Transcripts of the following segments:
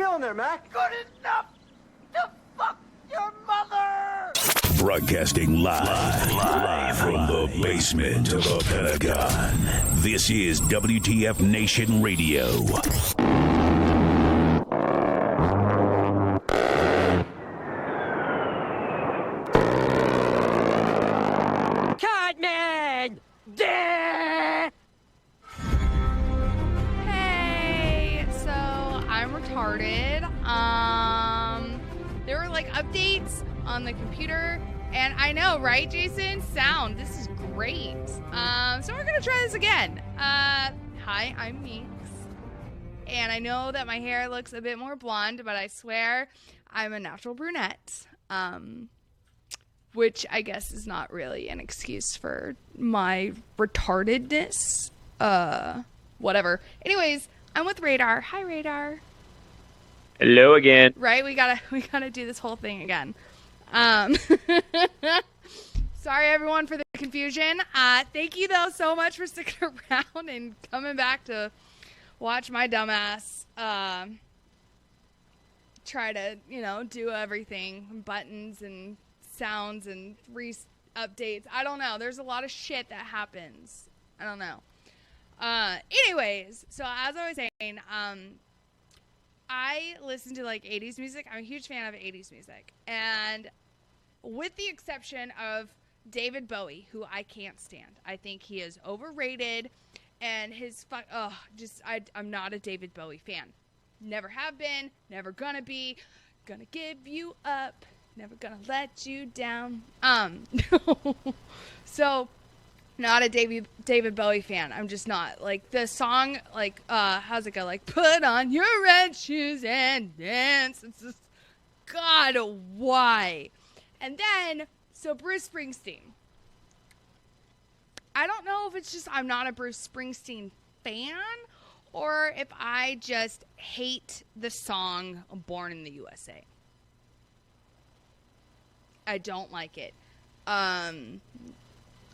feeling there, Mac? Good enough to fuck your mother! Broadcasting live from the basement of the Pentagon. This is WTF Nation Radio. Cartman! Hey, so I'm retarded. There were like updates on the computer, and I know, right, Jason? Sound. This is great. So we're gonna try this again. Hi, I'm Meeks, and I know that my hair looks a bit more blonde, but I swear I'm a natural brunette. Which I guess is not really an excuse for my retardedness. Whatever. Anyways, I'm with Radar. Hi, Radar. Hello again. Right? We gotta do this whole thing again. Sorry everyone for the confusion. Thank you though so much for sticking around and coming back to watch my dumbass try to, do everything, buttons and sounds and updates. I don't know. There's a lot of shit that happens. I don't know. Anyways, so as I was saying, I listen to like 80s music. I'm a huge fan of 80s music. And with the exception of David Bowie, who I can't stand. I think he is overrated and I'm not a David Bowie fan. Never have been, never gonna be, gonna give you up. Never gonna let you down. So, not a David Bowie fan. I'm just not. Like, the song, like, how's it go? Like, put on your red shoes and dance. It's just, God, why? And then, so Bruce Springsteen. I don't know if it's just I'm not a Bruce Springsteen fan, or if I just hate the song Born in the USA. I don't like it.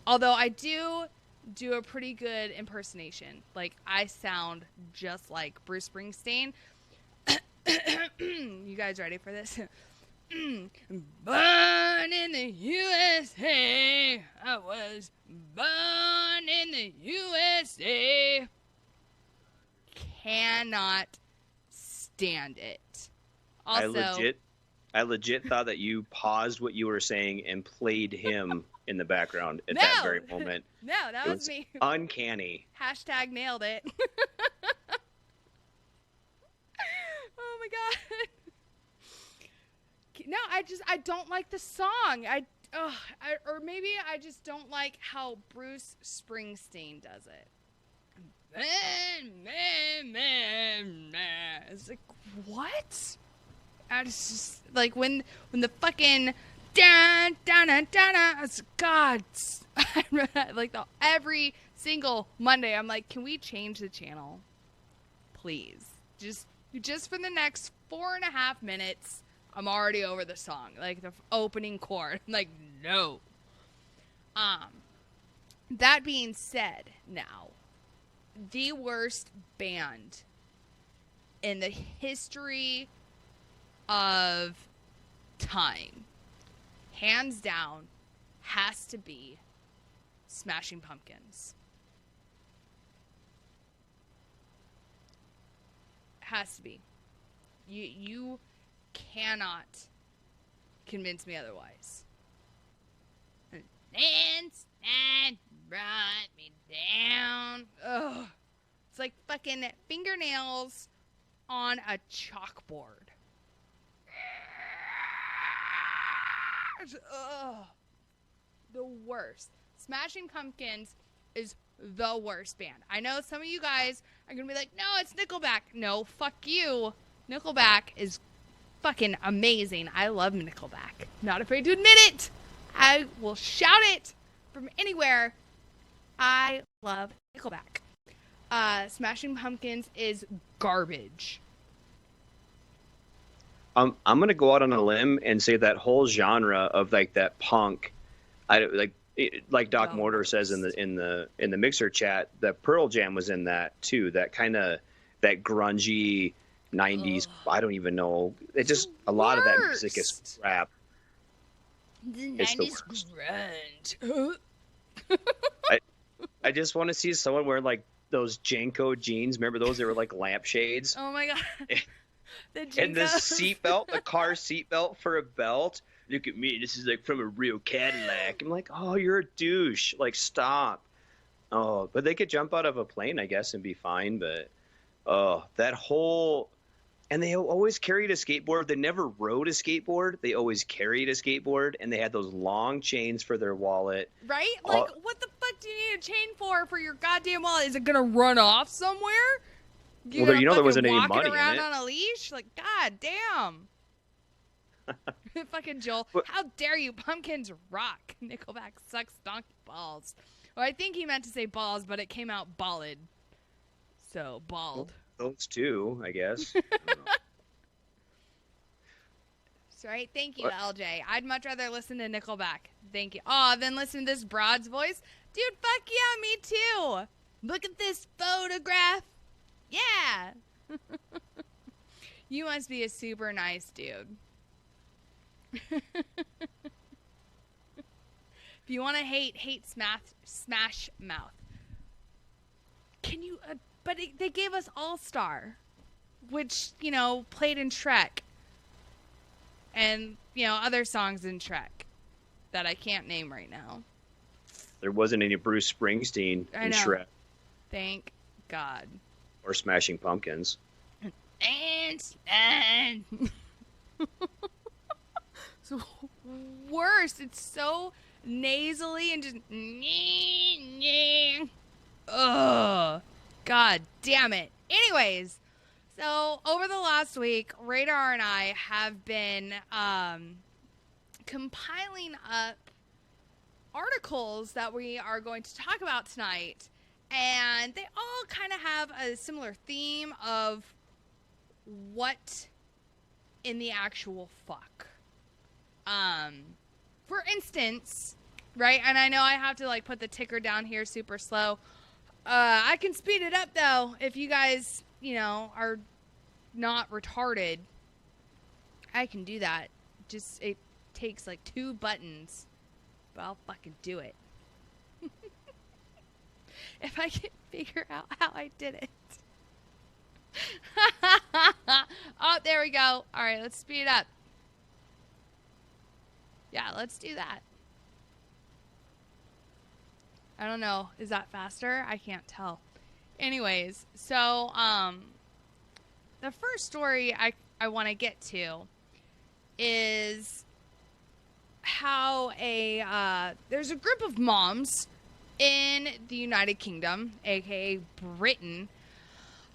Although I do a pretty good impersonation. Like, I sound just like Bruce Springsteen. You guys ready for this? Born in the USA. I was born in the USA. Cannot stand it. Also, I legit thought that you paused what you were saying and played him in the background at that very moment. No, that was me. Uncanny. Hashtag nailed it. Oh my God. No, I don't like the song. Or maybe I just don't like how Bruce Springsteen does it. It's like, what? I just like when the fucking God, like every single Monday I'm like, can we change the channel, please? Just for the next 4.5 minutes. I'm already over the song, like the opening chord. I'm like, no. That being said, now the worst band in the history of time, hands down, has to be Smashing Pumpkins. Has to be. You cannot convince me otherwise. Dance and brought me down. Ugh. It's like fucking fingernails on a chalkboard. Ugh. The worst. Smashing Pumpkins is the worst band. I know some of you guys are going to be like, no, it's Nickelback. No, fuck you. Nickelback is fucking amazing. I love Nickelback. Not afraid to admit it. I will shout it from anywhere. I love Nickelback. Smashing Pumpkins is garbage. I'm gonna go out on a limb and say that whole genre of like that punk, like Doc Mortar says in the mixer chat, that Pearl Jam was in that too. That kind of that grungy 90s. Ugh. I don't even know. It It's just the a lot of that music is worst. crap. The It's the 90s worst. grunge. I just want to see someone wearing like those Janko jeans. Remember those? They were like lampshades. Oh my god. The And the Jinkos. seatbelt, the car seatbelt for a belt. Look at me. This is like from a real Cadillac. I'm like, oh, you're a douche. Like, stop. Oh, but they could jump out of a plane, I guess, and be fine. But oh, that whole. And they always carried a skateboard. They never rode a skateboard. They always carried a skateboard, and they had those long chains for their wallet. Right? Like, Oh. what the fuck do you need a chain for your goddamn wallet? Is it gonna run off somewhere? You Well, gonna there fucking wasn't any walk money it in around it. on a leash? Like, god damn. Fucking Joel, But- how dare you? Pumpkins rock. Nickelback sucks donkey balls. Well, I think he meant to say balls, but it came out ballad. So, bald. Those two, I guess. Right? Thank you, What? LJ. I'd much rather listen to Nickelback. Thank you. Oh, then listen to this broad's voice. Dude, fuck yeah, me too. Look at this photograph. Yeah. You must be a super nice dude. If you want to hate Smash Mouth. Can you, they gave us All-Star, which, played in Shrek. And, other songs in Shrek that I can't name right now. There wasn't any Bruce Springsteen I in know. Shrek Thank God. or Smashing Pumpkins. And so worse. It's so nasally and just. Ugh. God damn it. Anyways. So, over the last week, Radar and I have been compiling up articles that we are going to talk about tonight. And they all kind of have a similar theme of what in the actual fuck. For instance, right? And I know I have to, put the ticker down here super slow. I can speed it up, though, if you guys... are not retarded. I can do that. Just, it takes 2 buttons. But I'll fucking do it. If I can figure out how I did it. Oh, there we go. Alright, let's speed it up. Yeah, let's do that. I don't know. Is that faster? I can't tell. Anyways, so, the first story I want to get to is how there's a group of moms in the United Kingdom, aka Britain,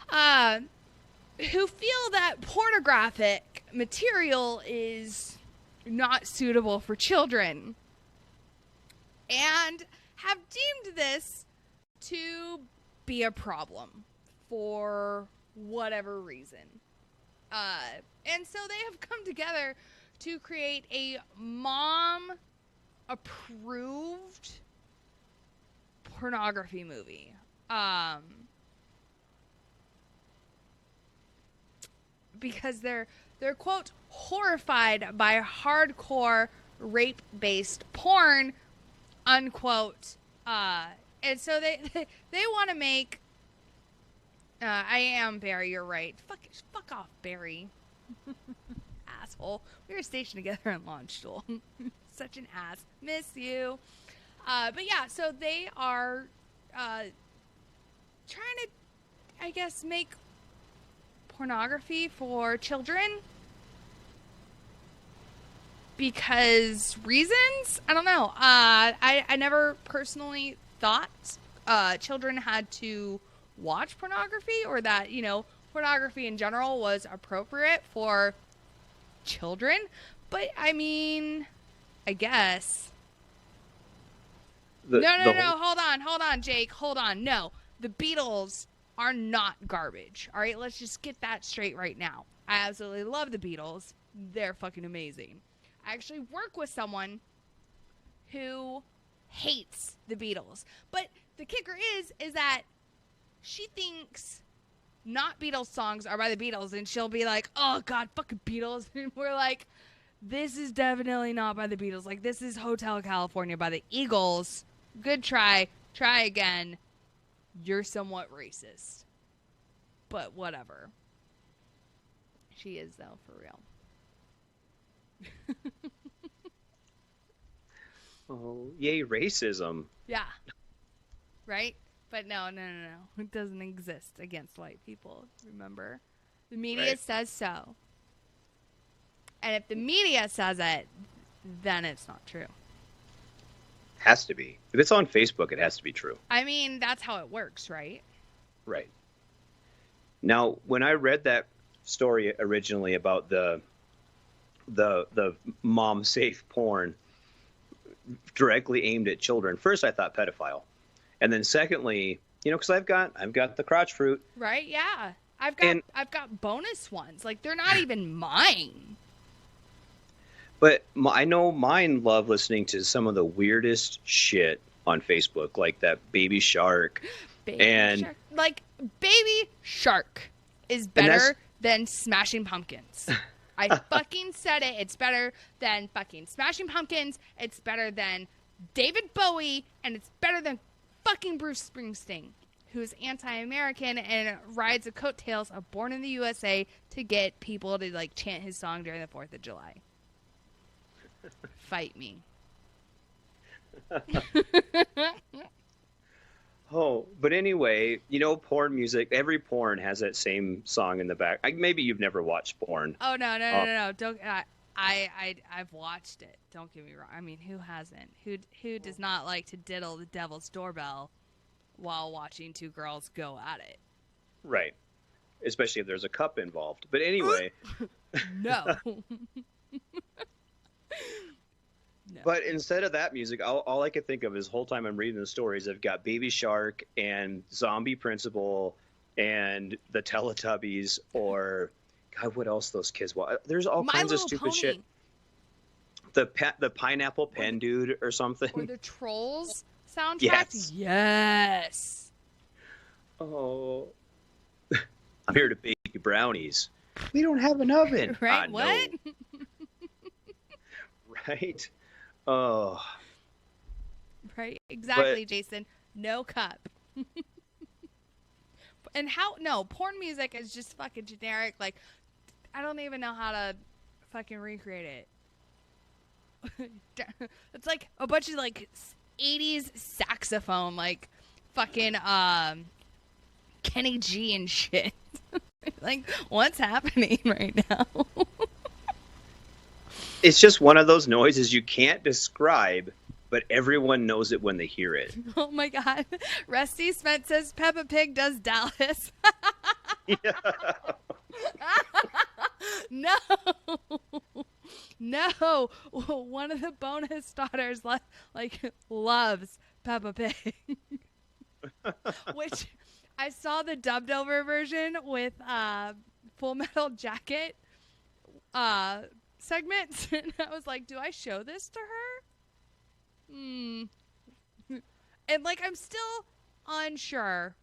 who feel that pornographic material is not suitable for children and have deemed this to be a problem for whatever reason. And so they have come together to create a mom-approved pornography movie. Because they're quote horrified by hardcore rape-based porn, unquote. And so they want to make. I am Barry. You're right. Fuck off, Barry. Asshole. We were stationed together in Launch Stool. Such an ass. Miss you. But yeah, so they are trying to, I guess, make pornography for children because reasons. I don't know. I never personally thought children had to watch pornography or that, pornography in general was appropriate for children. But, I mean, I guess. No, hold on, Jake. Hold on. No, the Beatles are not garbage. All right, let's just get that straight right now. I absolutely love the Beatles. They're fucking amazing. I actually work with someone who hates the Beatles. But the kicker is that she thinks not Beatles songs are by the Beatles, and she'll be like, oh God, fucking Beatles. And we're like, this is definitely not by the Beatles. Like, this is Hotel California by the Eagles. Good try. Try again. You're somewhat racist. But whatever. She is, though, for real. Oh, yay, racism. Yeah. Right? But no. It doesn't exist against white people, remember? The media Right. says so. And if the media says it, then it's not true. Has to be. If it's on Facebook, it has to be true. I mean, that's how it works, right? Right. Now, when I read that story originally about the mom safe porn directly aimed at children, first I thought pedophile, and then secondly, because I've got the crotch fruit. Right? Yeah. I've got bonus ones. Like, they're not even mine. But I know mine love listening to some of the weirdest shit on Facebook, like that Baby Shark. Shark. Like, Baby Shark is better than Smashing Pumpkins. I fucking said it. It's better than fucking Smashing Pumpkins. It's better than David Bowie. And it's better than fucking Bruce Springsteen, who's anti-American and rides the coattails of Born in the USA to get people to, like, chant his song during the 4th of July. Fight me. Oh, but anyway, porn music, every porn has that same song in the back. Maybe you've never watched porn. Oh, no. Don't. I've watched it. Don't get me wrong. I mean, who hasn't? Who does not like to diddle the devil's doorbell while watching two girls go at it? Right. Especially if there's a cup involved. But anyway. No. No. But instead of that music, all I could think of is, whole time I'm reading the stories, I've got Baby Shark and Zombie Principal and the Teletubbies, or God, what else those kids watch? There's all My kinds of Little stupid Pony. shit. The Pineapple Pen Dude or something. Or the Trolls soundtrack. Yes. Yes. Oh, I'm here to bake brownies. We don't have an oven. Right? What? No. Right. Oh. Right? Exactly, But- Jason. No cup. And porn music is just fucking generic. Like, I don't even know how to fucking recreate it. It's like a bunch of, like, 80s saxophone, like, fucking, Kenny G and shit. Like, what's happening right now? It's just one of those noises you can't describe, but everyone knows it when they hear it. Oh my God. Rusty Spence says Peppa Pig does Dallas. No. No. One of the bonus daughters loves Peppa Pig. Which I saw the dubbed over version with Full Metal Jacket segments, and I was like, do I show this to her? And, like, I'm still unsure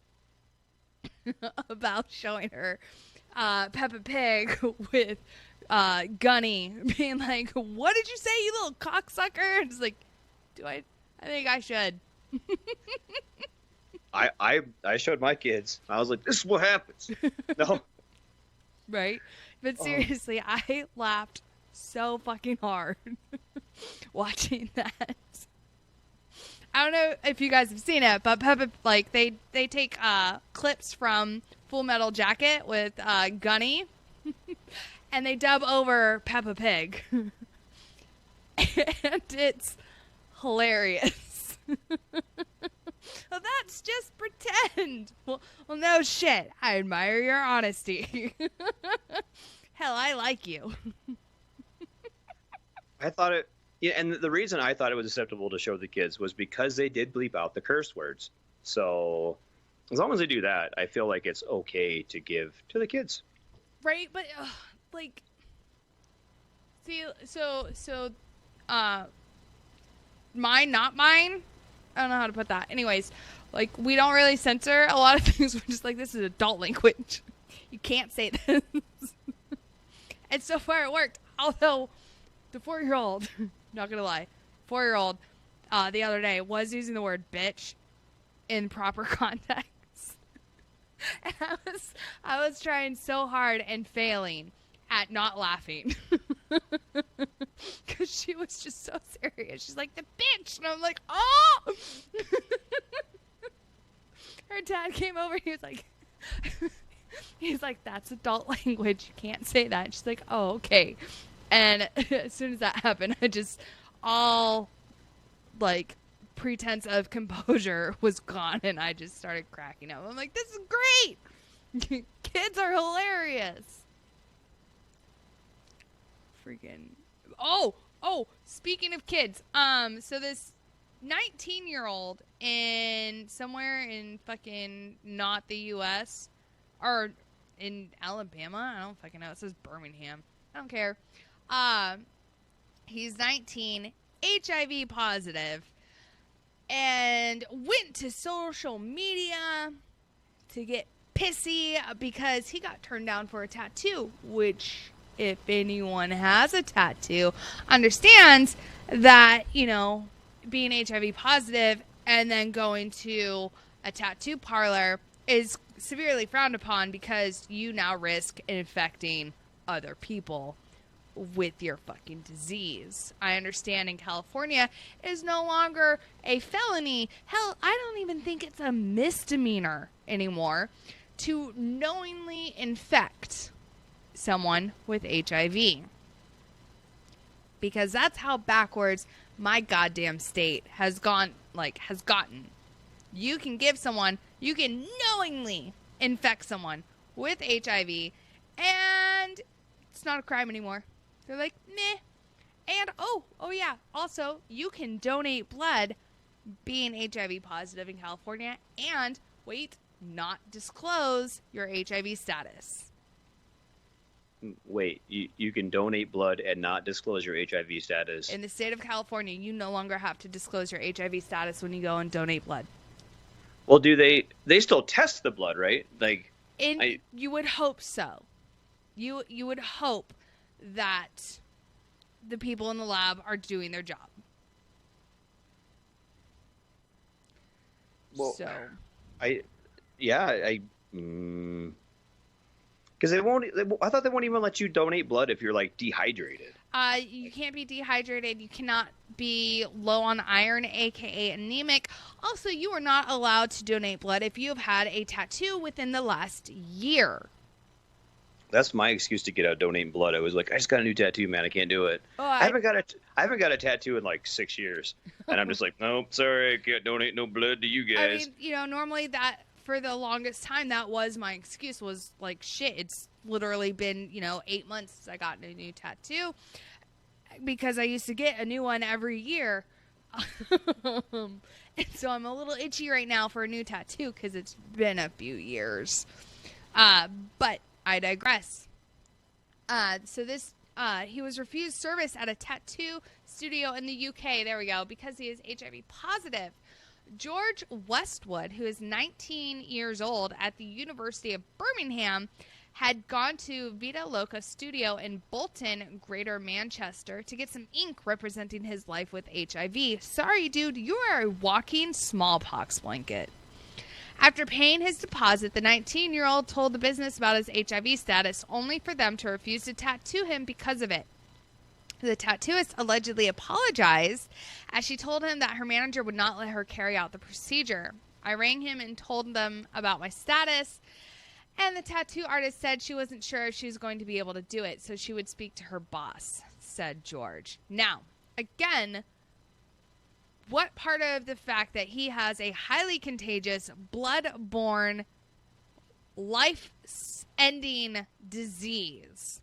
about showing her Peppa Pig with Gunny being like, what did you say, you little cocksucker? And it's like, I think I should. I showed my kids. I was like, this is what happens. No. Right? But seriously, I laughed so fucking hard watching that. I don't know if you guys have seen it, but Peppa, like, they take clips from Full Metal Jacket with Gunny, and they dub over Peppa Pig. And it's hilarious. Well, that's just pretend. Well, no shit. I admire your honesty. Hell, I like you. I thought it, yeah, and the reason I thought it was acceptable to show the kids was because they did bleep out the curse words. So as long as they do that, I feel like it's okay to give to the kids. Right, but like, see, so mine, not mine, I don't know how to put that. Anyways, like, we don't really censor a lot of things. We're just like, this is adult language. You can't say this. And so far it worked. Although the 4-year-old, not gonna lie, 4-year-old, the other day was using the word bitch in proper context. And I was trying so hard and failing at not laughing. Because she was just so serious. She's like, the bitch. And I'm like, oh! Her dad came over. He's like, that's adult language. You can't say that. She's like, oh, okay. And as soon as that happened, I just, all, like, pretense of composure was gone. And I just started cracking up. I'm like, this is great. Kids are hilarious. Freaking. Oh, speaking of kids. So this 19-year-old in somewhere in fucking not the U.S. or in Alabama. I don't fucking know. It says Birmingham. I don't care. He's 19, HIV positive, and went to social media to get pissy because he got turned down for a tattoo, which, if anyone has a tattoo, understands that, you know, being HIV positive and then going to a tattoo parlor is severely frowned upon because you now risk infecting other people with your fucking disease. I understand in California it is no longer a felony. Hell, I don't even think it's a misdemeanor anymore to knowingly infect someone with HIV. Because that's how backwards my goddamn state has gotten. You can knowingly infect someone with HIV, and it's not a crime anymore. They're like, meh. And, oh yeah, also, you can donate blood being HIV positive in California and, wait, not disclose your HIV status. Wait, you can donate blood and not disclose your HIV status? In the state of California, you no longer have to disclose your HIV status when you go and donate blood. Well, do they still test the blood, right? Like, you would hope so. You would hope that the people in the lab are doing their job. Well, so, because they won't. I thought they won't even let you donate blood if you're like dehydrated. You can't be dehydrated. You cannot be low on iron, aka anemic. Also, you are not allowed to donate blood if you have had a tattoo within the last year. That's my excuse to get out donating blood. I was like, I just got a new tattoo, man. I can't do it. Oh, I haven't got a tattoo in like 6 years, and I'm just like, nope, sorry, I can't donate no blood to you guys. I mean, normally that, for the longest time, that was my excuse, was like, shit, it's literally been, 8 months since I got a new tattoo, because I used to get a new one every year. And so I'm a little itchy right now for a new tattoo because it's been a few years. But I digress. So this, he was refused service at a tattoo studio in the UK. There we go. Because he is HIV positive. George Westwood, who is 19 years old at the University of Birmingham, had gone to Vita Loca Studio in Bolton, Greater Manchester, to get some ink representing his life with HIV. Sorry, dude, you are a walking smallpox blanket. After paying his deposit, the 19-year-old told the business about his HIV status, only for them to refuse to tattoo him because of it. The tattooist allegedly apologized, as she told him that her manager would not let her carry out the procedure. I rang him and told them about my status, and the tattoo artist said she wasn't sure if she was going to be able to do it, so she would speak to her boss, said George. Now, again, what part of the fact that he has a highly contagious, blood-borne, life-ending disease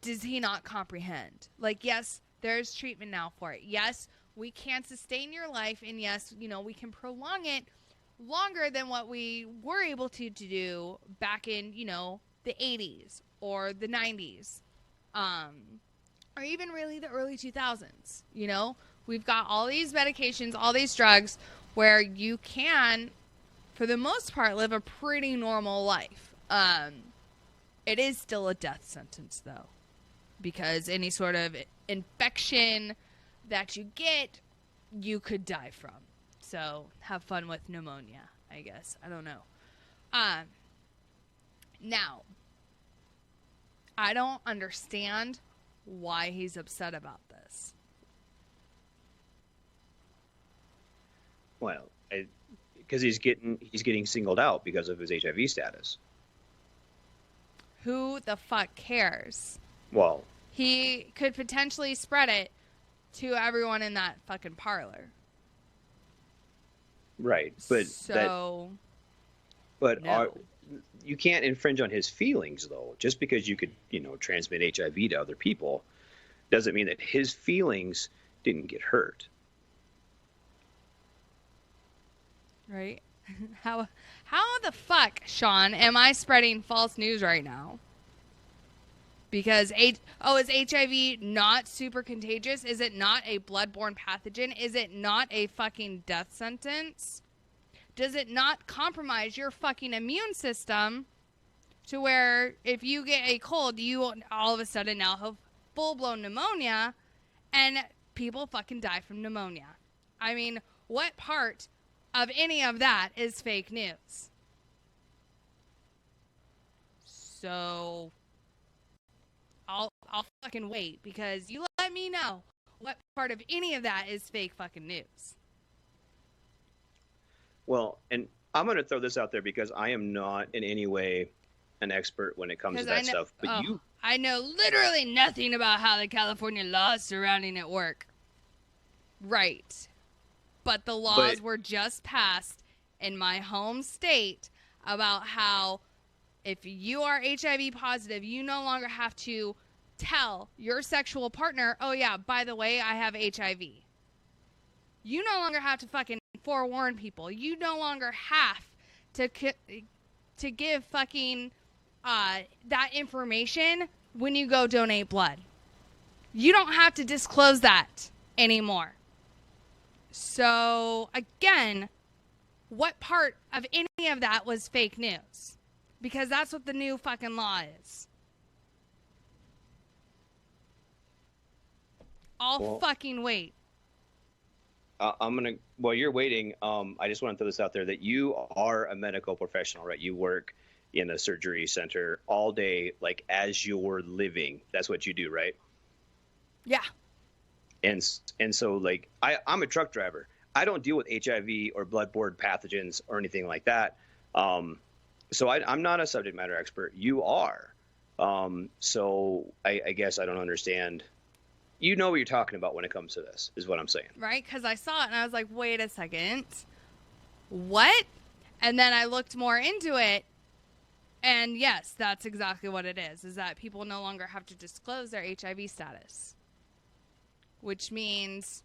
does he not comprehend? Like, yes, there's treatment now for it. Yes, we can sustain your life, and yes, we can prolong it longer than what we were able to do back in, the 80s or the 90s. Or even really the early 2000s, We've got all these medications, all these drugs where you can, for the most part, live a pretty normal life. It is still a death sentence, though, because any sort of infection that you get, you could die from. So have fun with pneumonia, I guess. I don't know. Now, I don't understand why he's upset about this. Well, because he's getting singled out because of his HIV status. Who the fuck cares? Well, He could potentially spread it to everyone in that fucking parlor. right, So, no. You can't infringe on his feelings, though. Just because you could, transmit HIV to other people, doesn't mean that his feelings didn't get hurt. Right? How the fuck, Sean, am I spreading false news right now? Because is HIV not super contagious? Is it not a bloodborne pathogen? Is it not a fucking death sentence? Does it not compromise your fucking immune system to where if you get a cold, you all of a sudden now have full-blown pneumonia and people fucking die from pneumonia? I mean, what part of any of that is fake news? So I'll fucking wait, because you let me know what part of any of that is fake fucking news. Well, and I'm going to throw this out there because I am not in any way an expert when it comes to that stuff. But I know literally nothing about how the California laws surrounding it work. Right. But the laws were just passed in my home state about how if you are HIV positive, you no longer have to tell your sexual partner, oh yeah, by the way, I have HIV. You no longer have to fucking forewarn people. You no longer have to give fucking that information when you go donate blood. You don't have to disclose that anymore. So, again, what part of any of that was fake news? Because that's what the new fucking law is. I'll fucking wait. While you're waiting, I just want to throw this out there that you are a medical professional, right? You work in a surgery center all day, like as you're living. That's what you do, right? Yeah. And so, like, I'm a truck driver. I don't deal with HIV or bloodborne pathogens or anything like that. So I'm not a subject matter expert. You are. So I guess I don't understand. You know what you're talking about when it comes to this, is what I'm saying. Right? Because I saw it and I was like, wait a second. What? And then I looked more into it. And yes, that's exactly what it is that people no longer have to disclose their HIV status. Which means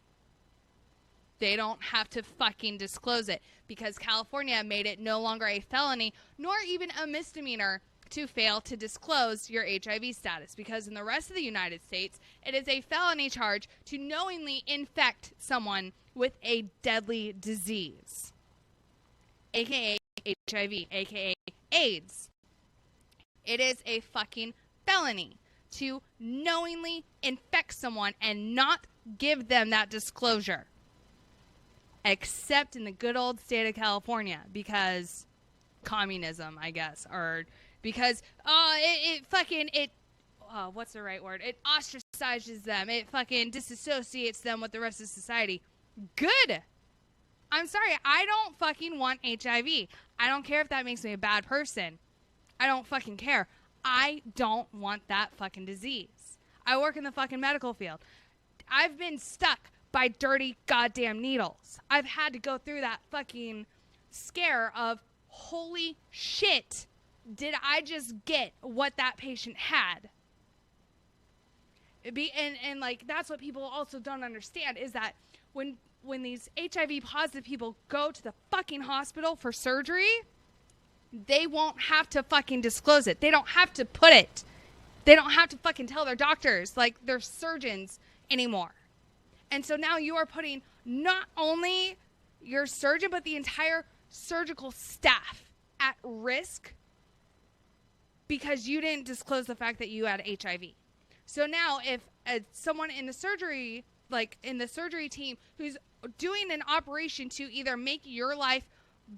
they don't have to fucking disclose it, because California made it no longer a felony nor even a misdemeanor to fail to disclose your HIV status, because in the rest of the United States, it is a felony charge to knowingly infect someone with a deadly disease, aka HIV, aka AIDS. It is a fucking felony to knowingly infect someone and not give them that disclosure, except in the good old state of California, because communism, I guess, or because what's the right word? It ostracizes them. It fucking disassociates them with the rest of society. Good. I'm sorry. I don't fucking want HIV. I don't care if that makes me a bad person. I don't fucking care. I don't want that fucking disease. I work in the fucking medical field. I've been stuck by dirty goddamn needles. I've had to go through that fucking scare of, holy shit, did I just get what that patient had? And like, that's what people also don't understand, is that when these HIV positive people go to the fucking hospital for surgery, they won't have to fucking disclose it. They don't have to put it. They don't have to fucking tell their doctors, like their surgeons, anymore. And so now you are putting not only your surgeon, but the entire surgical staff at risk because you didn't disclose the fact that you had HIV. So now if someone in the surgery, like in the surgery team, who's doing an operation to either make your life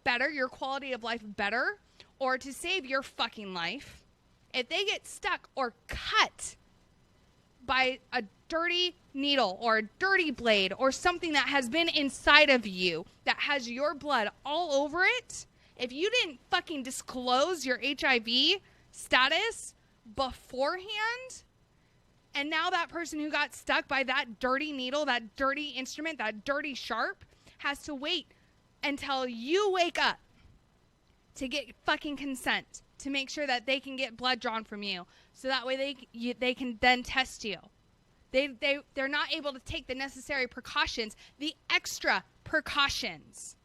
better, your quality of life better, or to save your fucking life, if they get stuck or cut by a dirty needle or a dirty blade or something that has been inside of you that has your blood all over it, if you didn't fucking disclose your HIV status beforehand, and now that person who got stuck by that dirty needle, that dirty instrument, that dirty sharp, has to wait until you wake up to get fucking consent to make sure that they can get blood drawn from you, so that way they can then test you. They're not able to take the necessary precautions, the extra precautions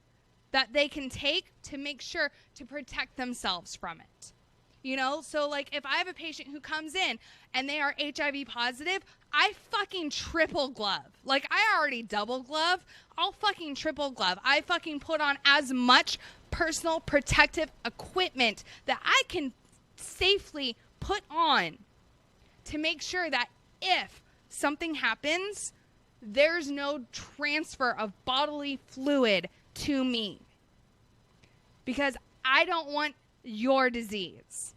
that they can take to make sure to protect themselves from it. You know, so like if I have a patient who comes in and they are HIV positive, I fucking triple glove. Like I already double glove, I'll fucking triple glove. I fucking put on as much personal protective equipment that I can safely put on to make sure that if something happens, there's no transfer of bodily fluid to me. Because I don't want your disease.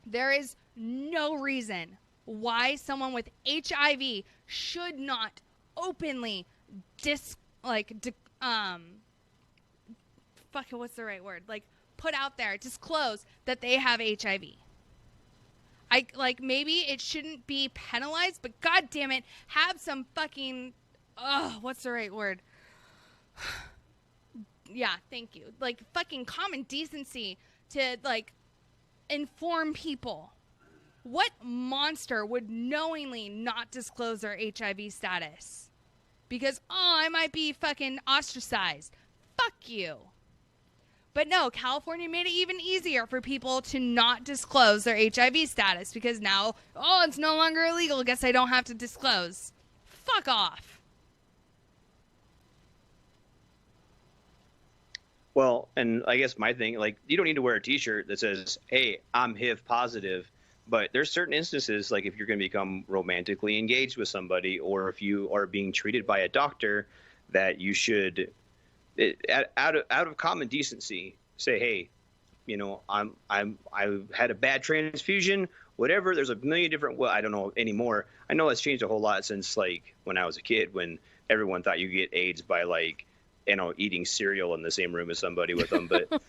There is no reason why someone with HIV should not openly put out there, disclose that they have HIV. Maybe it shouldn't be penalized, but god damn it, have some fucking what's the right word? Yeah, thank you. Like fucking common decency to like inform people. What monster would knowingly not disclose their HIV status? Because, I might be fucking ostracized. Fuck you. But no, California made it even easier for people to not disclose their HIV status because now, it's no longer illegal. Guess I don't have to disclose. Fuck off. Well, and I guess my thing, like, you don't need to wear a T-shirt that says, hey, I'm HIV positive. But there's certain instances, like if you're going to become romantically engaged with somebody or if you are being treated by a doctor, that you should, out of common decency, say, hey, you know, I had a bad transfusion, whatever. There's a million different, well, I don't know anymore. I know it's changed a whole lot since like when I was a kid, when everyone thought you get AIDS by like, you know, eating cereal in the same room as somebody with them. But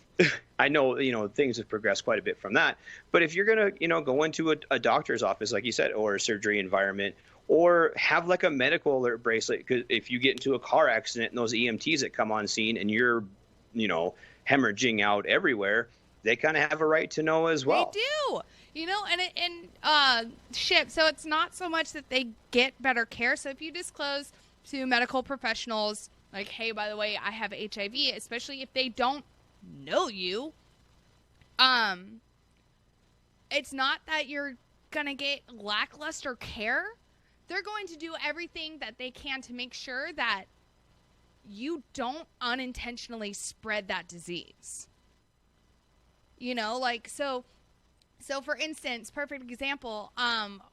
I know, you know, things have progressed quite a bit from that. But if you're going to, you know, go into a doctor's office, like you said, or a surgery environment, or have like a medical alert bracelet, because if you get into a car accident and those EMTs that come on scene and you're, you know, hemorrhaging out everywhere, they kind of have a right to know as well. They do. You know, so it's not so much that they get better care. So if you disclose to medical professionals, like, hey, by the way, I have HIV, especially if they don't know you, it's not that you're going to get lackluster care. They're going to do everything that they can to make sure that you don't unintentionally spread that disease. You know, like, so for instance, perfect example,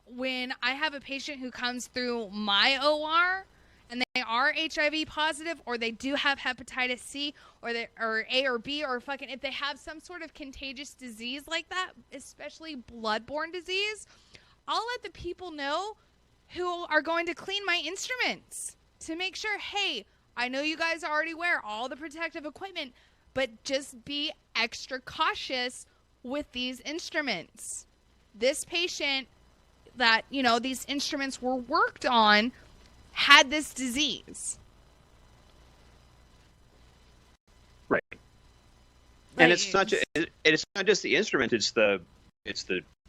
when I have a patient who comes through my OR, and they are HIV positive, or they do have hepatitis C, or A or B, or fucking if they have some sort of contagious disease like that, especially bloodborne disease, I'll let the people know who are going to clean my instruments to make sure, hey, I know you guys already wear all the protective equipment, but just be extra cautious with these instruments. This patient that, you know, these instruments were worked on had this disease. Right. And it's not just the instrument, it's the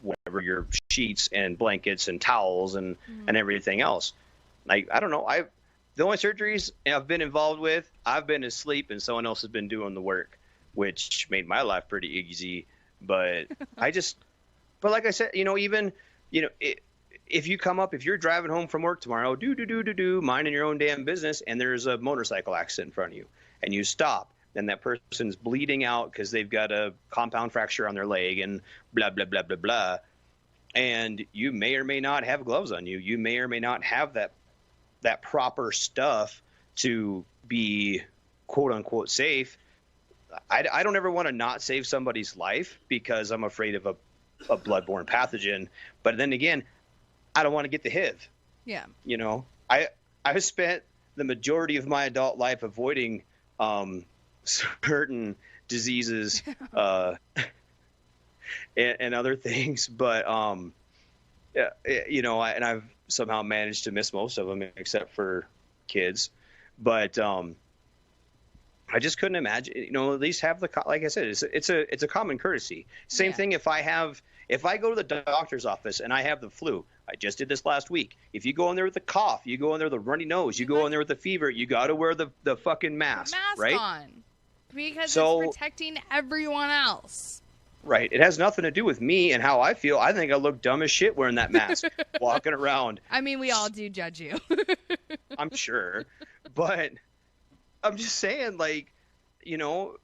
whatever, your sheets and blankets and towels and everything else. Like, I don't know, the only surgeries I've been involved with, I've been asleep and someone else has been doing the work, which made my life pretty easy. But but like I said, you know, even you know, if you're driving home from work tomorrow, minding your own damn business, and there's a motorcycle accident in front of you, and you stop, then that person's bleeding out because they've got a compound fracture on their leg and blah, blah, blah, blah, blah. And you may or may not have gloves on you. You may or may not have that proper stuff to be quote unquote safe. I don't ever want to not save somebody's life because I'm afraid of a bloodborne pathogen. But then again, I don't want to get the HIV. Yeah. You know, I've spent the majority of my adult life avoiding certain diseases and other things, but you know, and I've somehow managed to miss most of them except for kids. But I just couldn't imagine, you know, at least have like I said, it's a common courtesy. Same thing if I go to the doctor's office and I have the flu. I just did this last week. If you go in there with a cough, you go in there with a runny nose, you go in there with a fever, you got to wear the fucking mask, right? On, because it's protecting everyone else. Right. It has nothing to do with me and how I feel. I think I look dumb as shit wearing that mask, walking around. I mean, we all do judge you. I'm sure, but I'm just saying, like, you know,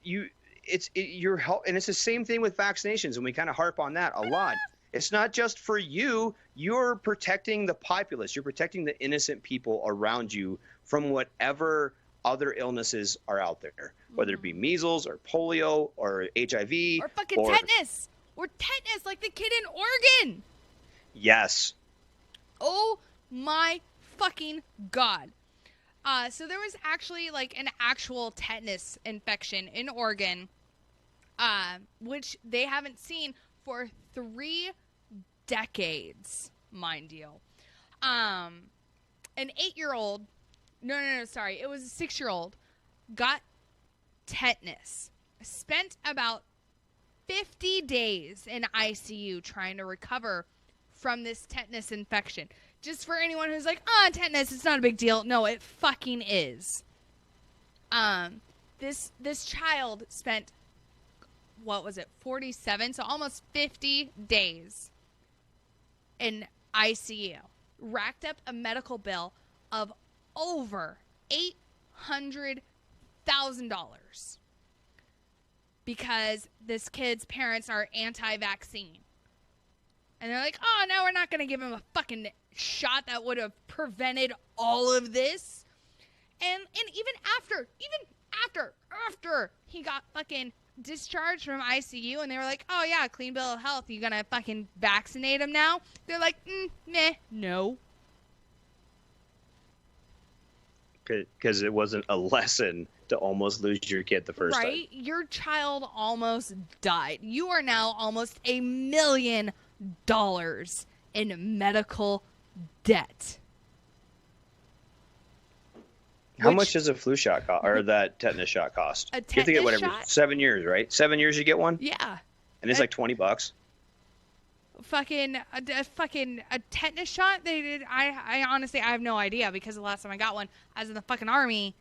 your health, and it's the same thing with vaccinations, and we kind of harp on that a lot. It's not just for you. You're protecting the populace. You're protecting the innocent people around you from whatever other illnesses are out there, whether it be measles or polio or HIV or fucking tetanus like the kid in Oregon. Yes. Oh my fucking God. So there was actually like an actual tetanus infection in Oregon, which they haven't seen for 3 decades, mind you. An 8-year-old, no, sorry, it was a 6-year-old, got tetanus, spent about 50 days in ICU trying to recover from this tetanus infection. Just for anyone who's like, tetanus, it's not a big deal. No, it fucking is. This child spent, 47, so almost 50 days in ICU. Racked up a medical bill of over $800,000 because this kid's parents are anti-vaccine. And they're like, now we're not going to give him a fucking shot that would have prevented all of this. And even after he got fucking discharged from ICU and they were like, oh yeah, clean bill of health, you gonna fucking vaccinate him now? They're like, meh, no. Because it wasn't a lesson to almost lose your kid the first time. Right? Your child almost died. You are now almost $1 million in medical debt. How much does a flu shot cost, or that tetanus shot cost? A tetanus you have to get whatever, shot? 7 years, right? 7 years you get one? Yeah. And it's like $20. Fucking a tetanus shot? They did. I honestly, I have no idea because the last time I got one, I was in the fucking army,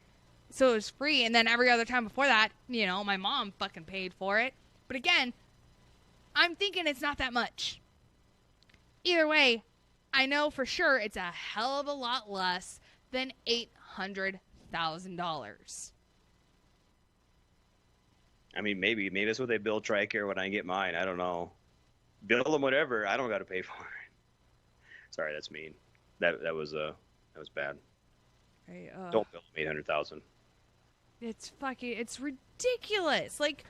so it was free. And then every other time before that, you know, my mom fucking paid for it. But again, I'm thinking it's not that much. Either way, I know for sure it's a hell of a lot less than $800,000. I mean, maybe that's what they bill TRICARE when I get mine. I don't know. Bill them whatever. I don't got to pay for it. Sorry, that's mean. That was bad. Hey, don't bill them $800,000. It's ridiculous. Like,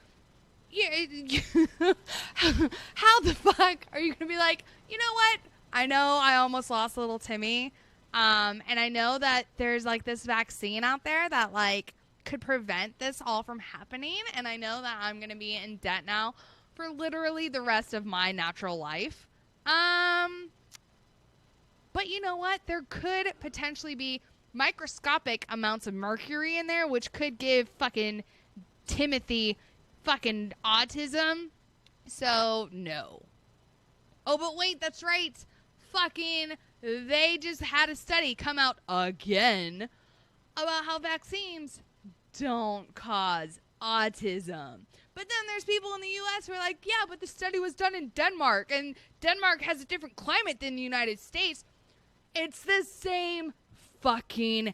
yeah, how the fuck are you gonna be like, you know what? I know I almost lost little Timmy, and I know that there's like this vaccine out there that like could prevent this all from happening, and I know that I'm gonna be in debt now for literally the rest of my natural life. But you know what? There could potentially be microscopic amounts of mercury in there, which could give fucking Timothy fucking autism. So, no. Oh, but wait, that's right. Fucking, they just had a study come out again about how vaccines don't cause autism. But But then there's people in the U.S. who are like, yeah, but the study was done in Denmark, and Denmark has a different climate than the United States. It's the same fucking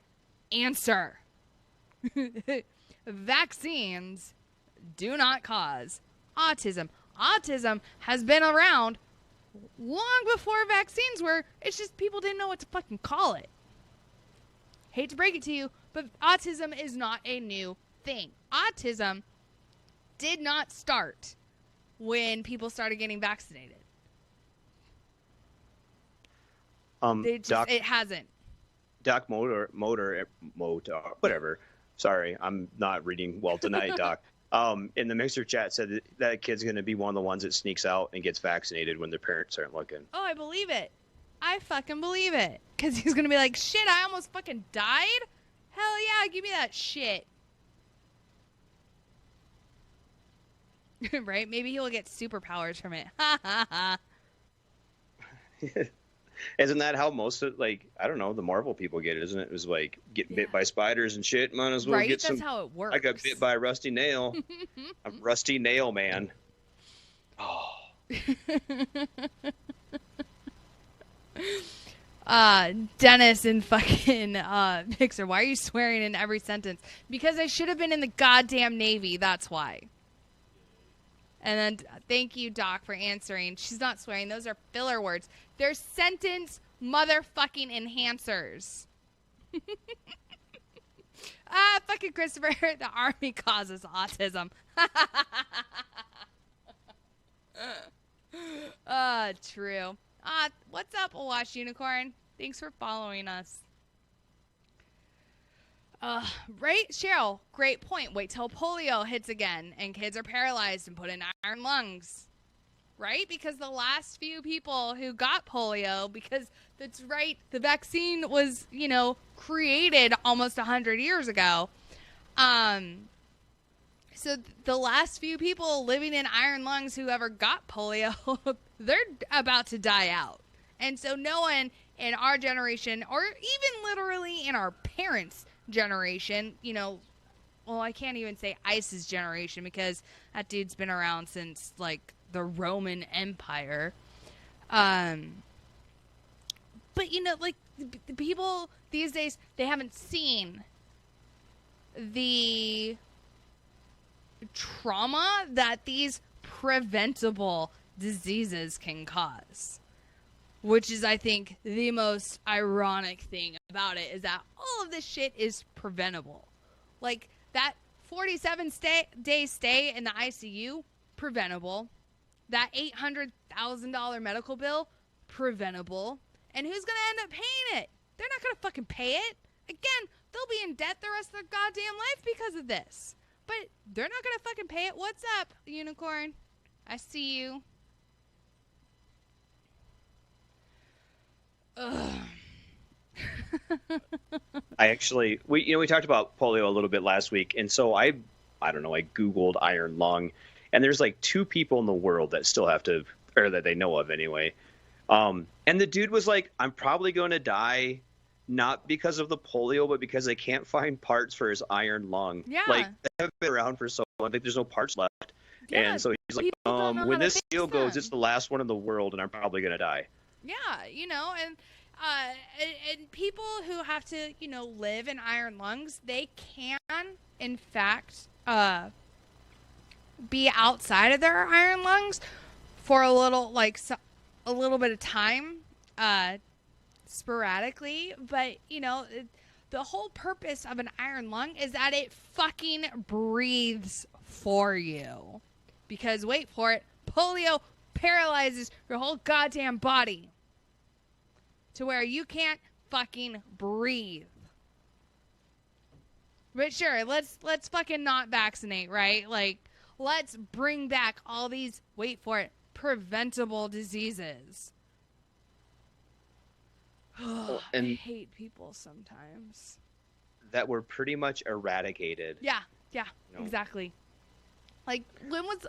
answer. Vaccines do not cause autism. Autism has been around long before vaccines were. It's just people didn't know what to fucking call it. Hate to break it to you, but autism is not a new thing. Autism did not start when people started getting vaccinated. It hasn't. Doc Motor, whatever. Sorry, I'm not reading well tonight, Doc. In the Mixer chat said that kid's going to be one of the ones that sneaks out and gets vaccinated when their parents aren't looking. Oh, I believe it. I fucking believe it. Because he's going to be like, shit, I almost fucking died? Hell yeah, give me that shit. Right? Maybe he'll get superpowers from it. Ha ha ha. Isn't that how most of, like, I don't know, the Marvel people get it, isn't it? It was like, get bit by spiders and shit, might as well get some. That's how it works. I got bit by a rusty nail. A rusty nail, man. Oh. Dennis and fucking Mixer, why are you swearing in every sentence? Because I should have been in the goddamn Navy, that's why. And then thank you, Doc, for answering. She's not swearing. Those are filler words. They're sentence motherfucking enhancers. Fucking Christopher, the Army causes autism. True. What's up, Awash Unicorn? Thanks for following us. Right, Cheryl? Great point. Wait till polio hits again and kids are paralyzed and put in iron lungs. Right? Because the last few people who got polio, because that's right, the vaccine was, created almost 100 years ago. So the last few people living in iron lungs who ever got polio, they're about to die out. And so no one in our generation, or even literally in our parents' generation, well, I can't even say Ice's generation because that dude's been around since, like, the Roman Empire. But, like, the people these days, they haven't seen the trauma that these preventable diseases can cause. Which is, I think, the most ironic thing about it is that all of this shit is preventable. Like, that 47-day stay in the ICU, preventable. That $800,000 medical bill, preventable. And who's going to end up paying it? They're not going to fucking pay it. Again, they'll be in debt the rest of their goddamn life because of this. But they're not going to fucking pay it. What's up, Unicorn? I see you. Ugh. We talked about polio a little bit last week, and so I don't know, I Googled iron lung, and there's like 2 people in the world that still have to, or that they know of anyway. And the dude was like, I'm probably going to die, not because of the polio, but because they can't find parts for his iron lung. Yeah. Like, they haven't been around for so long, I think there's no parts left. Yeah, and so he's like, when this deal goes, it's the last one in the world, and I'm probably going to die. Yeah, and people who have to, live in iron lungs, they can, in fact, be outside of their iron lungs for a little bit of time, sporadically. But, the whole purpose of an iron lung is that it fucking breathes for you. Because, wait for it, polio paralyzes your whole goddamn body to where you can't fucking breathe. But sure, let's fucking not vaccinate, right? Like, let's bring back all these, wait for it, preventable diseases. I hate people sometimes. That were pretty much eradicated. Yeah, exactly. Like, when was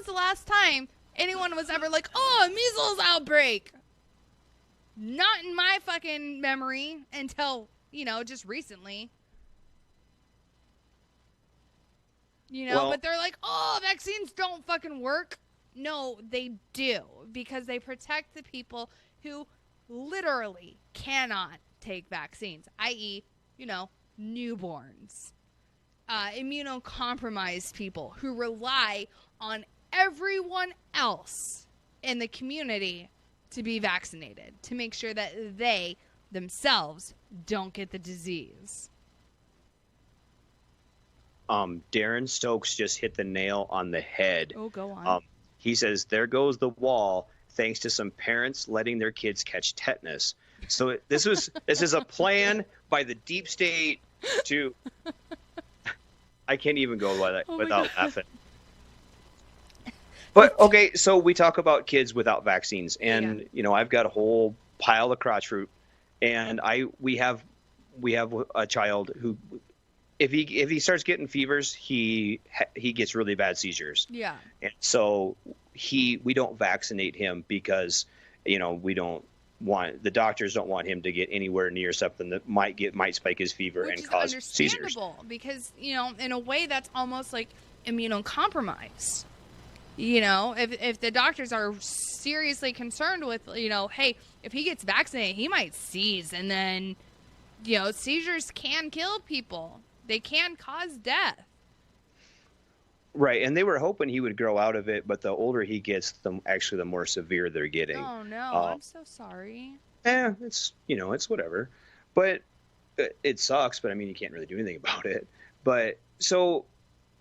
the last time anyone was ever like, oh, a measles outbreak? Not in my fucking memory until, just recently. You know, but they're like, oh, vaccines don't fucking work. No, they do, because they protect the people who literally cannot take vaccines, i.e., you know, newborns, immunocompromised people who rely on everyone else in the community to be vaccinated, to make sure that they themselves don't get the disease. Darren Stokes just hit the nail on the head. Oh, go on. He says, there goes the wall, thanks to some parents letting their kids catch tetanus. So this is a plan by the deep state to... I can't even go without laughing. But, okay, so we talk about kids without vaccines. And, you know, I've got a whole pile of crotch fruit. And we have a child who... If he starts getting fevers, he gets really bad seizures. Yeah. And so we don't vaccinate him because, you know, the doctors don't want him to get anywhere near something that might spike his fever and cause seizures. Which is understandable, because, you know, in a way that's almost like immunocompromised. You know, if the doctors are seriously concerned with, you know, hey, if he gets vaccinated, he might seize, and then, you know, seizures can kill people. They can cause death. Right, and they were hoping he would grow out of it, but the older he gets, the more severe they're getting. Oh, no, I'm so sorry. It's, you know, it's whatever. But it sucks, but I mean, you can't really do anything about it. But so,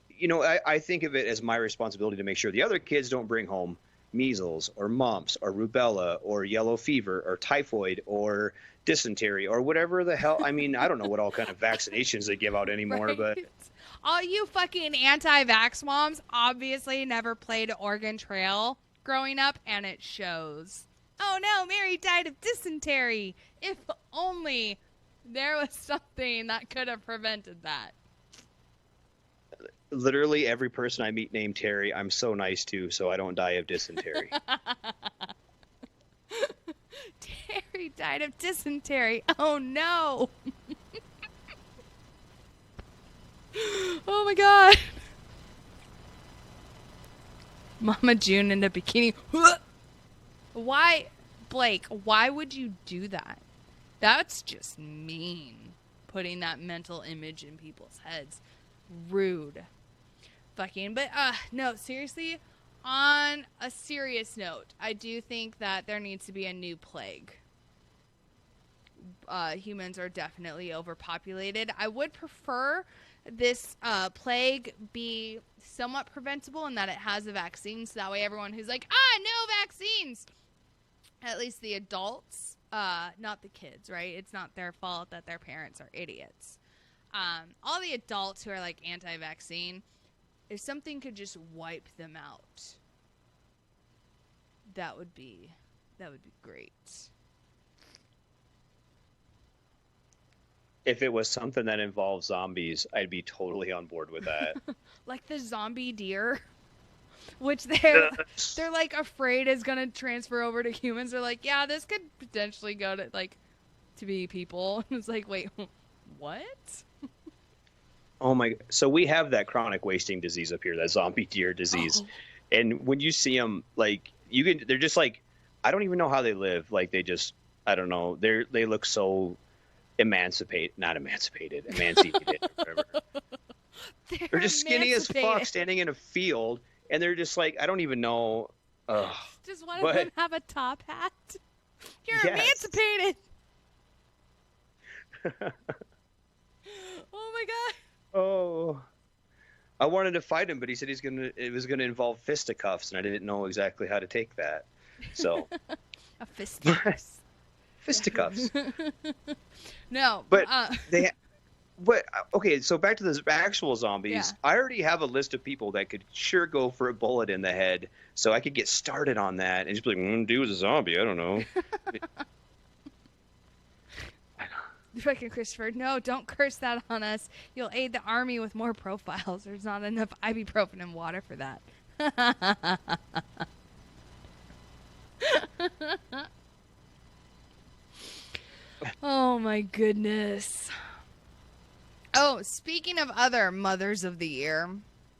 you know, I think of it as my responsibility to make sure the other kids don't bring home measles or mumps or rubella or yellow fever or typhoid or dysentery or whatever the hell. I mean, I don't know what all kind of vaccinations they give out anymore, Right. but all you fucking anti-vax moms obviously never played Oregon Trail growing up, and it shows. Oh no, Mary died of dysentery. If only there was something that could have prevented that. literally every person I meet named Terry, I'm so nice to, so I don't die of dysentery. Terry died of dysentery. Oh no. Oh my god. Mama June in a bikini. Why, Blake, why would you do that? That's just mean. Putting that mental image in people's heads. Rude. Fucking, but no, seriously, on a serious note, I do think that there needs to be a new plague. Humans are definitely overpopulated. I would prefer this plague be somewhat preventable in that it has a vaccine, so that way everyone who's like, no vaccines, at least the adults, not the kids, right? It's not their fault that their parents are idiots. All the adults who are like anti-vaccine, if something could just wipe them out, that would be great. If it was something that involves zombies, I'd be totally on board with that. Like the zombie deer, which they're like afraid is gonna transfer over to humans. They're like, yeah, this could potentially go to be people. And it's like, wait, what? Oh my! So we have that chronic wasting disease up here, that zombie deer disease, and when you see them, like they're just like, I don't even know how they live. Like they just, I don't know. They look so emancipated. Whatever. They're just skinny as fuck, standing in a field, and they're just like, I don't even know. Does one of them have a top hat? You're emancipated. Oh my god. Oh, I wanted to fight him, but he said it was gonna involve fisticuffs, and I didn't know exactly how to take that. So a fisticuffs. Fisticuffs. No, but okay. So back to the actual zombies. Yeah. I already have a list of people that could sure go for a bullet in the head, so I could get started on that and just be like, dude was a zombie. I don't know. Fucking Christopher, no, don't curse that on us. You'll aid the army with more profiles. There's not enough ibuprofen and water for that. Oh my goodness. Oh, speaking of other mothers of the year,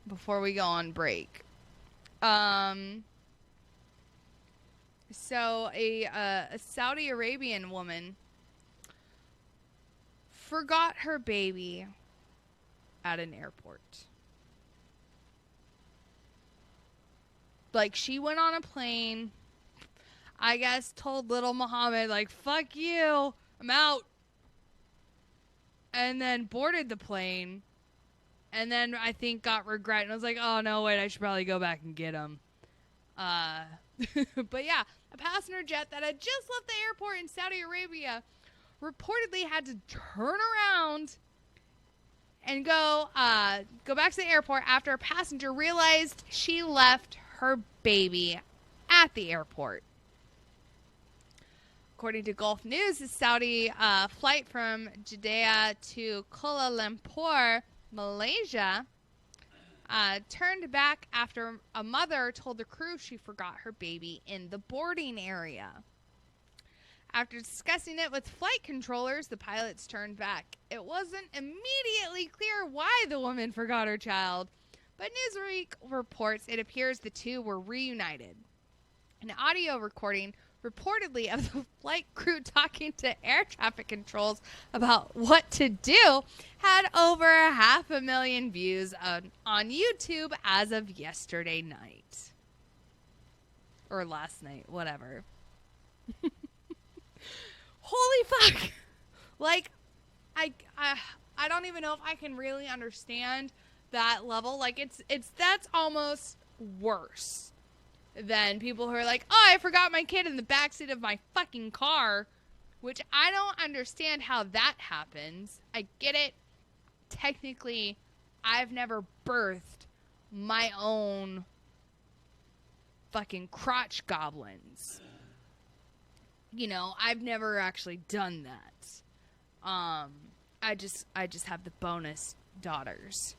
before we go on break. So a Saudi Arabian woman forgot her baby at an airport. Like, she went on a plane, I guess, told little Muhammad, like, fuck you, I'm out. And then boarded the plane. And then I think got regret. And I was like, oh, no, wait, I should probably go back and get him. But yeah, a passenger jet that had just left the airport in Saudi Arabia reportedly had to turn around and go back to the airport after a passenger realized she left her baby at the airport. According to Gulf News, the Saudi flight from Jeddah to Kuala Lumpur, Malaysia, turned back after a mother told the crew she forgot her baby in the boarding area. After discussing it with flight controllers, the pilots turned back. It wasn't immediately clear why the woman forgot her child, but Newsweek reports it appears the two were reunited. An audio recording reportedly of the flight crew talking to air traffic controls about what to do had over 500,000 views on YouTube as of yesterday night. Or last night, whatever. Holy fuck! Like, I don't even know if I can really understand that level. Like, that's almost worse than people who are like, oh, I forgot my kid in the backseat of my fucking car, which I don't understand how that happens. I get it. Technically, I've never birthed my own fucking crotch goblins. You know, I've never actually done that. I just have the bonus daughters.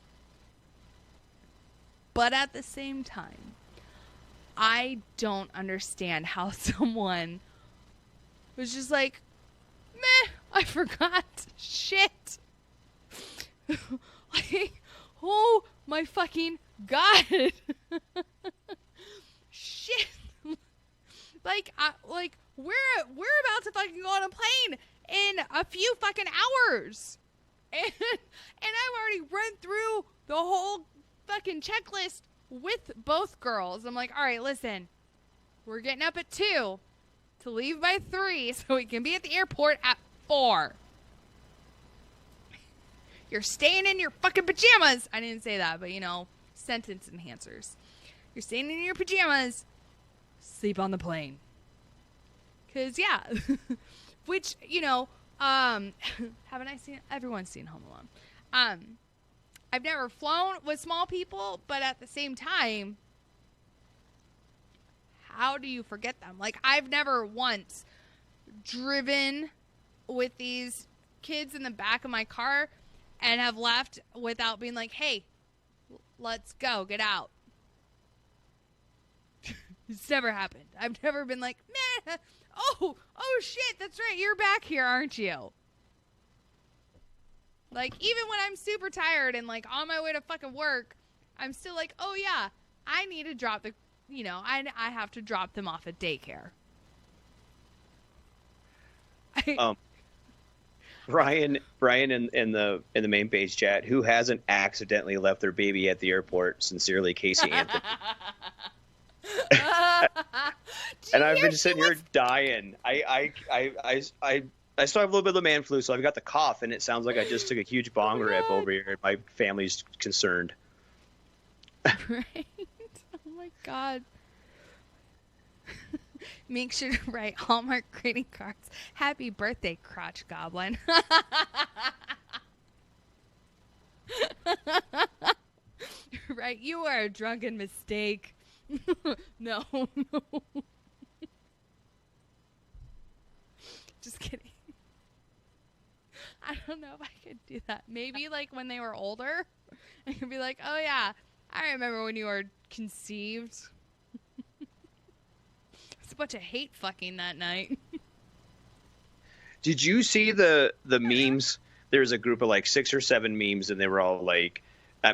But at the same time, I don't understand how someone was just like, meh, I forgot. Shit. Like, oh my fucking God. Shit. Like, we're about to fucking go on a plane in a few fucking hours. And I've already run through the whole fucking checklist with both girls. I'm like, all right, listen, we're getting up at 2 to leave by 3 so we can be at the airport at 4. You're staying in your fucking pajamas. I didn't say that, but you know, sentence enhancers. You're staying in your pajamas. Sleep on the plane. Cause yeah, which, you know, everyone's seen Home Alone. I've never flown with small people, but at the same time, how do you forget them? Like, I've never once driven with these kids in the back of my car and have left without being like, hey, let's go, get out. It's never happened. I've never been like, meh, oh shit, that's right, you're back here, aren't you? Like, even when I'm super tired and, like, on my way to fucking work, I'm still like, oh, yeah, I need to drop the, you know, I have to drop them off at daycare. Brian in the main page chat, who hasn't accidentally left their baby at the airport? Sincerely, Casey Anthony. And I've been sitting here dying. I still have a little bit of the man flu, so I've got the cough, and it sounds like I just took a huge bong rip over here. My family's concerned. Right? Oh my God. Make sure to write Hallmark greeting cards. Happy birthday, crotch goblin. Right? You are a drunken mistake. No. Just kidding. I don't know if I could do that. Maybe like when they were older, I could be like, oh yeah, I remember when you were conceived. It's a bunch of hate fucking that night. Did you see the memes? There's a group of like 6 or 7 memes, and they were all like,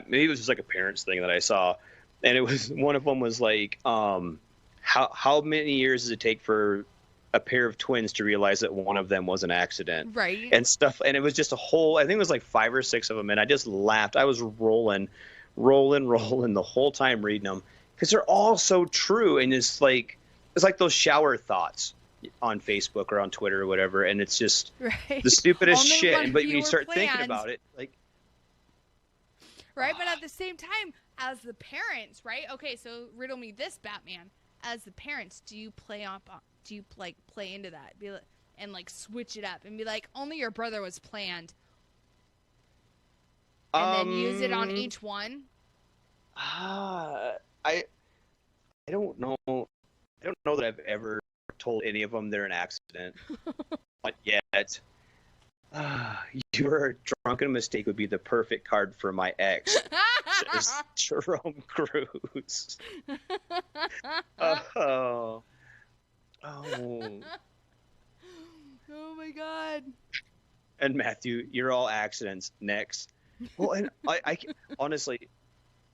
maybe it was just like a parents thing that I saw, and it was one of them was like, how many years does it take for a pair of twins to realize that one of them was an accident, Right. and stuff, and it was just a whole, I think it was like 5 or 6 of them, and I just laughed. I was rolling the whole time reading them because they're all so true, and it's like those shower thoughts on Facebook or on Twitter or whatever, and it's just Right. the stupidest Only shit. one And but of when you you were start thinking planned. about it, like, Right, but at the same time, as the parents, right? Okay, so riddle me this, Batman. As the parents, do you play into that? Be like, and like switch it up and be like, only your brother was planned, and then use it on each one. I I don't know. I don't know that I've ever told any of them they're an accident. Not yet. Your drunken mistake would be the perfect card for my ex, says Jerome Cruz. Oh, oh. Oh my god. And Matthew, you're all accidents. Next. Well, and honestly,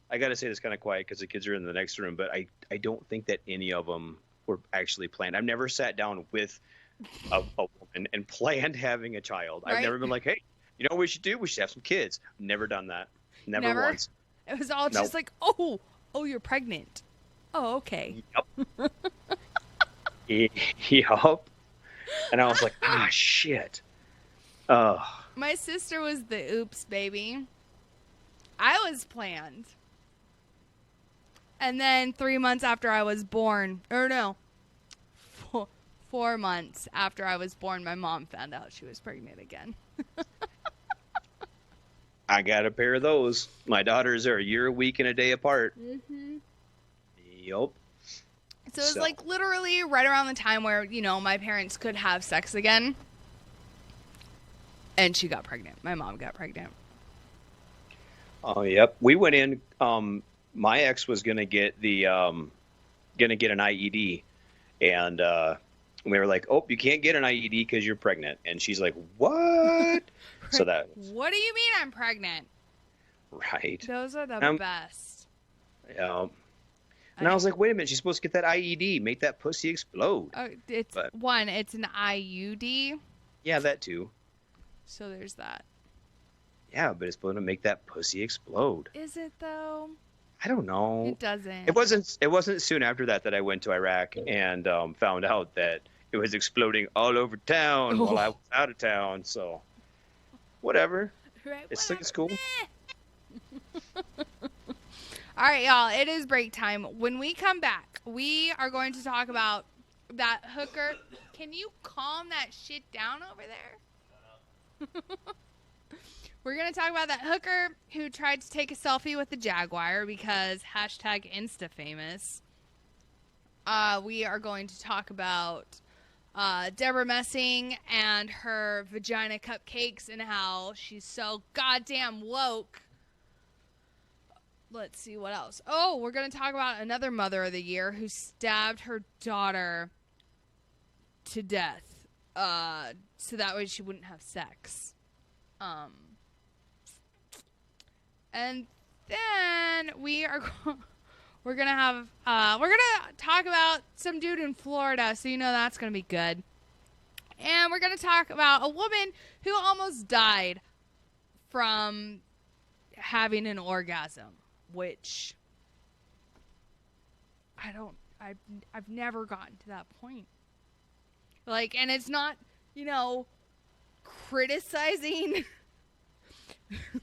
I got to say this kind of quiet because the kids are in the next room, but I don't think that any of them were actually planned. I've never sat down with a woman and planned having a child. I've Right? never been like, hey, you know what we should do? We should have some kids. Never done that. Never once. It was all just like, oh, you're pregnant. Oh, okay. Yep. Yup. And I was like, shit. My sister was the oops baby. I was planned. And then 3 months after I was born, or no, 4 months after I was born, my mom found out she was pregnant again. I got a pair of those. My daughters are a year, a week, and a day apart. Mm-hmm. Yup. So it was like literally right around the time where, my parents could have sex again. And she got pregnant. My mom got pregnant. Oh, yep. We went in. My ex was gonna get an IED, and we were like, "Oh, you can't get an IED because you're pregnant." And she's like, "What?" So that. What do you mean I'm pregnant? Right. Those are the best. Yeah. And I was like, "Wait a minute! She's supposed to get that IED, make that pussy explode." It's an IUD. Yeah, that too. So there's that. Yeah, but it's supposed to make that pussy explode. Is it though? I don't know. It doesn't. It wasn't soon after that I went to Iraq and found out that it was exploding all over town while I was out of town. So, whatever. Right, It's cool. All right, y'all. It is break time. When we come back, we are going to talk about that hooker. Can you calm that shit down over there? We're going to talk about that hooker who tried to take a selfie with the Jaguar because #InstaFamous. We are going to talk about Deborah Messing and her vagina cupcakes and how she's so goddamn woke. Let's see what else. Oh, we're going to talk about another Mother of the Year who stabbed her daughter to death so that way she wouldn't have sex. And then we're gonna talk about some dude in Florida, so that's gonna be good. And we're gonna talk about a woman who almost died from having an orgasm, which I've never gotten to that point. Like, and it's not, criticizing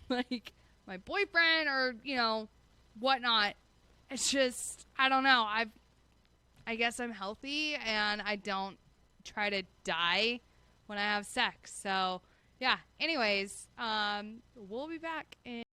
like my boyfriend or, whatnot. It's just, I don't know. I guess I'm healthy and I don't try to die when I have sex. So, yeah. Anyways, we'll be back in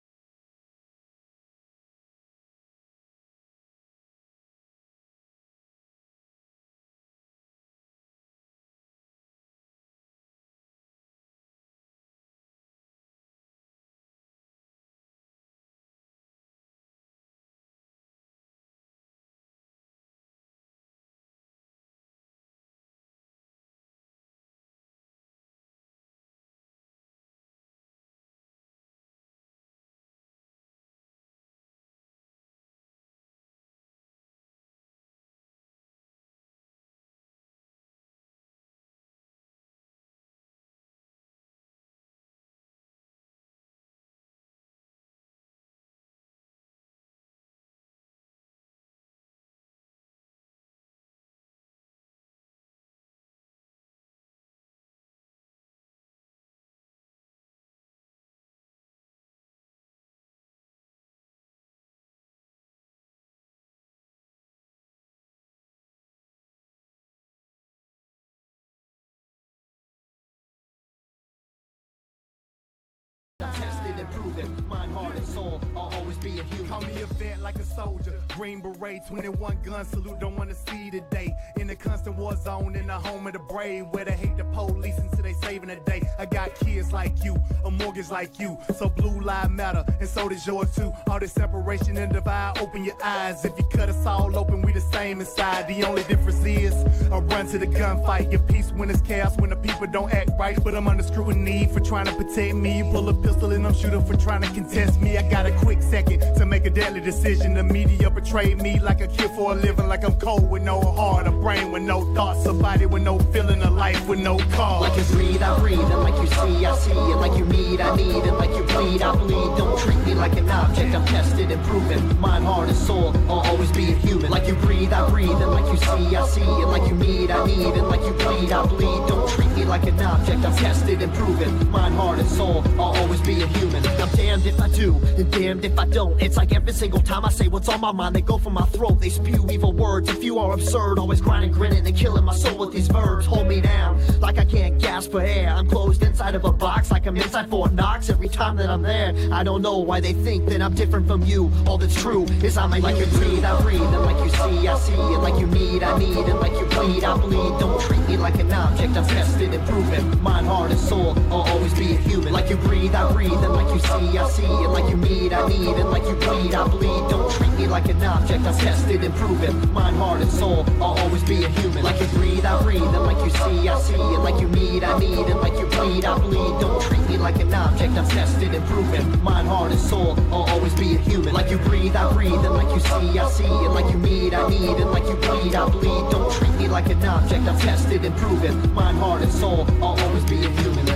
I'm tested and proven. Mind, heart, and soul, I'll always be a human. Call me a vet like a soldier. Green beret, 21 gun salute, don't wanna see today. In the constant war zone, in the home of the brave, where they hate the police until they saving the day. I got kids like you, a mortgage like you, so blue lives matter, and so does yours too. All this separation and divide, open your eyes. If you cut us all open, we the same inside. The only difference is I run to the gunfight. Your peace when it's chaos, when the people don't act right. But I'm under scrutiny for trying to protect me. You pull a pistol and I'm shooting for trying to contest me. I got a quick second to make a deadly decision. The media betrayed me like a kid for a living, like I'm cold with no heart, a brain with no thoughts, a body with no feeling, a life with no cause. Like you breathe, I breathe, and like you see, I see, and like you need, I need, and like you bleed, I bleed. Don't treat me like an object, I'm tested and proven. Mind, heart, and soul, I'll always be a human. Like you breathe, I breathe, and like you see, I see, and like you need, I need, and like you bleed, I bleed. Don't treat me like an object, I'm tested and proven. Mind, heart, and soul, I'll always be a human. I'm damned if I do, and damned if I don't. It's like every single time I say what's on my mind, they go for my throat, they spew evil words. If you are absurd, always grinding, grinning, and killing my soul with these verbs. Hold me down, like I can't gasp for air. I'm closed inside of a box, like I'm inside Fort Knox. Every time that I'm there, I don't know why they think that I'm different from you. All that's true is I'm a like you breathe, I breathe, and like you see, I see, and like you need, I need, and like you bleed, I bleed. Don't treat me like an object, I'm tested and proven. Mind, heart, and soul, I'll always be a human. Like you breathe, I breathe, and like you see, I see, and like you need, I need, and like you bleed, I bleed. Don't treat me like an object, I'm tested and proven. Mind, heart, and soul, I'll always be a human. Like you breathe, I breathe, and like you see, I see, and like you need, I need, and like you bleed, I bleed. Don't treat me like an object, I'm tested and proven. Mind, heart, and soul, I'll always be a human. Like you breathe, I breathe, and like you see, I see, and like you need, I need, and like you bleed, I bleed. Don't treat me like an object, I'm tested and proven. Mind, heart, and soul, I'll always be a human.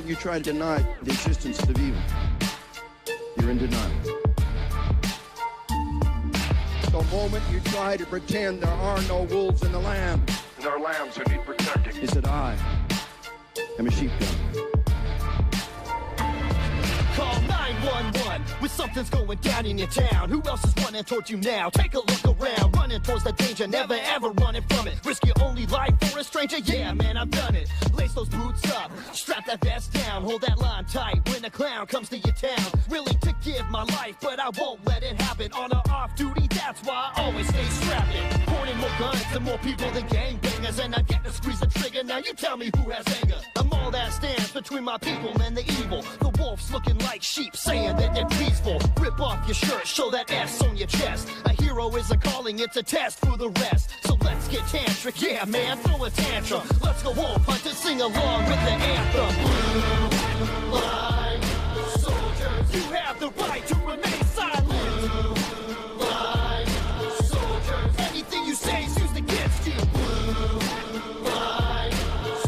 you try to deny the existence of evil, you're in denial. The moment you try to pretend there are no wolves in the land, there are lambs who need protecting, is that I am a sheepdog. Call 911 when something's going down in your town. Who else is running towards you now? Take a look around. Running towards the danger, never ever running from it. Risk your only life for a stranger? Yeah, man, I've done it. Lace those boots up, strap that vest down, hold that line tight when a clown comes to your town. Willing to give my life, but I won't let it happen. On or off duty, that's why I always stay strapping. Pointing more guns to more people than gangbangers, and I get to squeeze the trigger. Now you tell me who has anger. I'm all that stands between my people and the evil. The wolves looking like sheep, saying that they're peaceful. Rip off your shirt, show that S on your chest. A hero is a calling, it's a test for the rest. So let's get tantric, yeah man, throw a tantrum. Let's go wolf hunt and sing along with the anthem. Blue line soldiers, you have the right to remain silent. Blue line soldiers, anything you say is used against you. Blue line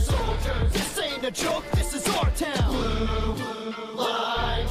soldiers, this ain't a joke, this is our town. Blue line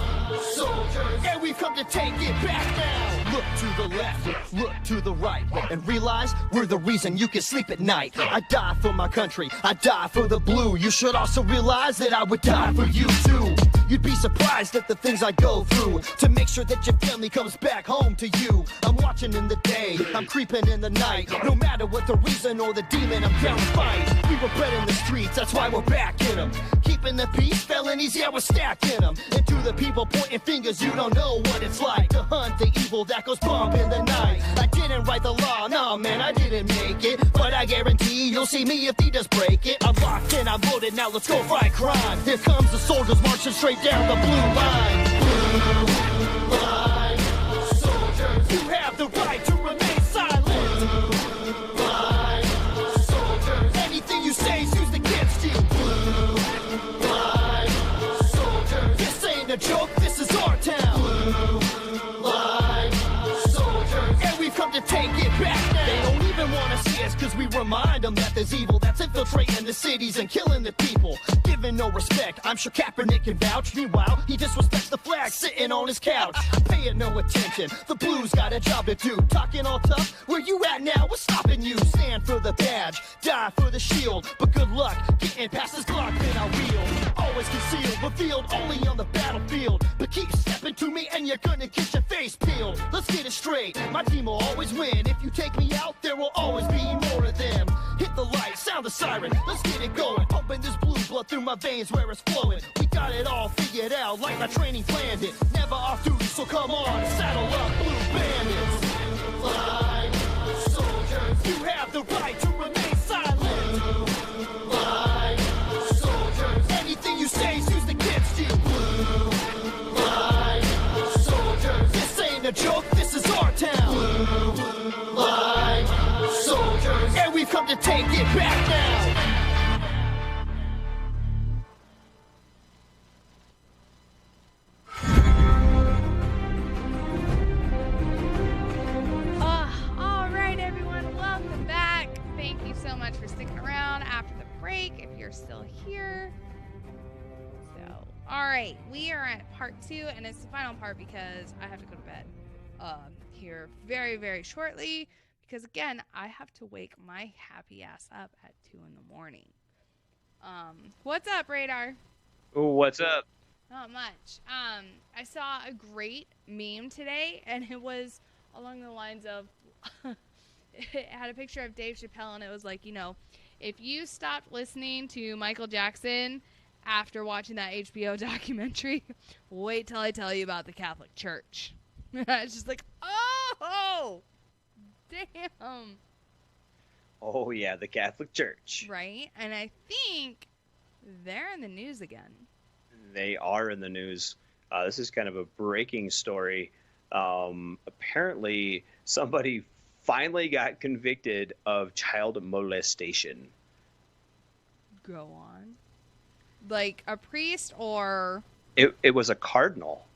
soldiers, and we've come to take it back now. Look to the left, look to the right, and realize we're the reason you can sleep at night. I die for my country, I die for the blue. You should also realize that I would die for you too. You'd be surprised at the things I go through to make sure that your family comes back home to you. I'm watching in the day, I'm creeping in the night. No matter what the reason or the demon, I'm down to fight. We were bred in the streets, that's why we're back in them. Keeping the peace, felonies, yeah, we're stacking them. And to the people pointing fingers, you don't know what it's like to hunt the evil that goes bump in the night. I didn't write the law, no man, I didn't make it. But I guarantee you'll see me if he does break it. I'm locked in, I'm loaded, now let's go fight crime. Here comes the soldiers marching straight down the blue line. Blue line soldiers, you have the right to remain silent. Blue line soldiers, anything you say is used against you. Blue line soldiers, this ain't a joke, this is our town. Blue line soldiers, and we've come to take it back now. They don't even want to see us cause we remind them that there's evil that's infiltrating the cities and killing the people. Giving no respect, I'm sure Kaepernick can vouch. Meanwhile, he disrespects the flag sitting on his couch. Paying no attention, the blues got a job to do. Talking all tough, where you at now? What's stopping you? Stand for the badge, die for the shield. But good luck, getting past this Glock, then I'll wheel. Always concealed, revealed only on the battlefield. But keep stepping to me and you're gonna get your face peeled. Let's get it straight, my team will always win. If you take me out, there will always be more of them. Hit the light, sound the siren, let's get it going. Pumping this blue blood through my veins where it's flowing. We got it all figured out like my training planned it. Never off duty, so come on, saddle up, blue bandits. Line soldiers, you have the right to remain silent. Line soldiers, anything you say is used against you. Line soldiers, this ain't a joke, this is our town. Line soldiers, and we've come to take it back now. For sticking around after the break if you're still here. So, all right, we are at part 2, and it's the final part because I have to go to bed here very, very shortly because, again, I have to wake my happy ass up at 2 in the morning. What's up, Radar? Ooh, what's up? Not much. I saw a great meme today, and it was along the lines of it had a picture of Dave Chappelle, and it was like, you know, if you stopped listening to Michael Jackson after watching that HBO documentary, wait till I tell you about the Catholic Church. It's just like, oh, damn. Oh, yeah, the Catholic Church. Right? And I think they're in the news again. They are in the news. This is kind of a breaking story. Apparently, somebody finally got convicted of child molestation. Go on. Like a priest or... It was a cardinal.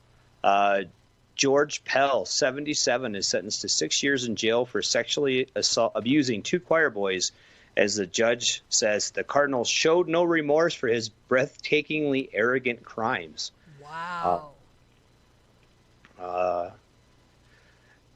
George Pell, 77, is sentenced to 6 years in jail for sexually abusing 2 choir boys As the judge says, the Cardinal showed no remorse for his breathtakingly arrogant crimes. Wow.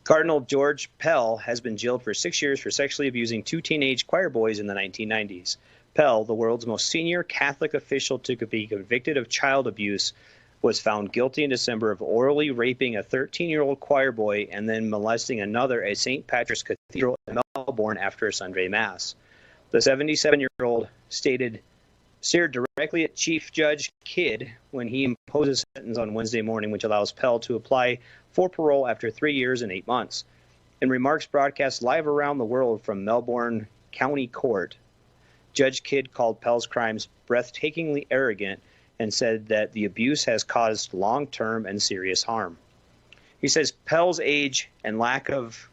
Cardinal George Pell has been jailed for 6 years for sexually abusing 2 teenage choir boys in the 1990s. Pell, the world's most senior Catholic official to be convicted of child abuse, was found guilty in December of orally raping a 13-year-old choir boy and then molesting another at St. Patrick's Cathedral in Melbourne after a Sunday Mass. The 77-year-old stared directly at Chief Judge Kidd when he imposed a sentence on Wednesday morning, which allows Pell to apply for parole after 3 years and 8 months. In remarks broadcast live around the world from Melbourne County Court, Judge Kidd called Pell's crimes breathtakingly arrogant and said that the abuse has caused long-term and serious harm. He says Pell's age and lack of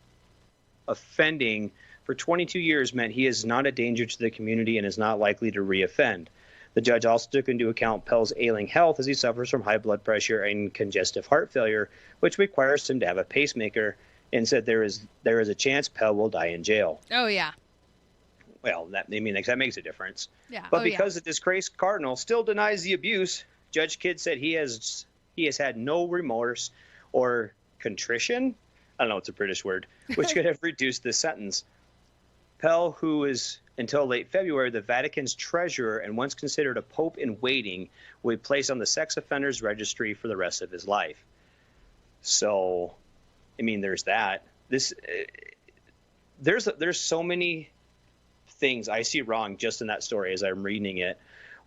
offending for 22 years meant he is not a danger to the community and is not likely to reoffend. The judge also took into account Pell's ailing health as he suffers from high blood pressure and congestive heart failure, which requires him to have a pacemaker, and said there is a chance Pell will die in jail. Oh, yeah. Well, that makes a difference. Yeah. But because the disgraced cardinal still denies the abuse, Judge Kidd said he has had no remorse or contrition. I don't know, it's a British word, which could have reduced this sentence. Pell, who is until late February the Vatican's treasurer and once considered a pope in waiting, will be placed on the sex offenders registry for the rest of his life. So, I mean, there's that. There's so many things I see wrong just in that story as I'm reading it,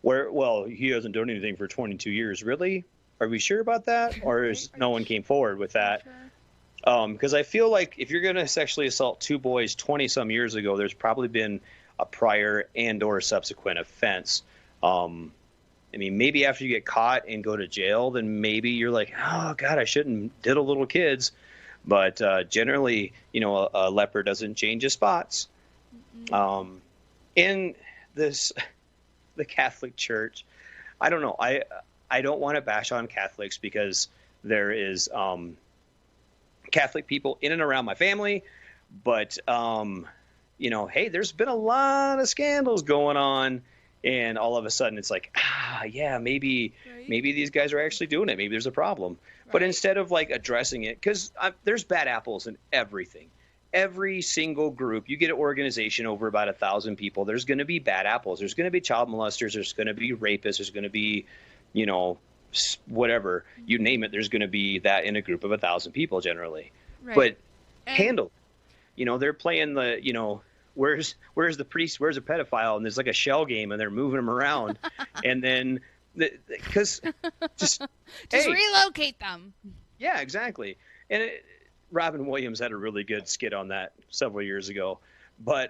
where, well, he hasn't done anything for 22 years. Really? Are we sure about that? Or no one came forward with that? Because I feel like if you're going to sexually assault 2 boys 20-some years ago, there's probably been a prior and or subsequent offense. I mean, maybe after you get caught and go to jail, then maybe you're like, oh, God, I shouldn't diddle little kids. But generally, a leper doesn't change his spots. In the Catholic Church, I don't know. I don't want to bash on Catholics because there is Catholic people in and around my family, but hey, there's been a lot of scandals going on, and all of a sudden it's like, yeah, maybe these guys are actually doing it. Maybe there's a problem. Right. But instead of addressing it, because there's bad apples in everything. Every single group, you get an organization over about 1,000 people, there's going to be bad apples. There's going to be child molesters. There's going to be rapists. There's going to be, whatever, you name it, there's going to be that in a group of 1,000 people generally. Right. But handle, they're playing the, where's the priest, where's the pedophile? And there's like a shell game and they're moving them around. And then, because just relocate them. Yeah, exactly. And Robin Williams had a really good skit on that several years ago. But,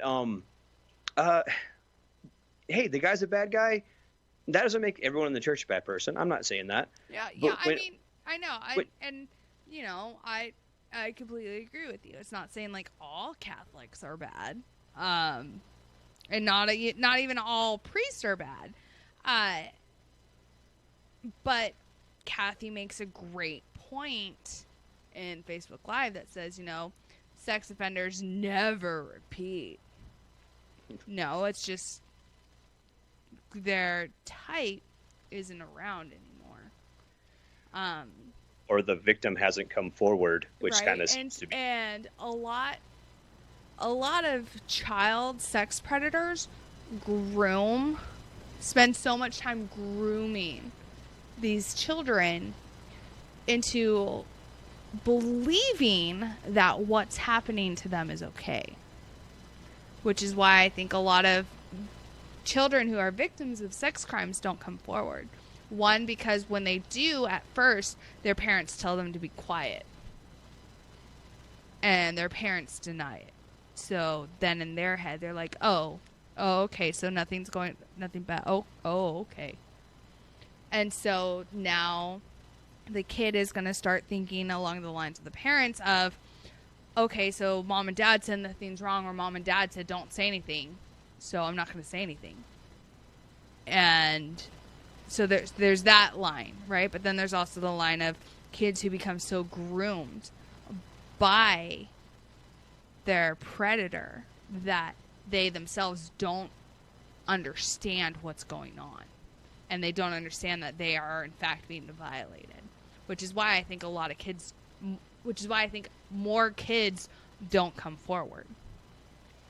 hey, the guy's a bad guy. That doesn't make everyone in the church a bad person. I'm not saying that. Yeah. I know. I completely agree with you. It's not saying all Catholics are bad, and not even all priests are bad. But Kathy makes a great point in Facebook Live that says, sex offenders never repeat. No, it's just their type isn't around anymore. Or the victim hasn't come forward, which kind of seems to be. And a lot of child sex predators spend so much time grooming these children into believing that what's happening to them is okay. Which is why I think a lot of children who are victims of sex crimes don't come forward. One, because when they do, at first, their parents tell them to be quiet. And their parents deny it. So then in their head, they're like, oh, okay, so nothing bad. Oh, okay. And so now the kid is going to start thinking along the lines of the parents of, okay, so mom and dad said nothing's wrong, or mom and dad said don't say anything, so I'm not going to say anything. And so there's that line, right? But then there's also the line of kids who become so groomed by their predator that they themselves don't understand what's going on, and they don't understand that they are in fact being violated, which is why I think more kids don't come forward,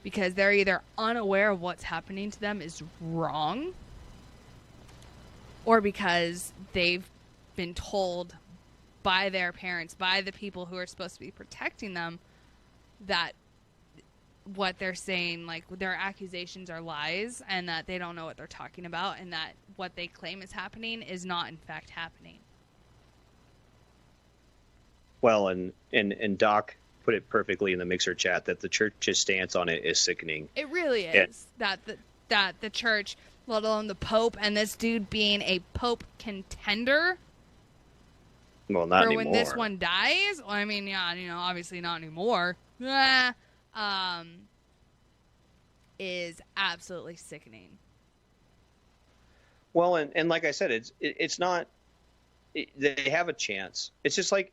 because they're either unaware of what's happening to them is wrong, or because they've been told by their parents, by the people who are supposed to be protecting them, that what they're saying, like their accusations, are lies, and that they don't know what they're talking about, and that what they claim is happening is not in fact happening. Well, and Doc put it perfectly in the Mixer chat that the church's stance on it is sickening. It really is. That the church, let alone the Pope, and this dude being a Pope contender. Well, not for anymore. When this one dies. Well, I mean, yeah, obviously not anymore. Is absolutely sickening. Well, and like I said, it's not. They have a chance. It's just like,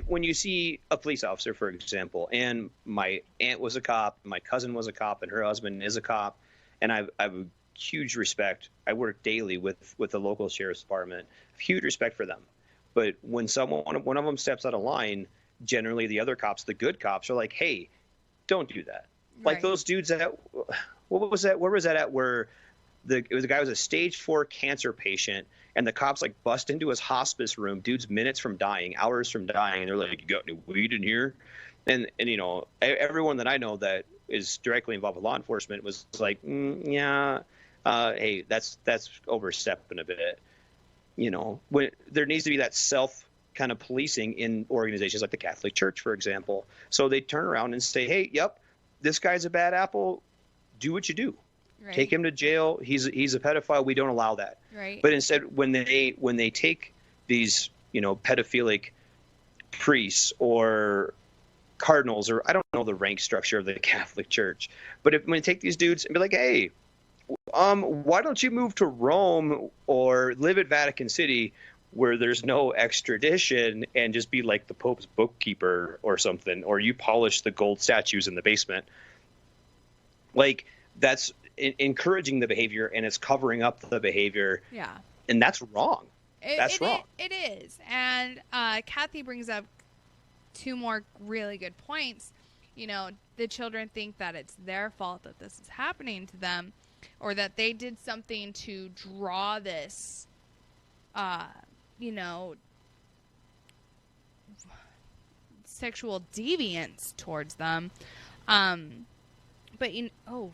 when you see a police officer, for example, and my aunt was a cop, my cousin was a cop, and her husband is a cop, and I have a huge respect. I work daily with the local sheriff's department. Huge respect for them. But when one of them steps out of line, generally the other cops, the good cops, are like, hey, don't do that. Right. Like those dudes what was that? Where was that at? Where the guy was a stage 4 cancer patient, and the cops like bust into his hospice room. Dude's minutes from dying, hours from dying, and they're like, "You got any weed in here?" And everyone that I know that is directly involved with law enforcement was like, "Yeah, hey, that's overstepping a bit." When there needs to be that self kind of policing in organizations like the Catholic Church, for example. So they turn around and say, "Hey, yep, this guy's a bad apple. Do what you do. Right. Take him to jail. He's a pedophile. We don't allow that." Right. But instead, when they take these pedophilic priests or cardinals, or I don't know the rank structure of the Catholic Church, but when they take these dudes and be like, "Hey, why don't you move to Rome or live at Vatican City where there's no extradition and just be like the Pope's bookkeeper or something, or you polish the gold statues in the basement?" Like, that's encouraging the behavior, and it's covering up the behavior. Yeah. And that's wrong. That's wrong. It is. And Kathy brings up 2 more really good points. The children think that it's their fault that this is happening to them, or that they did something to draw this, sexual deviance towards them. But oh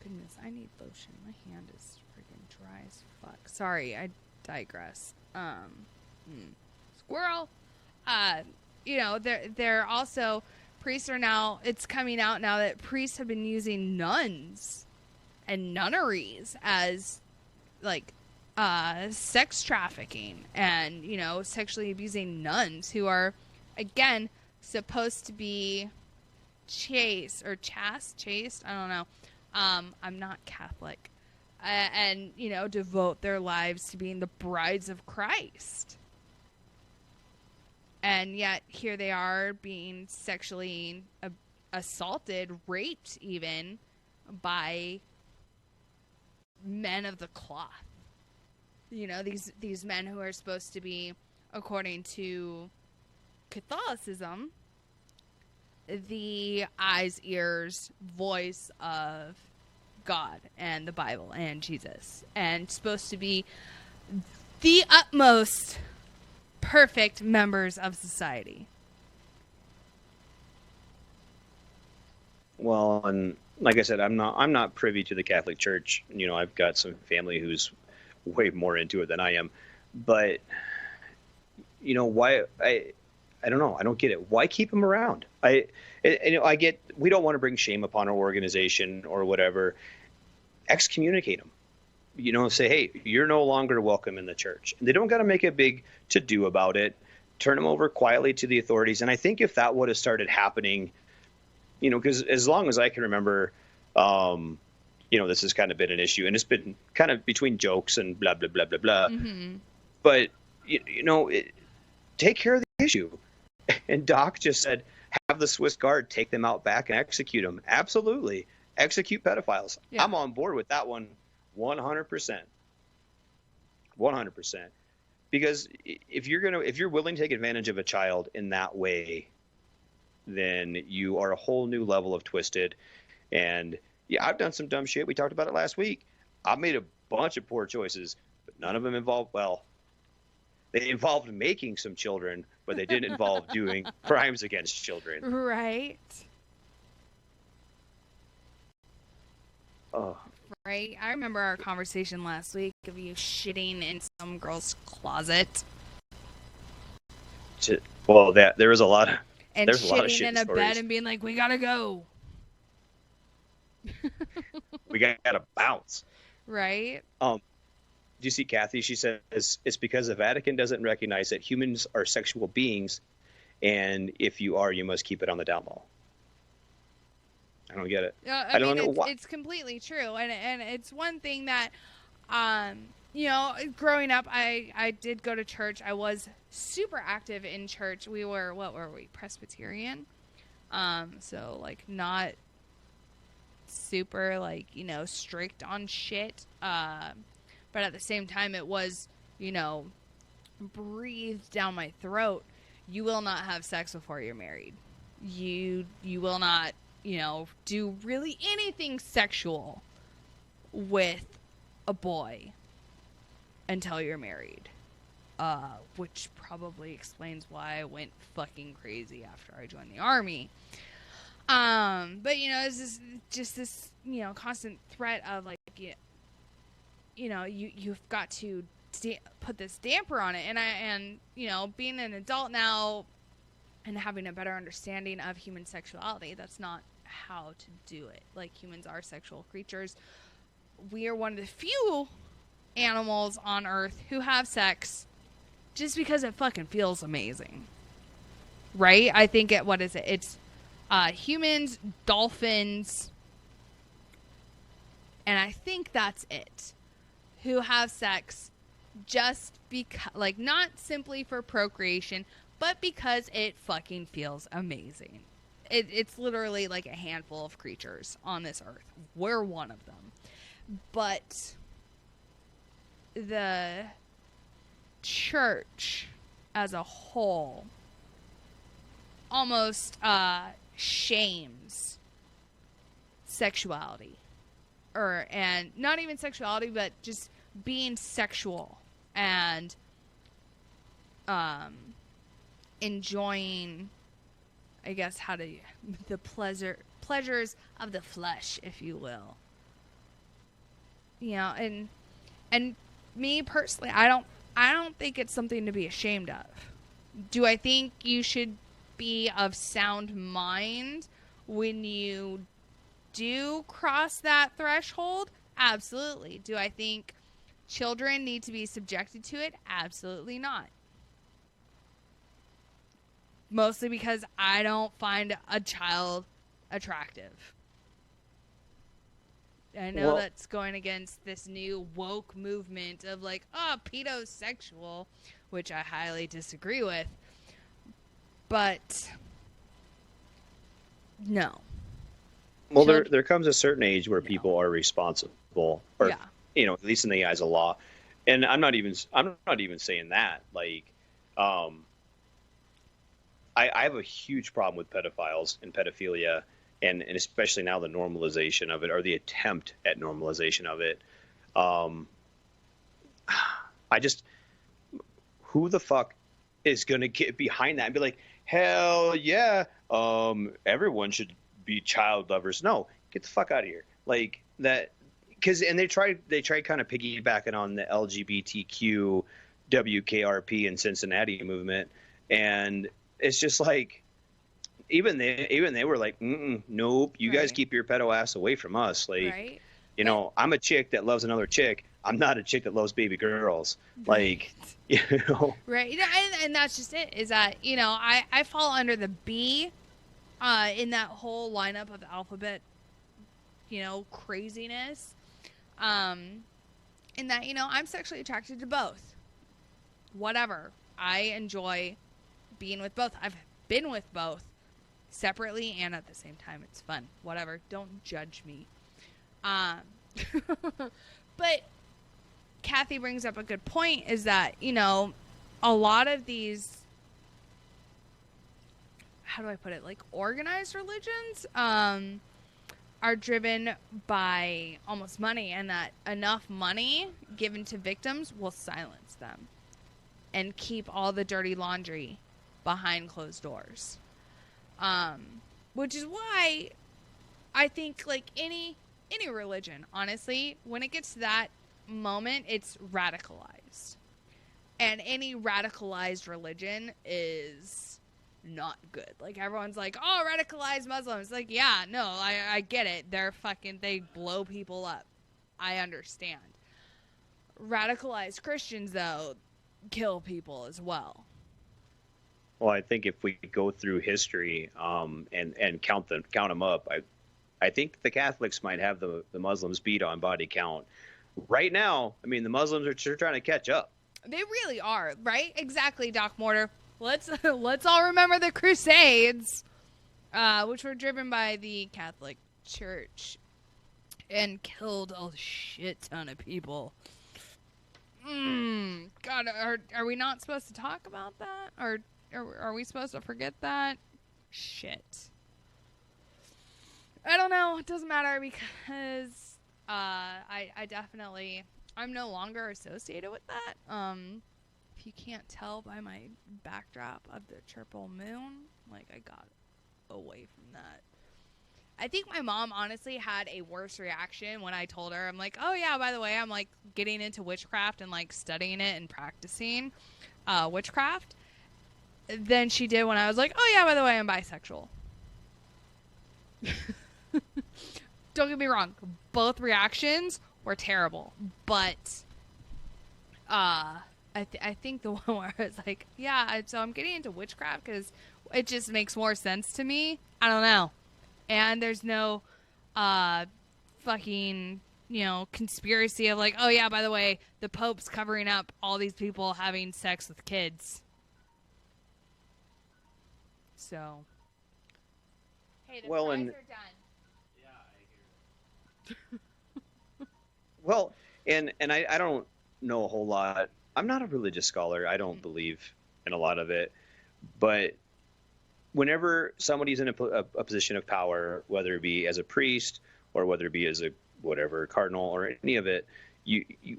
goodness, I need lotion. My hand is freaking dry as fuck. Sorry, I digress. Squirrel. They're also, priests are now, it's coming out now that priests have been using nuns and nunneries as like sex trafficking, and sexually abusing nuns who are, again, supposed to be chaste. I don't know. I'm not Catholic. And devote their lives to being the brides of Christ. And yet here they are being sexually assaulted, raped even, by men of the cloth. These men who are supposed to be, according to Catholicism, the eyes, ears, voice of God and the Bible and Jesus, and supposed to be the utmost perfect members of society. Well, and like I said, I'm not privy to the Catholic Church. I've got some family who's way more into it than I am, but why I don't know. I don't get it. Why keep them around? I get, we don't want to bring shame upon our organization or whatever. Excommunicate them. Say, hey, you're no longer welcome in the church. And they don't got to make a big to-do about it. Turn them over quietly to the authorities. And I think if that would have started happening, because as long as I can remember, this has kind of been an issue, and it's been kind of between jokes and blah, blah, blah, blah, blah. Mm-hmm. But, take care of the issue. And Doc just said, have the Swiss Guard take them out back and execute them. Absolutely. execute pedophiles. Yeah. I'm on board with that one 100%. 100%. Because if you're willing to take advantage of a child in that way, then you are a whole new level of twisted. And yeah, I've done some dumb shit. We talked about it last week. I've made a bunch of poor choices, but none of them involved, well, they involved making some children, but they didn't involve doing crimes against children. Right. Oh. Right. I remember our conversation last week of you shitting in some girl's closet. Well, there was a lot of And there's a lot of shitting shit in a stories. bed and being like, we gotta go. We gotta bounce. Right? Do you see Kathy? She says it's because the Vatican doesn't recognize that humans are sexual beings, and if you are, you must keep it on the down low. I don't get it. I don't mean, know why. it's completely true, and it's one thing that, growing up, I did go to church. I was super active in church. We were, what were we, Presbyterian? So like not super like strict on shit. But at the same time, it was breathed down my throat. You will not have sex before you're married. You will not do really anything sexual with a boy until you're married. Which probably explains why I went fucking crazy after I joined the army. But it's just this constant threat of like you've got to put this damper on it, and being an adult now and having a better understanding of human sexuality, that's not how to do it. Like, humans are sexual creatures. We are one of the few animals on Earth who have sex just because it fucking feels amazing. Right? I think what is it? It's humans, dolphins, and I think that's it, who have sex just because, like, not simply for procreation, but because it fucking feels amazing. It's literally like a handful of creatures on this earth. We're one of them. But the church as a whole almost shames sexuality. And not even sexuality, but just being sexual and enjoying, I guess, the pleasures of the flesh, if you will. And me personally, I don't think it's something to be ashamed of. Do I think you should be of sound mind when you do cross that threshold? Absolutely. Do I think children need to be subjected to it? Absolutely not. Mostly because I don't find a child attractive. I know that's going against this new woke movement of like, pedosexual, which I highly disagree with. But no. Well, there comes a certain age where people are responsible, or at least in the eyes of law. And I'm not even saying that. Like, I have a huge problem with pedophiles and pedophilia, and especially now the normalization of it, or the attempt at normalization of it. Who the fuck is going to get behind that and be like, hell yeah, everyone should be child lovers? No, get the fuck out of here. Like that, and they try kind of piggybacking on the LGBTQ WKRP and Cincinnati movement, and it's just like, even they were like, nope, you guys keep your pedo ass away from us. Like, I'm a chick that loves another chick. I'm not a chick that loves baby girls. Like, Right. And that's just it, is that, I fall under the B in that whole lineup of alphabet, craziness. In that, I'm sexually attracted to both. Whatever. I enjoy being with both. I've been with both. separately and at the same time. It's fun. Whatever. Don't judge me. But Kathy brings up a good point, is that, you know, a lot of these, how do I put it, like organized religions are driven by almost money, and that enough money given to victims will silence them and keep all the dirty laundry behind closed doors. Which is why I think, like, any religion, honestly, when it gets to that moment, it's radicalized. And any radicalized religion is not good. Like, everyone's like, oh, radicalized Muslims. Like, yeah, no, I get it. They blow people up. I understand. Radicalized Christians, though, kill people as well. Well, I think if we go through history and count them up, I think the Catholics might have the Muslims beat on body count. Right now, I mean, the Muslims are trying to catch up. They really are, right? Exactly, Doc Mortar. Let's all remember the Crusades, which were driven by the Catholic Church and killed a shit ton of people. God, are we not supposed to talk about that? Or are we supposed to forget that? Shit. I don't know. It doesn't matter, because I definitely, I'm no longer associated with that. If you can't tell by my backdrop of the triple moon, like, I got away from that. I think my mom honestly had a worse reaction when I told her, I'm like, oh yeah, by the way, I'm like getting into witchcraft and like studying it and practicing witchcraft, than she did when I was like, oh yeah, by the way, I'm bisexual. Don't get me wrong, both reactions were terrible, but I think the one where I was like, yeah, so I'm getting into witchcraft because it just makes more sense to me. I don't know. And there's no fucking, you know, conspiracy of like, oh yeah, by the way, the Pope's covering up all these people having sex with kids. So, hey, the fries are done. Well, and I don't know a whole lot. I'm not a religious scholar. I don't believe in a lot of it. But whenever somebody's in a position of power, whether it be as a priest or whether it be as a whatever cardinal or any of it,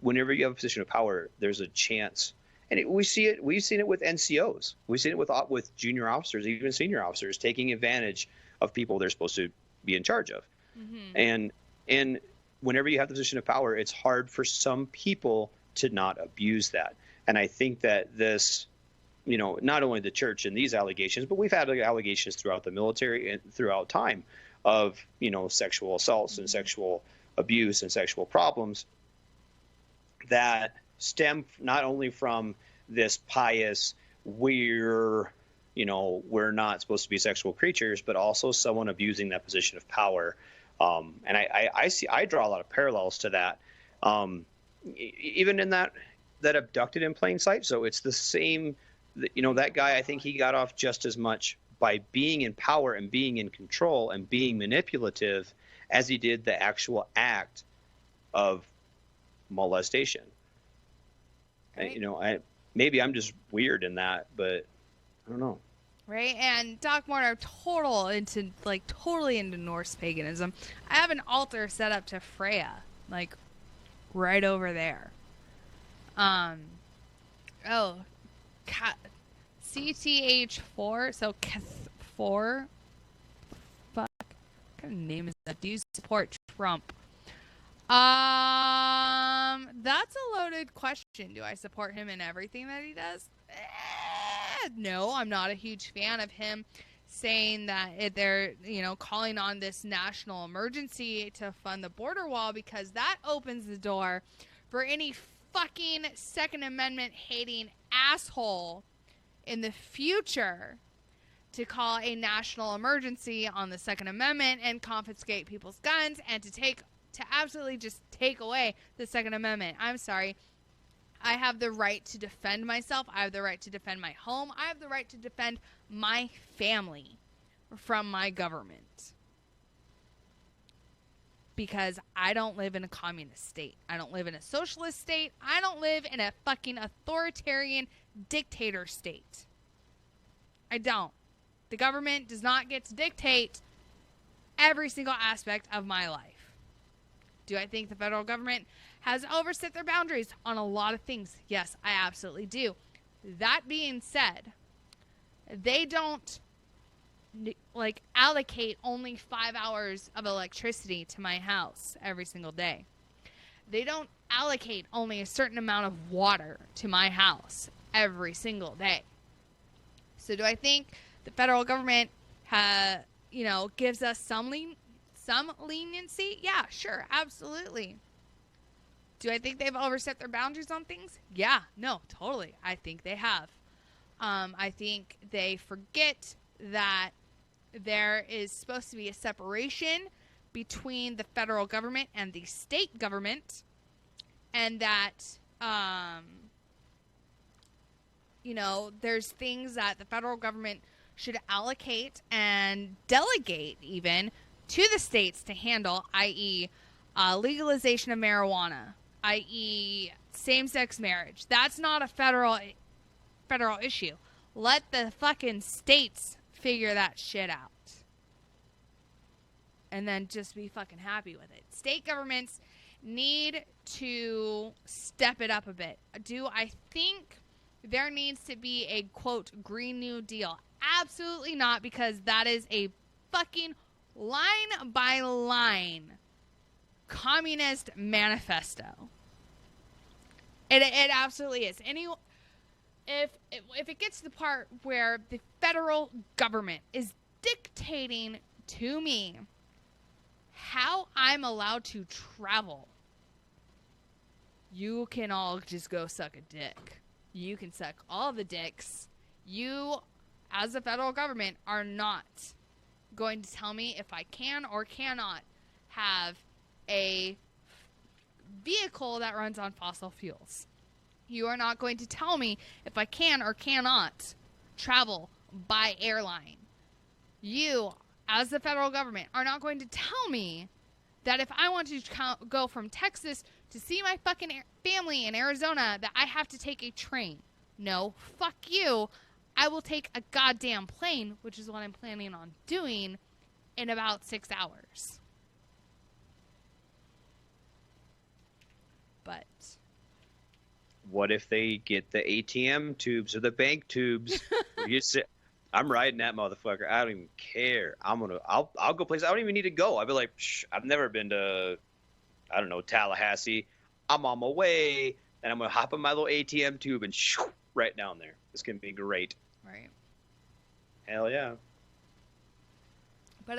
whenever you have a position of power, there's a chance. And we've seen it with NCOs. We've seen it with junior officers, even senior officers, taking advantage of people they're supposed to be in charge of. Mm-hmm. And whenever you have the position of power, it's hard for some people to not abuse that. And I think that this, you know, not only the church and these allegations, but we've had allegations throughout the military and throughout time of, you know, sexual assaults and sexual abuse and sexual problems that stem not only from this pious, we're not supposed to be sexual creatures, but also someone abusing that position of power. And I draw a lot of parallels to that, even in that abducted in plain sight. So it's the same, you know, that guy, I think he got off just as much by being in power and being in control and being manipulative as he did the actual act of molestation. Right. And, you know, maybe I'm just weird in that, but I don't know. Right, and Doc Martin, totally into Norse paganism. I have an altar set up to Freya, like right over there. CTH4, so Keth4. Fuck, what kind of name is that? Do you support Trump? That's a loaded question. Do I support him in everything that he does? No, I'm not a huge fan of him saying that they're, you know, calling on this national emergency to fund the border wall, because that opens the door for any fucking Second Amendment hating asshole in the future to call a national emergency on the Second Amendment and confiscate people's guns and to absolutely just take away the Second Amendment. I'm sorry. I have the right to defend myself. I have the right to defend my home. I have the right to defend my family. from my government. Because I don't live in a communist state. I don't live in a socialist state. I don't live in a fucking authoritarian dictator state. I don't. The government does not get to dictate every single aspect of my life. Do I think the federal government has overstepped their boundaries on a lot of things? Yes, I absolutely do. That being said, they don't allocate only 5 hours of electricity to my house every single day. They don't allocate only a certain amount of water to my house every single day. So do I think the federal government gives us some leniency? Yeah, sure, absolutely. Do I think they've overstepped their boundaries on things? Yeah, no, totally. I think they have. I think they forget that there is supposed to be a separation between the federal government and the state government, and that, there's things that the federal government should allocate and delegate even to the states to handle, i.e., legalization of marijuana, i.e., same-sex marriage. That's not a federal issue. Let the fucking states figure that shit out. And then just be fucking happy with it. State governments need to step it up a bit. Do I think there needs to be a, quote, Green New Deal? Absolutely not, because that is a fucking line-by-line communist manifesto. It absolutely is. If it gets to the part where the federal government is dictating to me how I'm allowed to travel, you can all just go suck a dick. You can suck all the dicks. You, as the federal government, are not going to tell me if I can or cannot have a vehicle that runs on fossil fuels. You are not going to tell me if I can or cannot travel by airline. You, as the federal government, are not going to tell me that if I want to go from Texas to see my fucking family in Arizona, that I have to take a train. No, fuck you. I will take a goddamn plane, which is what I'm planning on doing, in about 6 hours. But what if they get the ATM tubes or the bank tubes? You say, I'm riding that motherfucker. I don't even care. I'll go places I don't even need to go. I'll be like, I've never been to, I don't know, Tallahassee. I'm on my way, and I'm gonna hop in my little ATM tube and right down there. It's gonna be great. Right. Hell yeah. But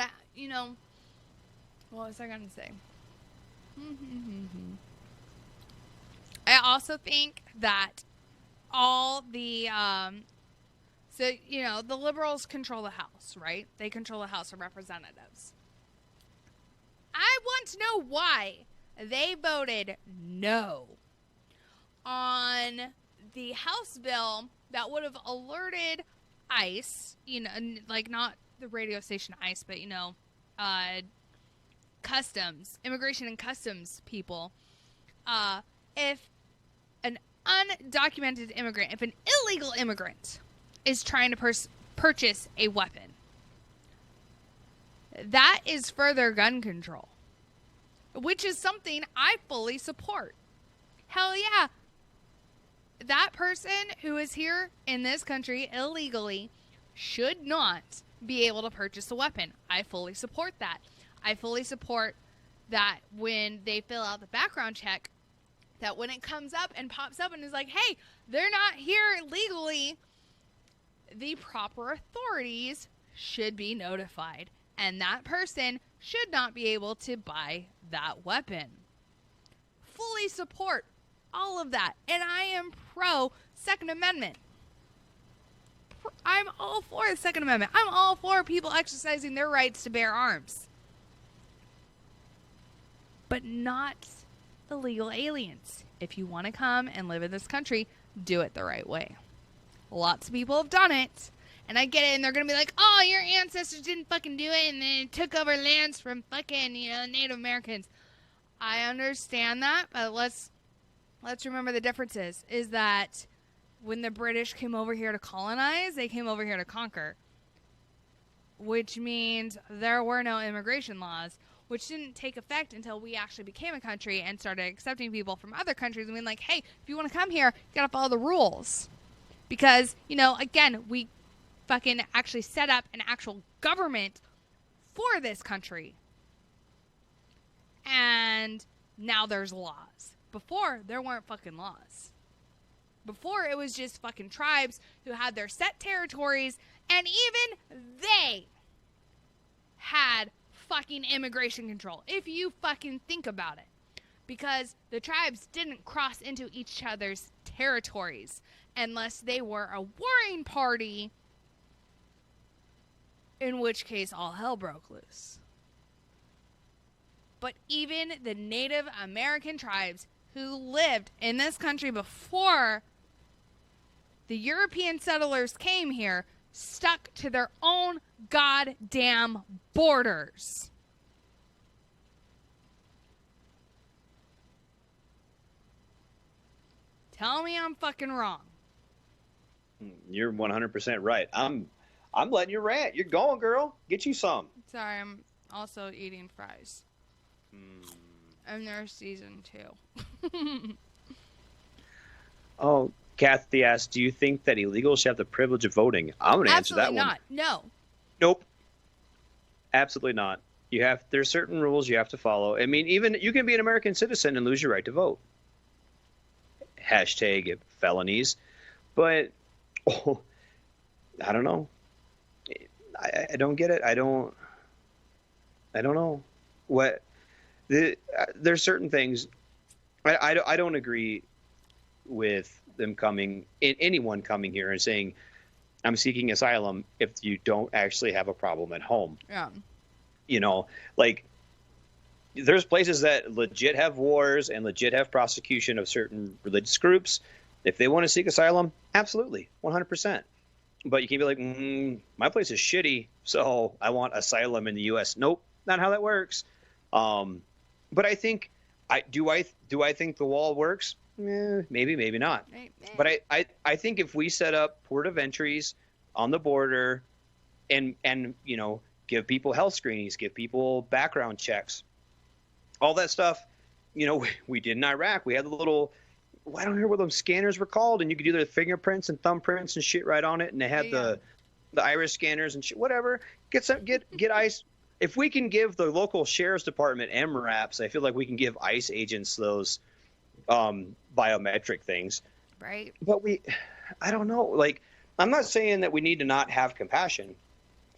what was I gonna say? I also think that all the, the liberals control the House, right? They control the House of Representatives. I want to know why they voted no on the House bill that would have alerted ICE, not the radio station ICE, but, customs, immigration and customs people, if an undocumented immigrant, if an illegal immigrant is trying to purchase a weapon, that is further gun control, which is something I fully support. Hell yeah. That person who is here in this country illegally should not be able to purchase a weapon. I fully support that. I fully support that when they fill out the background check, that when it comes up and pops up and is like, hey, they're not here legally, the proper authorities should be notified. And that person should not be able to buy that weapon. Fully support all of that. And I am pro Second Amendment. I'm all for the Second Amendment. I'm all for people exercising their rights to bear arms. But not illegal aliens. If you want to come and live in this country, do it the right way. Lots of people have done it, And I get it, and they're going to be like, oh, your ancestors didn't fucking do it, and then took over lands from fucking, Native Americans. I understand that, but let's remember the differences. Is that when the British came over here to colonize, they came over here to conquer. Which means there were no immigration laws, which didn't take effect until we actually became a country and started accepting people from other countries and being like, hey, if you want to come here, you got to follow the rules. Because, again, we fucking actually set up an actual government for this country. And now there's laws. Before, there weren't fucking laws. Before, it was just fucking tribes who had their set territories, and even they had fucking immigration control, if you fucking think about it. Because the tribes didn't cross into each other's territories unless they were a warring party, in which case all hell broke loose. But even the Native American tribes who lived in this country before the European settlers came here stuck to their own goddamn borders. Tell me I'm fucking wrong. You're 100% right. I'm letting you rant. You're going, girl. Get you some. Sorry, I'm also eating fries. And they're seasoned too. Oh, Kathy asked, do you think that illegals should have the privilege of voting? I'm going to answer that one. Absolutely not. No. Nope. Absolutely not. There's certain rules you have to follow. I mean, even you can be an American citizen and lose your right to vote. Hashtag felonies. But, I don't know. I don't get it. I don't know. There's certain things. I don't agree with them anyone coming here and saying, I'm seeking asylum if you don't actually have a problem at home. Yeah. There's places that legit have wars and legit have prosecution of certain religious groups. If they want to seek asylum, absolutely, 100%. But you can't be like, my place is shitty, so I want asylum in the U.S. Nope, not how that works. But I think, do I think the wall works? Maybe, maybe not. But I think if we set up port of entries on the border and give people health screenings, give people background checks, all that stuff, we did in Iraq. We had the little, I don't know what those scanners were called, and you could do their fingerprints and thumbprints and shit right on it, and they had the iris scanners and shit, whatever. Get ICE. If we can give the local sheriff's department MRAPs, I feel like we can give ICE agents those biometric things. Right. But I don't know. I'm not saying that we need to not have compassion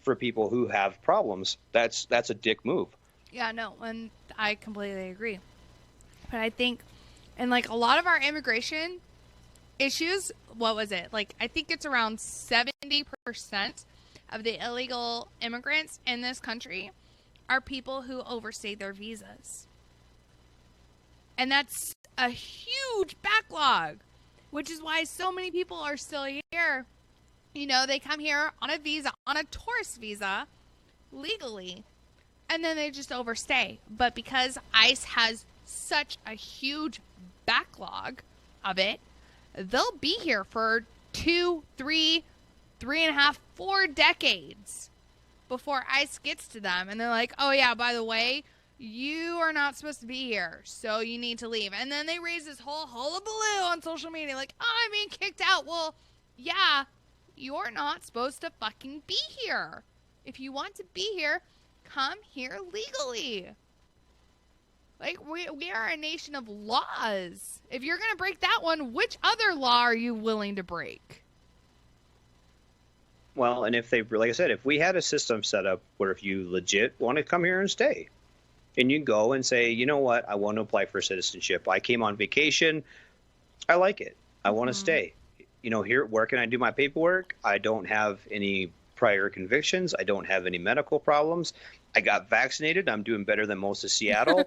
for people who have problems. That's a dick move. Yeah, no, and I completely agree. But I think, and a lot of our immigration issues, what was it? I think it's around 70% of the illegal immigrants in this country are people who overstay their visas. And that's a huge backlog, which is why so many people are still here. They come here on a visa, on a tourist visa, legally, and then they just overstay. But because ICE has such a huge backlog of it, they'll be here for 2, 3, 3.5, 4 decades before ICE gets to them. And they're like, oh yeah, by the way, you are not supposed to be here, so you need to leave. And then they raise this whole hullabaloo on social media, like, oh, I'm being kicked out. Well, yeah, you're not supposed to fucking be here. If you want to be here, come here legally. We are a nation of laws. If you're going to break that one, which other law are you willing to break? Well, and like I said, if we had a system set up where if you legit want to come here and stay, and you go and say, you know what, I want to apply for citizenship. I came on vacation. I like it. I want to stay. Here, where can I do my paperwork? I don't have any prior convictions. I don't have any medical problems. I got vaccinated. I'm doing better than most of Seattle.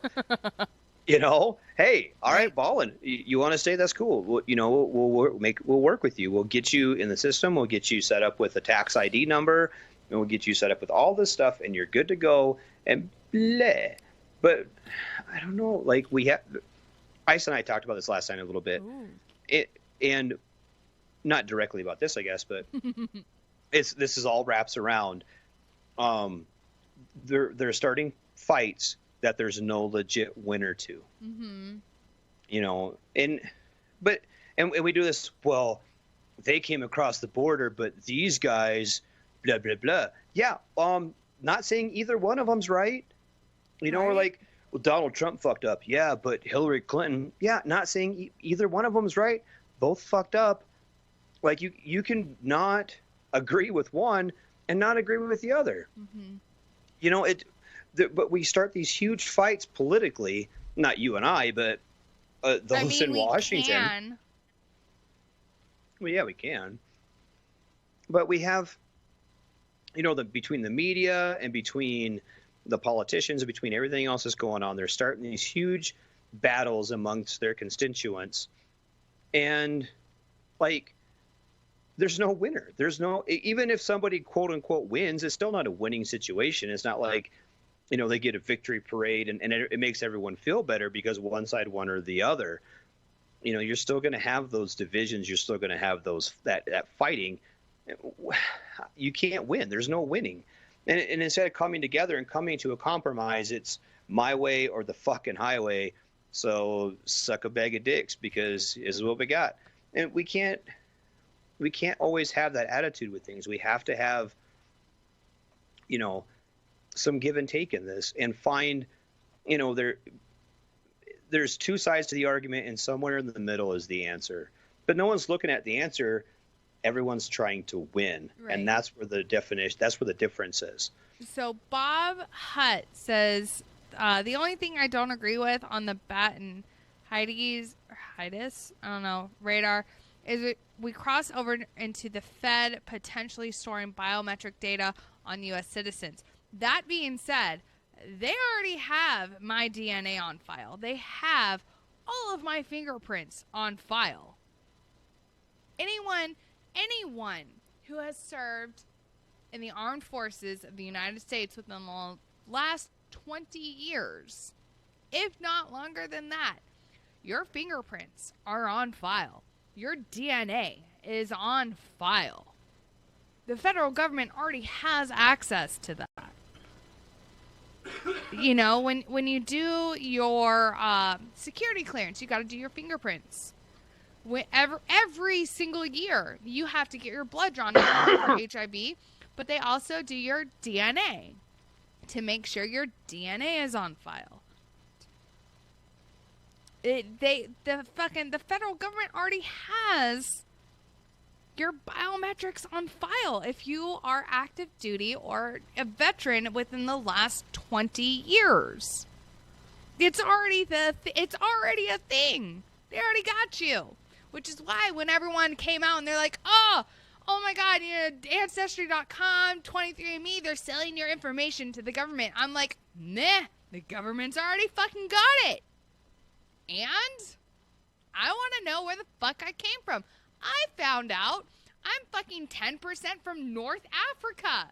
You know, hey, all right, ballin'. You want to stay? That's cool. We'll work with you. We'll get you in the system. We'll get you set up with a tax ID number, and we'll get you set up with all this stuff, and you're good to go. And bleh. But I don't know. Like Ice and I talked about this last time a little bit, and not directly about this, I guess, but this is all wraps around. They're starting fights that there's no legit winner to. Mm-hmm. You know, and we do this. Well, they came across the border, but these guys, blah blah blah. Yeah, not saying either one of them's right. You know, or like, well, Donald Trump fucked up. Yeah, but Hillary Clinton. Yeah, not saying either one of them's right. Both fucked up. Like you can not agree with one and not agree with the other. Mm-hmm. You know but we start these huge fights politically. Not you and I, but those in Washington. Can. Well, yeah, we can. But we have, between the media and between the politicians and between everything else that's going on, they're starting these huge battles amongst their constituents. And, like, there's no winner. Even if somebody, quote unquote, wins, it's still not a winning situation. It's not like, they get a victory parade and it makes everyone feel better because one side won or the other. You're still going to have those divisions. You're still going to have that fighting. You can't win. There's no winning. And instead of coming together and coming to a compromise, it's my way or the fucking highway. So suck a bag of dicks because this is what we got. And we can't always have that attitude with things. We have to have, some give and take in this and find, there's two sides to the argument and somewhere in the middle is the answer. But no one's looking at the answer. Everyone's trying to win. Right. And that's where the difference is. So Bob Hutt says, the only thing I don't agree with on the Bat and Heidi's radar is we cross over into the Fed potentially storing biometric data on U.S. citizens. That being said, they already have my DNA on file. They have all of my fingerprints on file. Anyone who has served in the armed forces of the United States within the last 20 years, if not longer than that, your fingerprints are on file. Your DNA is on file. The federal government already has access to that. When you do your security clearance, you got to do your fingerprints. Every single year, you have to get your blood drawn for HIV, but they also do your DNA to make sure your DNA is on file. The federal government already has your biometrics on file if you are active duty or a veteran within the last 20 years. It's already a thing. They already got you. Which is why when everyone came out and they're like, oh my God, Ancestry.com, 23andMe, they're selling your information to the government. I'm like, nah, the government's already fucking got it. And I want to know where the fuck I came from. I found out I'm fucking 10% from North Africa.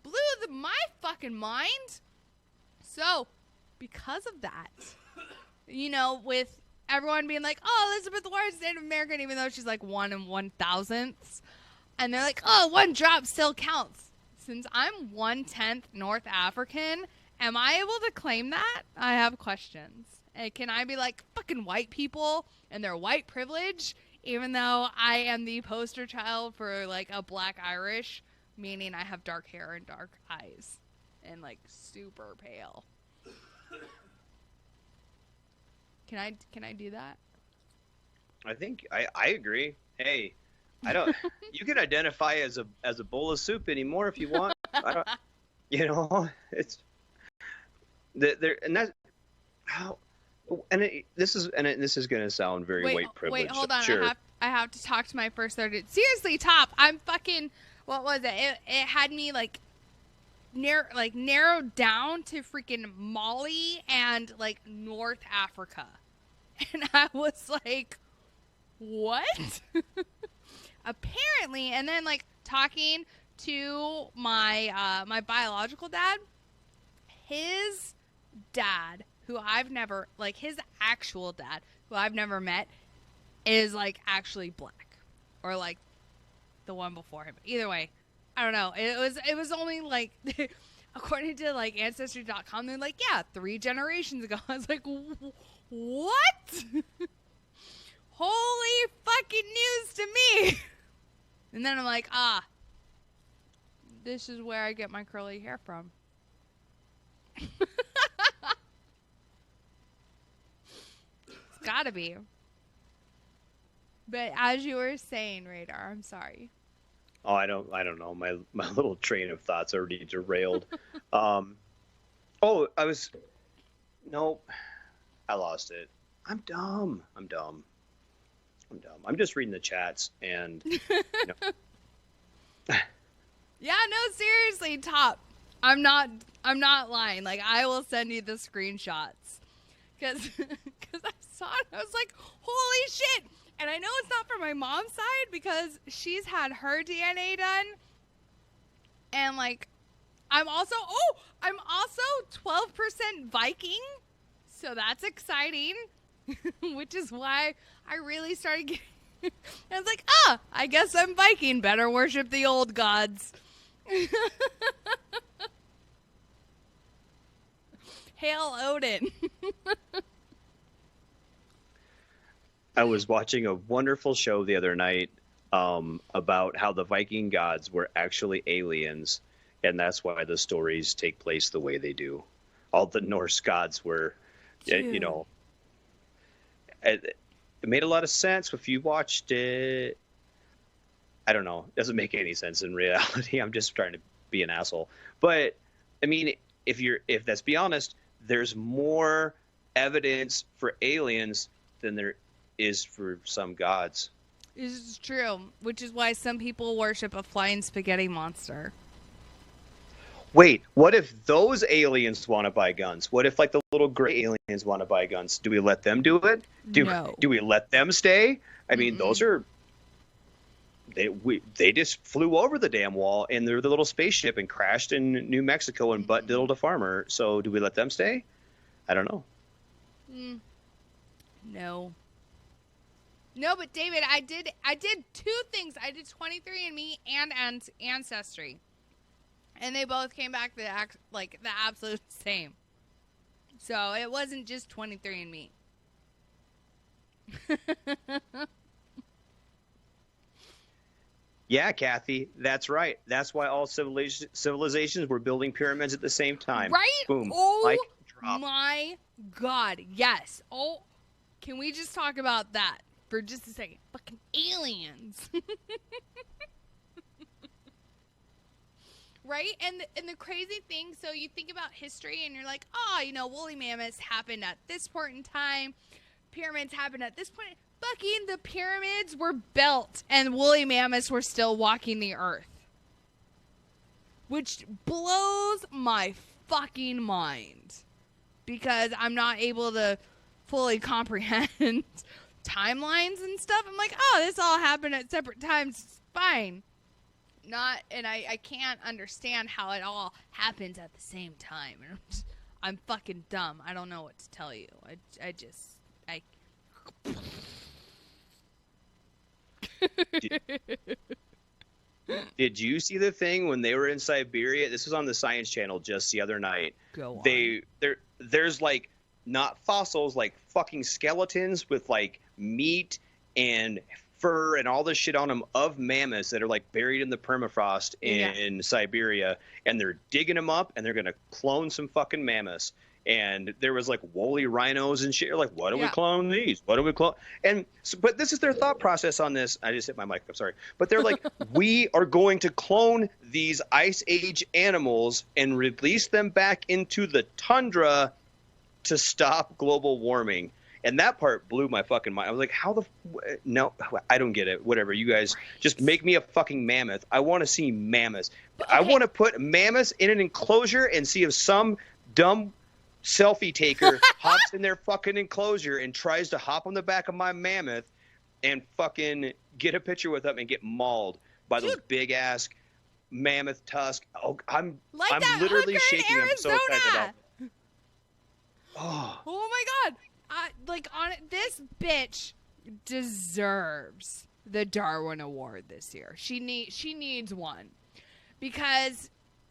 Blew my fucking mind. So, because of that, with everyone being like, oh, Elizabeth Warren's Native American, even though she's like 1 1,000th. And they're like, oh, one drop still counts. Since I'm 1/10 North African, am I able to claim that? I have questions. And can I be like fucking white people and their white privilege, even though I am the poster child for like a black Irish, meaning I have dark hair and dark eyes and like super pale? Can I do that? I think I agree. Hey, I don't. You can identify as a bowl of soup anymore if you want. I don't. It's there, and that's how. This is going to sound very white privileged. Wait, hold on. Sure. I have to talk to my first 30. Seriously, Top. I'm fucking. What was it? It had me like narrowed down to freaking Mali and like North Africa. And I was like, what? Apparently, and then like talking to my my biological dad, his dad, who I've never, like his actual dad, who I've never met, is like actually black, or like the one before him. Either way, I don't know. It was only like according to like Ancestry.com, they're like, yeah, 3 generations ago. I was like, what? Holy fucking news to me. And then I'm like, this is where I get my curly hair from. It's gotta be. But as you were saying, Radar, I'm sorry. Oh, I don't know. My little train of thoughts already derailed. I lost it. I'm dumb. I'm just reading the chats and Yeah, no, seriously, Top. I'm not lying. Like, I will send you the screenshots. Cause I saw it. I was like, holy shit. And I know it's not for my mom's side because she's had her DNA done. And like, I'm also 12% Viking. So that's exciting. Which is why I really started getting, I was like, I guess I'm Viking. Better worship the old gods. Hail Odin. I was watching a wonderful show the other night about how the Viking gods were actually aliens, and that's why the stories take place the way they do. All the Norse gods were, you know, it made a lot of sense if you watched it. I don't know. It doesn't make any sense in reality. I'm just trying to be an asshole. But I mean, if let's be honest, there's more evidence for aliens than there is for some gods. This is true, which is why some people worship a flying spaghetti monster. Wait, what if those aliens want to buy guns? What if like the little gray aliens want to buy guns? Do we let them do it? No. Do we let them stay? I mean, those are they just flew over the damn wall in their little spaceship and crashed in New Mexico and butt diddled a farmer. So do we let them stay? I don't know. No. No, but David, I did 2 things. I did 23andMe and Ancestry. And they both came back the absolute same. So it wasn't just 23andMe. Yeah, Kathy, that's right. That's why all civilizations were building pyramids at the same time. Right? Boom. Oh, Mic drop. my God. Yes. Oh, can we just talk about that for just a second? Fucking aliens. Right? And the crazy thing, so you think about history and you're like, woolly mammoths happened at this point in time. Pyramids happened at this point. Fucking the pyramids were built and woolly mammoths were still walking the earth. Which blows my fucking mind. Because I'm not able to fully comprehend timelines and stuff. I'm like, this all happened at separate times. It's fine. And I can't understand how it all happens at the same time. I'm fucking dumb. I don't know what to tell you. Did you see the thing when they were in Siberia? This was on the Science Channel just the other night. Go on. There's like not fossils, like fucking skeletons with like meat and fur and all this shit on them of mammoths that are like buried in the permafrost in Siberia, and they're digging them up and they're gonna clone some fucking mammoths. And there was like woolly rhinos and shit. You're like, what do we clone these? What do we clone? And so, but this is their thought process on this. I just hit my mic. I'm sorry. But they're like, we are going to clone these ice age animals and release them back into the tundra to stop global warming. And that part blew my fucking mind. I was like, no, I don't get it. Whatever, you guys just make me a fucking mammoth. I want to see mammoths. Okay. I want to put mammoths in an enclosure and see if some dumb selfie taker hops in their fucking enclosure and tries to hop on the back of my mammoth and fucking get a picture with them and get mauled by those big ass mammoth tusk. Oh, I'm literally shaking. I'm so excited about it. Oh my god! This bitch deserves the Darwin Award this year. She needs one because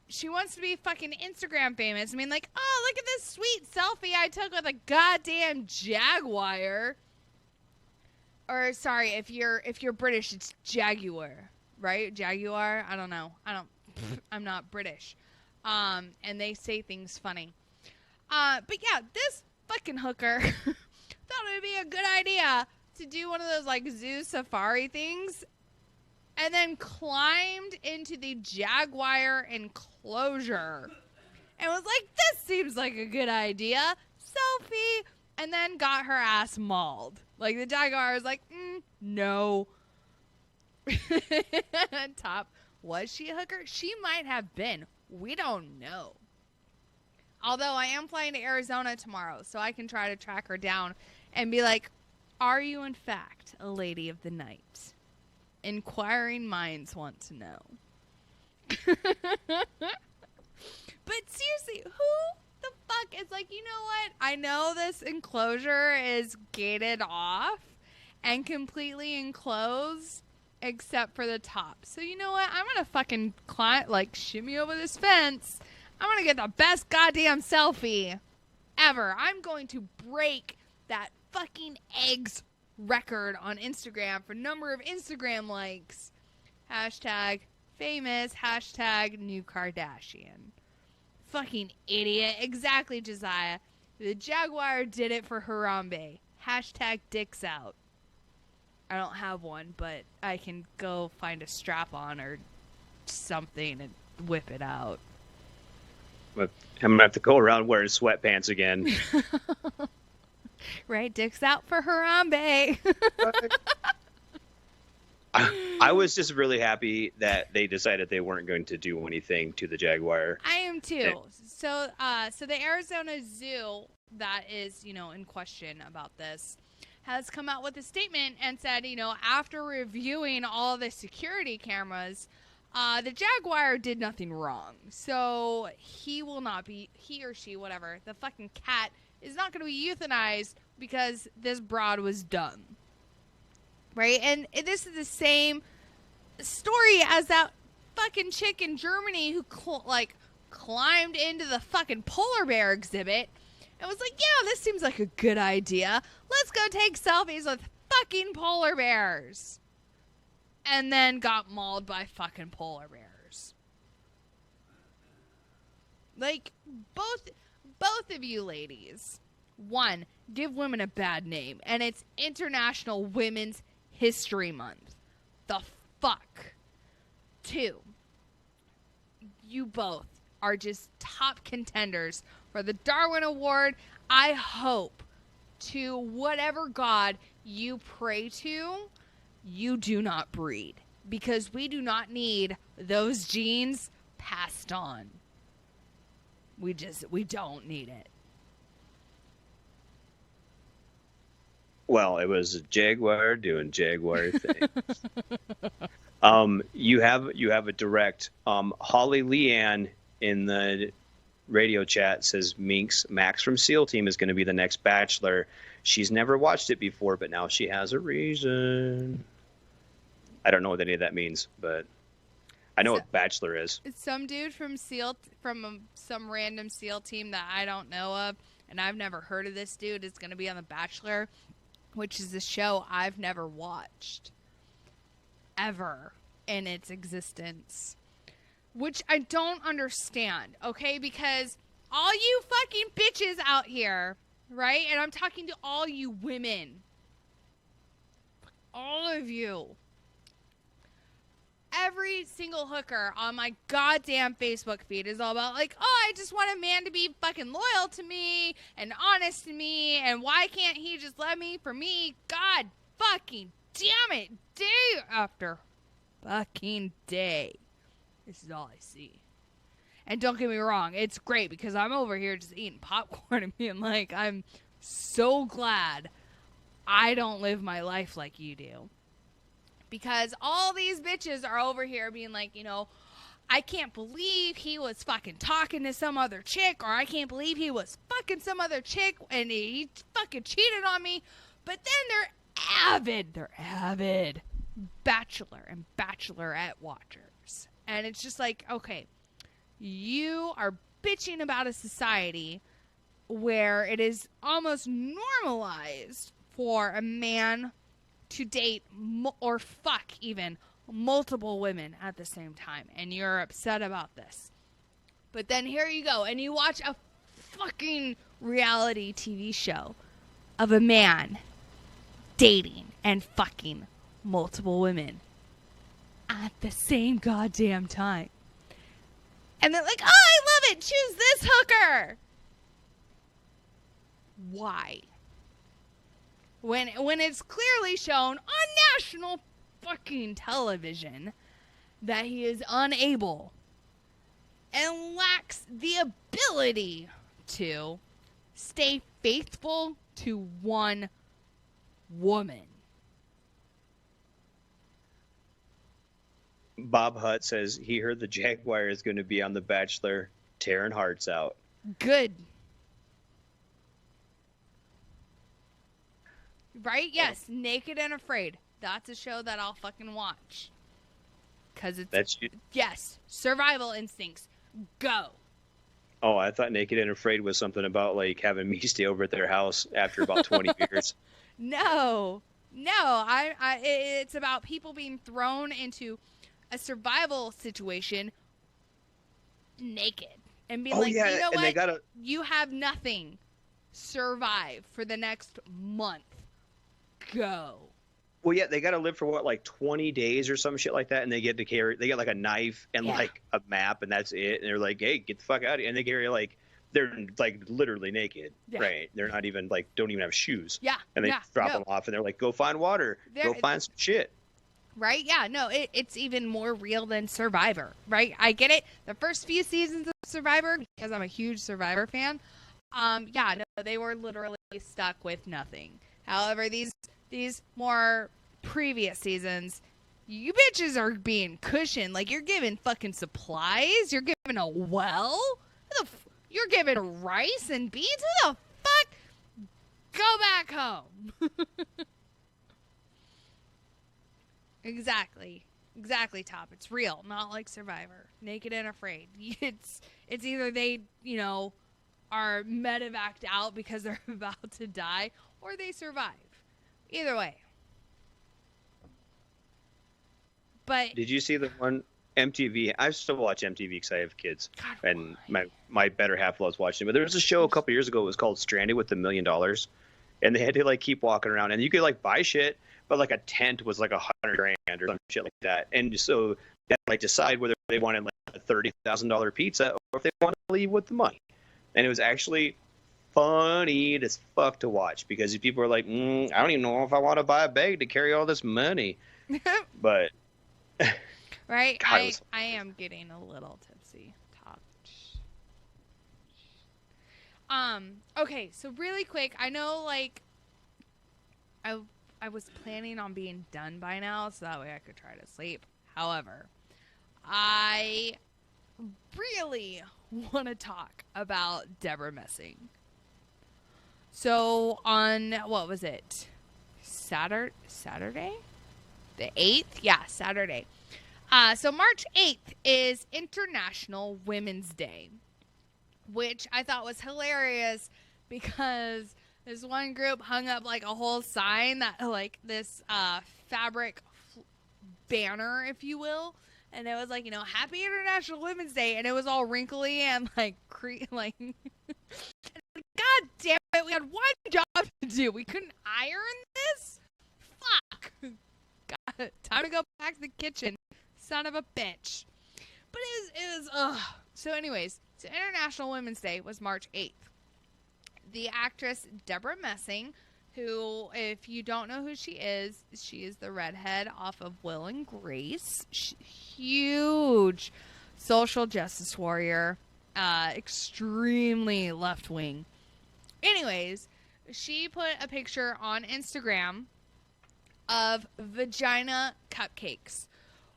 she wants to be fucking Instagram famous. I mean, like, oh, look at this sweet selfie I took with a goddamn jaguar. Or sorry, if you're British, it's jaguar, right? Jaguar. I don't know. I'm not British. And they say things funny. But yeah, this fucking hooker thought it would be a good idea to do one of those like zoo safari things and then climbed into the jaguar enclosure and was like, this seems like a good idea. Selfie. And then got her ass mauled. Like the jaguar was like, no. Top. Was she a hooker? She might have been. We don't know. Although I am flying to Arizona tomorrow, so I can try to track her down and be like, are you in fact a lady of the night? Inquiring minds want to know. But seriously, who the fuck is like, you know what? I know this enclosure is gated off and completely enclosed except for the top. So you know what? I'm gonna fucking shimmy over this fence. I'm gonna get the best goddamn selfie ever. I'm going to break that fucking eggs record on Instagram for number of Instagram likes. Hashtag famous. Hashtag new Kardashian. Fucking idiot. Exactly, Josiah. The jaguar did it for Harambe. Hashtag dicks out. I don't have one, but I can go find a strap-on or something and whip it out. But I'm going to have to go around wearing sweatpants again. Right? Dicks out for Harambe. I was just really happy that they decided they weren't going to do anything to the jaguar. I am too. So the Arizona Zoo that is, in question about this has come out with a statement and said, after reviewing all the security cameras, the jaguar did nothing wrong. So he or she, whatever, the fucking cat is not going to be euthanized because this broad was dumb. Right? And this is the same story as that fucking chick in Germany who climbed into the fucking polar bear exhibit and was like, yeah, this seems like a good idea. Let's go take selfies with fucking polar bears. And then got mauled by fucking polar bears. Like, both of you ladies, one, give women a bad name. And it's International Women's History Month. The fuck? Two, you both are just top contenders for the Darwin Award. I hope to whatever God you pray to, you do not breed. Because we do not need those genes passed on. We don't need it. Well, it was a jaguar doing jaguar things. You have a direct. Holly Leanne in the radio chat says Max from SEAL Team is going to be the next Bachelor. She's never watched it before, but now she has a reason. I don't know what any of that means, but I know what Bachelor is. It's some dude from some random SEAL team that I don't know of, and I've never heard of this dude. Is going to be on The Bachelor, which is a show I've never watched ever in its existence, which I don't understand, okay? Because all you fucking bitches out here, right? And I'm talking to all you women, all of you, every single hooker on my goddamn Facebook feed is all about like, oh, I just want a man to be fucking loyal to me and honest to me, and why can't he just let me for me? God fucking damn it, day after fucking day. This is all I see. And don't get me wrong, it's great because I'm over here just eating popcorn and being like, I'm so glad I don't live my life like you do. Because all these bitches are over here being like, you know, I can't believe he was fucking talking to some other chick, or I can't believe he was fucking some other chick and he fucking cheated on me. But then they're avid bachelor and bachelorette watchers. And it's just like, okay, you are bitching about a society where it is almost normalized for a man to date or fuck even multiple women at the same time, and you're upset about this. But then here you go, and you watch a fucking reality TV show of a man dating and fucking multiple women at the same goddamn time. And they're like, oh, I love it, choose this hooker. Why? When it's clearly shown on national fucking television that he is unable and lacks the ability to stay faithful to one woman. Bob Hutt says he heard the Jaguar is going to be on The Bachelor, tearing hearts out. Good. Right? Yes. Naked and Afraid. That's a show that I'll fucking watch. Because it's... That's you. Yes. Survival instincts. Go. Oh, I thought Naked and Afraid was something about, like, having me stay over at their house after about 20 years. No. It's about people being thrown into a survival situation naked. And being you know what? You have nothing. Survive for the next month. Go. Well, yeah, they got to live for like 20 days or some shit like that, and they get like a knife and like a map, and that's it. And they're like, "Hey, get the fuck out of here!" And they carry they're like literally naked, right? They're not even don't even have shoes. Yeah. And they drop them off, and they're like, "Go find water. Go find some shit." Right? Yeah. No, it's even more real than Survivor. Right? I get it. The first few seasons of Survivor, because I'm a huge Survivor fan. They were literally stuck with nothing. However, these more previous seasons, you bitches are being cushioned. Like, you're giving fucking supplies. You're giving a well. You're giving rice and beans. Who the fuck? Go back home. Exactly, Top. It's real, not like Survivor. Naked and Afraid. It's either they, are medevaced out because they're about to die, or they survive. Either way. But did you see the one MTV? I still watch MTV because I have kids, God, and my better half loves watching it. But there was a show a couple years ago. It was called Stranded with $1 Million, and they had to keep walking around, and you could buy shit, but a tent was $100,000 or some shit like that. And so they had to decide whether they wanted a $30,000 pizza or if they wanted to leave with the money. And it was actually funny as fuck to watch because people were like, I don't even know if I want to buy a bag to carry all this money. But right, God, I am getting a little tipsy. Top. Okay, so really quick, I know I was planning on being done by now, so that way I could try to sleep. However, I really want to talk about Deborah Messing. So on, what was it? Saturday? The 8th? Yeah, Saturday. So March 8th is International Women's Day, which I thought was hilarious because this one group hung up a whole sign that this fabric banner, if you will. And it was Happy International Women's Day. And it was all wrinkly and God damn it. We had one job to do. We couldn't iron this? Fuck. God, time to go back to the kitchen, son of a bitch. But it was ugh. So anyways, so International Women's Day was March 8th. The actress Deborah Messing, who, if you don't know who she is the redhead off of Will and Grace. Huge social justice warrior, extremely left-wing. Anyways, she put a picture on Instagram of vagina cupcakes,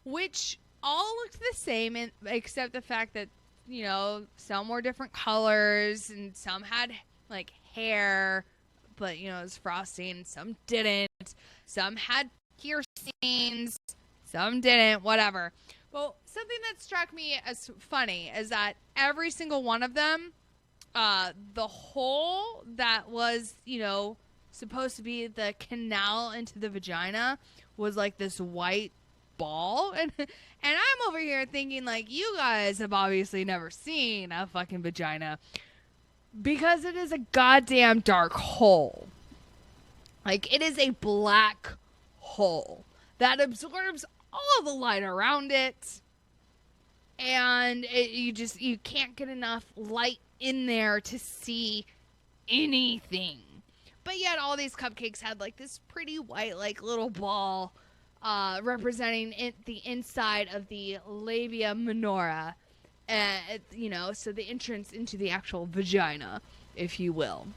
which all looked the same, except the fact that, you know, some were different colors and some had like hair, but, you know, it was frosting. Some didn't. Some had piercings. Some didn't. Whatever. Well, something that struck me as funny is that every single one of them, the hole that was, you know, supposed to be the canal into the vagina was like this white ball. And I'm over here thinking, like, you guys have obviously never seen a fucking vagina, because it is a goddamn dark hole. Like, it is a black hole that absorbs all the light around it. And you can't get enough light in there to see anything. But yet all these cupcakes had like this pretty white, like, little ball representing the inside of the labia minora. You know, so the entrance into the actual vagina, if you will.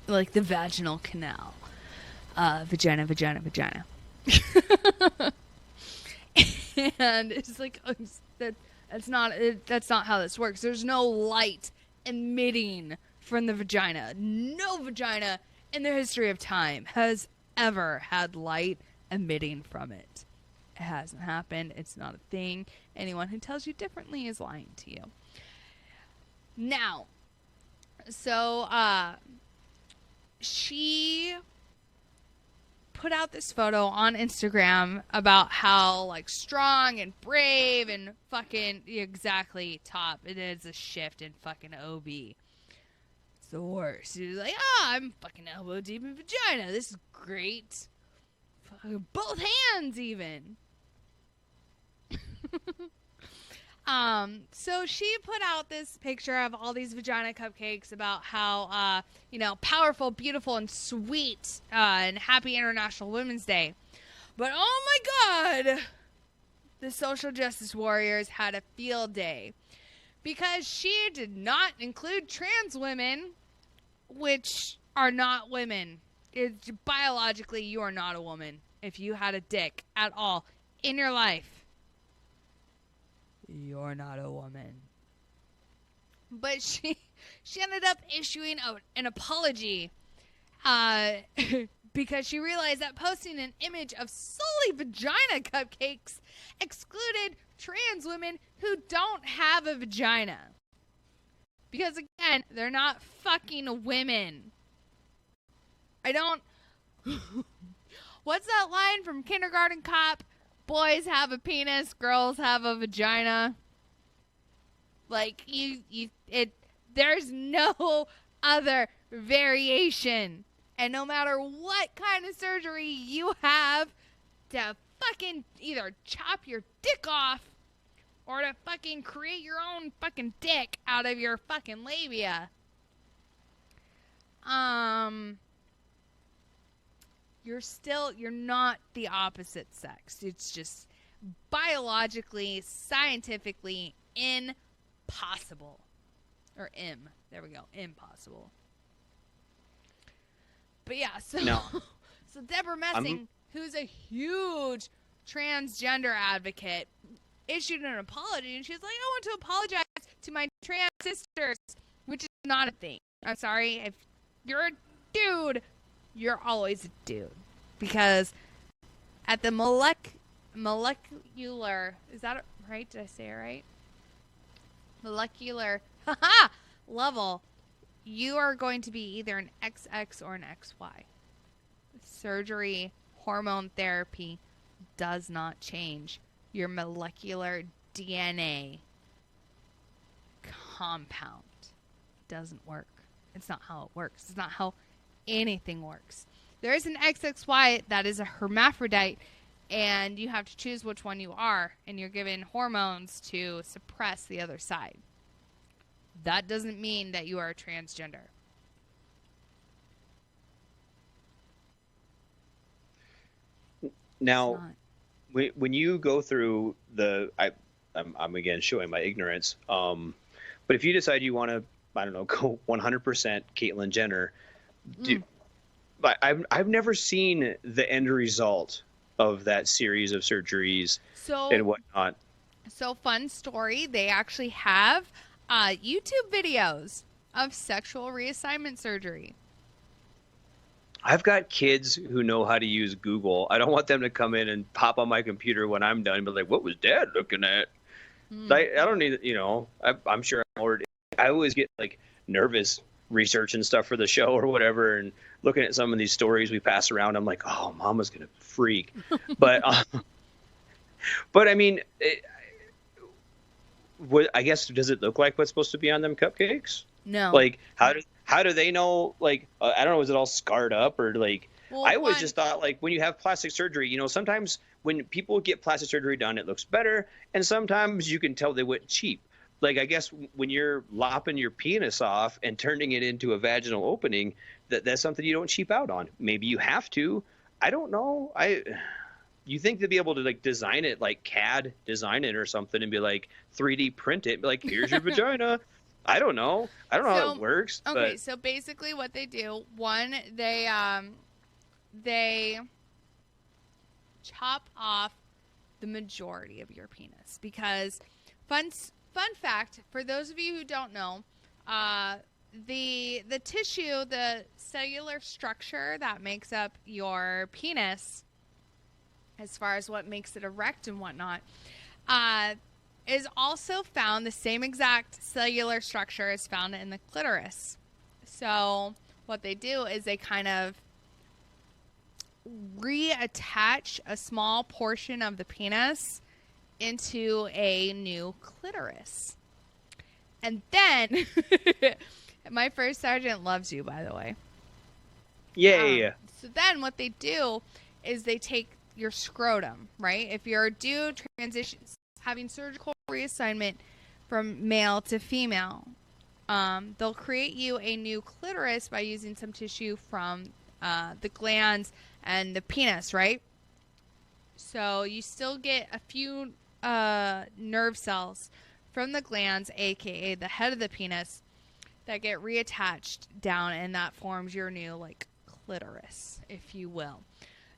Like the vaginal canal. Vagina. And it's like, that's not how this works. There's no light emitting from the vagina. No vagina in the history of time has ever had light emitting from it. It hasn't happened. It's not a thing. Anyone who tells you differently is lying to you. Now, so she put out this photo on Instagram about how, like, strong and brave and fucking exactly top. It is a shift in fucking OB. It's the worst. She's like, I'm fucking elbow deep in vagina. This is great. Both hands even. So she put out this picture of all these vagina cupcakes about how, you know, powerful, beautiful, and sweet, and happy International Women's Day. But oh my God, the social justice warriors had a field day, because she did not include trans women, which are not women. Biologically, you are not a woman if you had a dick at all in your life. You're not a woman. But she ended up issuing an apology because she realized that posting an image of solely vagina cupcakes excluded trans women who don't have a vagina. Because, again, they're not fucking women. What's that line from Kindergarten Cop? Boys have a penis, girls have a vagina. Like, there's no other variation. And no matter what kind of surgery you have to fucking either chop your dick off or to fucking create your own fucking dick out of your fucking labia, you're not the opposite sex. It's just biologically, scientifically impossible. Or there we go. Impossible. But yeah, so No. So Deborah Messing, who's a huge transgender advocate, issued an apology, and she's like, I want to apologize to my trans sisters, which is not a thing. I'm sorry. If you're a dude, you're always a dude. Because at the molecular, is that right? Did I say it right? Molecular level, you are going to be either an XX or an XY. Surgery, hormone therapy does not change your molecular DNA compound. Doesn't work. It's not how it works. It's not how anything works. There is an XXY that is a hermaphrodite, and you have to choose which one you are, and you're given hormones to suppress the other side. That doesn't mean that you are a transgender. Now, when you go through I'm again showing my ignorance. But if you decide you want to, I don't know, go 100% Caitlyn Jenner, I've never seen the end result of that series of surgeries and whatnot. So fun story. They actually have YouTube videos of sexual reassignment surgery. I've got kids who know how to use Google. I don't want them to come in and pop on my computer when I'm done and be like, what was Dad looking at? I don't need, I'm sure I'm already, I always get like nervous researching stuff for the show or whatever, and looking at some of these stories we pass around. I'm like, oh, Mama's going to freak. But I mean, I guess, does it look like what's supposed to be on them cupcakes? No. Like, how do they know, like, I don't know, is it all scarred up or like, I always just thought, like, when you have plastic surgery, sometimes when people get plastic surgery done, it looks better. And sometimes you can tell they went cheap. Like, I guess when you're lopping your penis off and turning it into a vaginal opening, that's something you don't cheap out on. Maybe you have to. I don't know. You think to be able to, like, design it, like CAD design it or something, and be like 3D print it, be like, here's your vagina. I don't know. I don't know how it works. Okay, so basically what they do, one, they chop off the majority of your penis, because fun fact for those of you who don't know, the tissue, the cellular structure that makes up your penis, as far as what makes it erect and whatnot, is also found, the same exact cellular structure is found in the clitoris. So what they do is they kind of reattach a small portion of the penis into a new clitoris. And then, my first sergeant loves you, by the way. Yay. So then what they do is they take your scrotum, right? If you're a dude transitions, having surgical reassignment from male to female, they'll create you a new clitoris by using some tissue from the glands and the penis, right? So you still get a few nerve cells from the glands, aka the head of the penis, that get reattached down, and that forms your new, like, clitoris, if you will.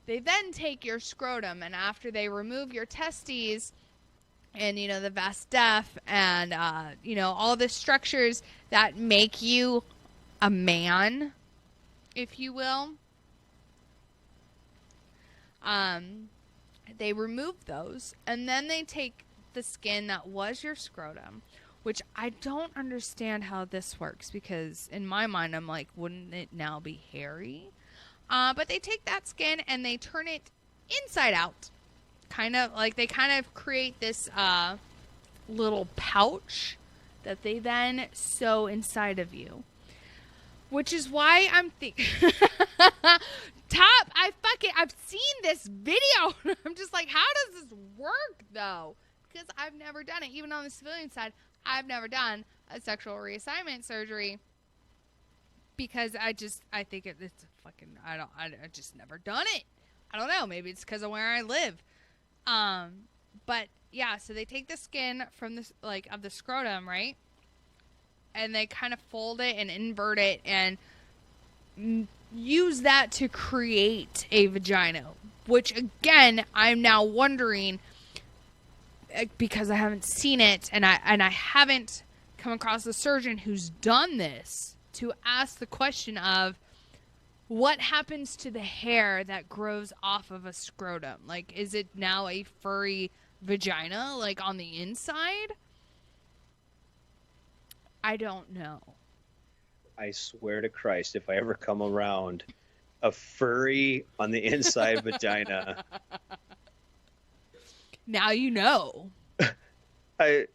They then take your scrotum, and after they remove your testes and, the vas def and, all the structures that make you a man, if you will, they remove those, and then they take the skin that was your scrotum, which I don't understand how this works, because in my mind I'm like, wouldn't it now be hairy? But they take that skin and they turn it inside out, they create this little pouch that they then sew inside of you, which is why I'm thinking I've seen this video. I'm just like, how does this work though? Because I've never done it. Even on the civilian side, I've never done a sexual reassignment surgery, because I think it's fucking, I just never done it. I don't know. Maybe it's because of where I live. But yeah, so they take the skin from this, like, of the scrotum, right? And they kind of fold it and invert it and use that to create a vagina, which again, I'm now wondering, because I haven't seen it and I haven't come across a surgeon who's done this, to ask the question of what happens to the hair that grows off of a scrotum? Like, is it now a furry vagina, like, on the inside? I don't know. I swear to Christ, if I ever come around a furry on the inside vagina. Now you know. How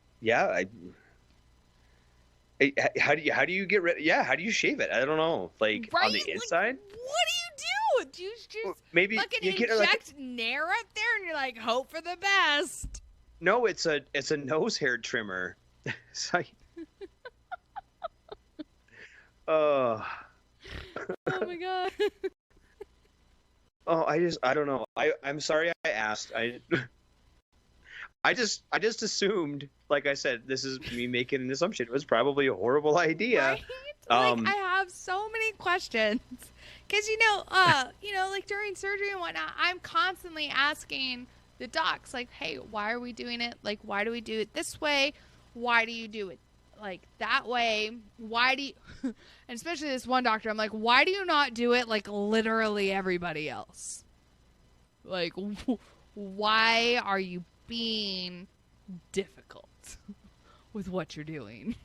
do you get rid? Yeah, how do you shave it? I don't know. Like, right? On the inside? Like, what do you You just Maybe fucking you get inject Nair up there and you're like, hope for the best. No, it's a nose hair trimmer. It's like, Oh my god. oh, I don't know. I'm sorry I asked. I just assumed, like I said, this is me making an assumption. It was probably a horrible idea. Right? Like, I have so many questions. Because, like during surgery and whatnot, I'm constantly asking the docs, like, hey, why are we doing it? Like, why do we do it this way? Why do you do it like that way? Why do you, and especially this one doctor, I'm like, why do you not do it like literally everybody else? Like, why are you being difficult with what you're doing?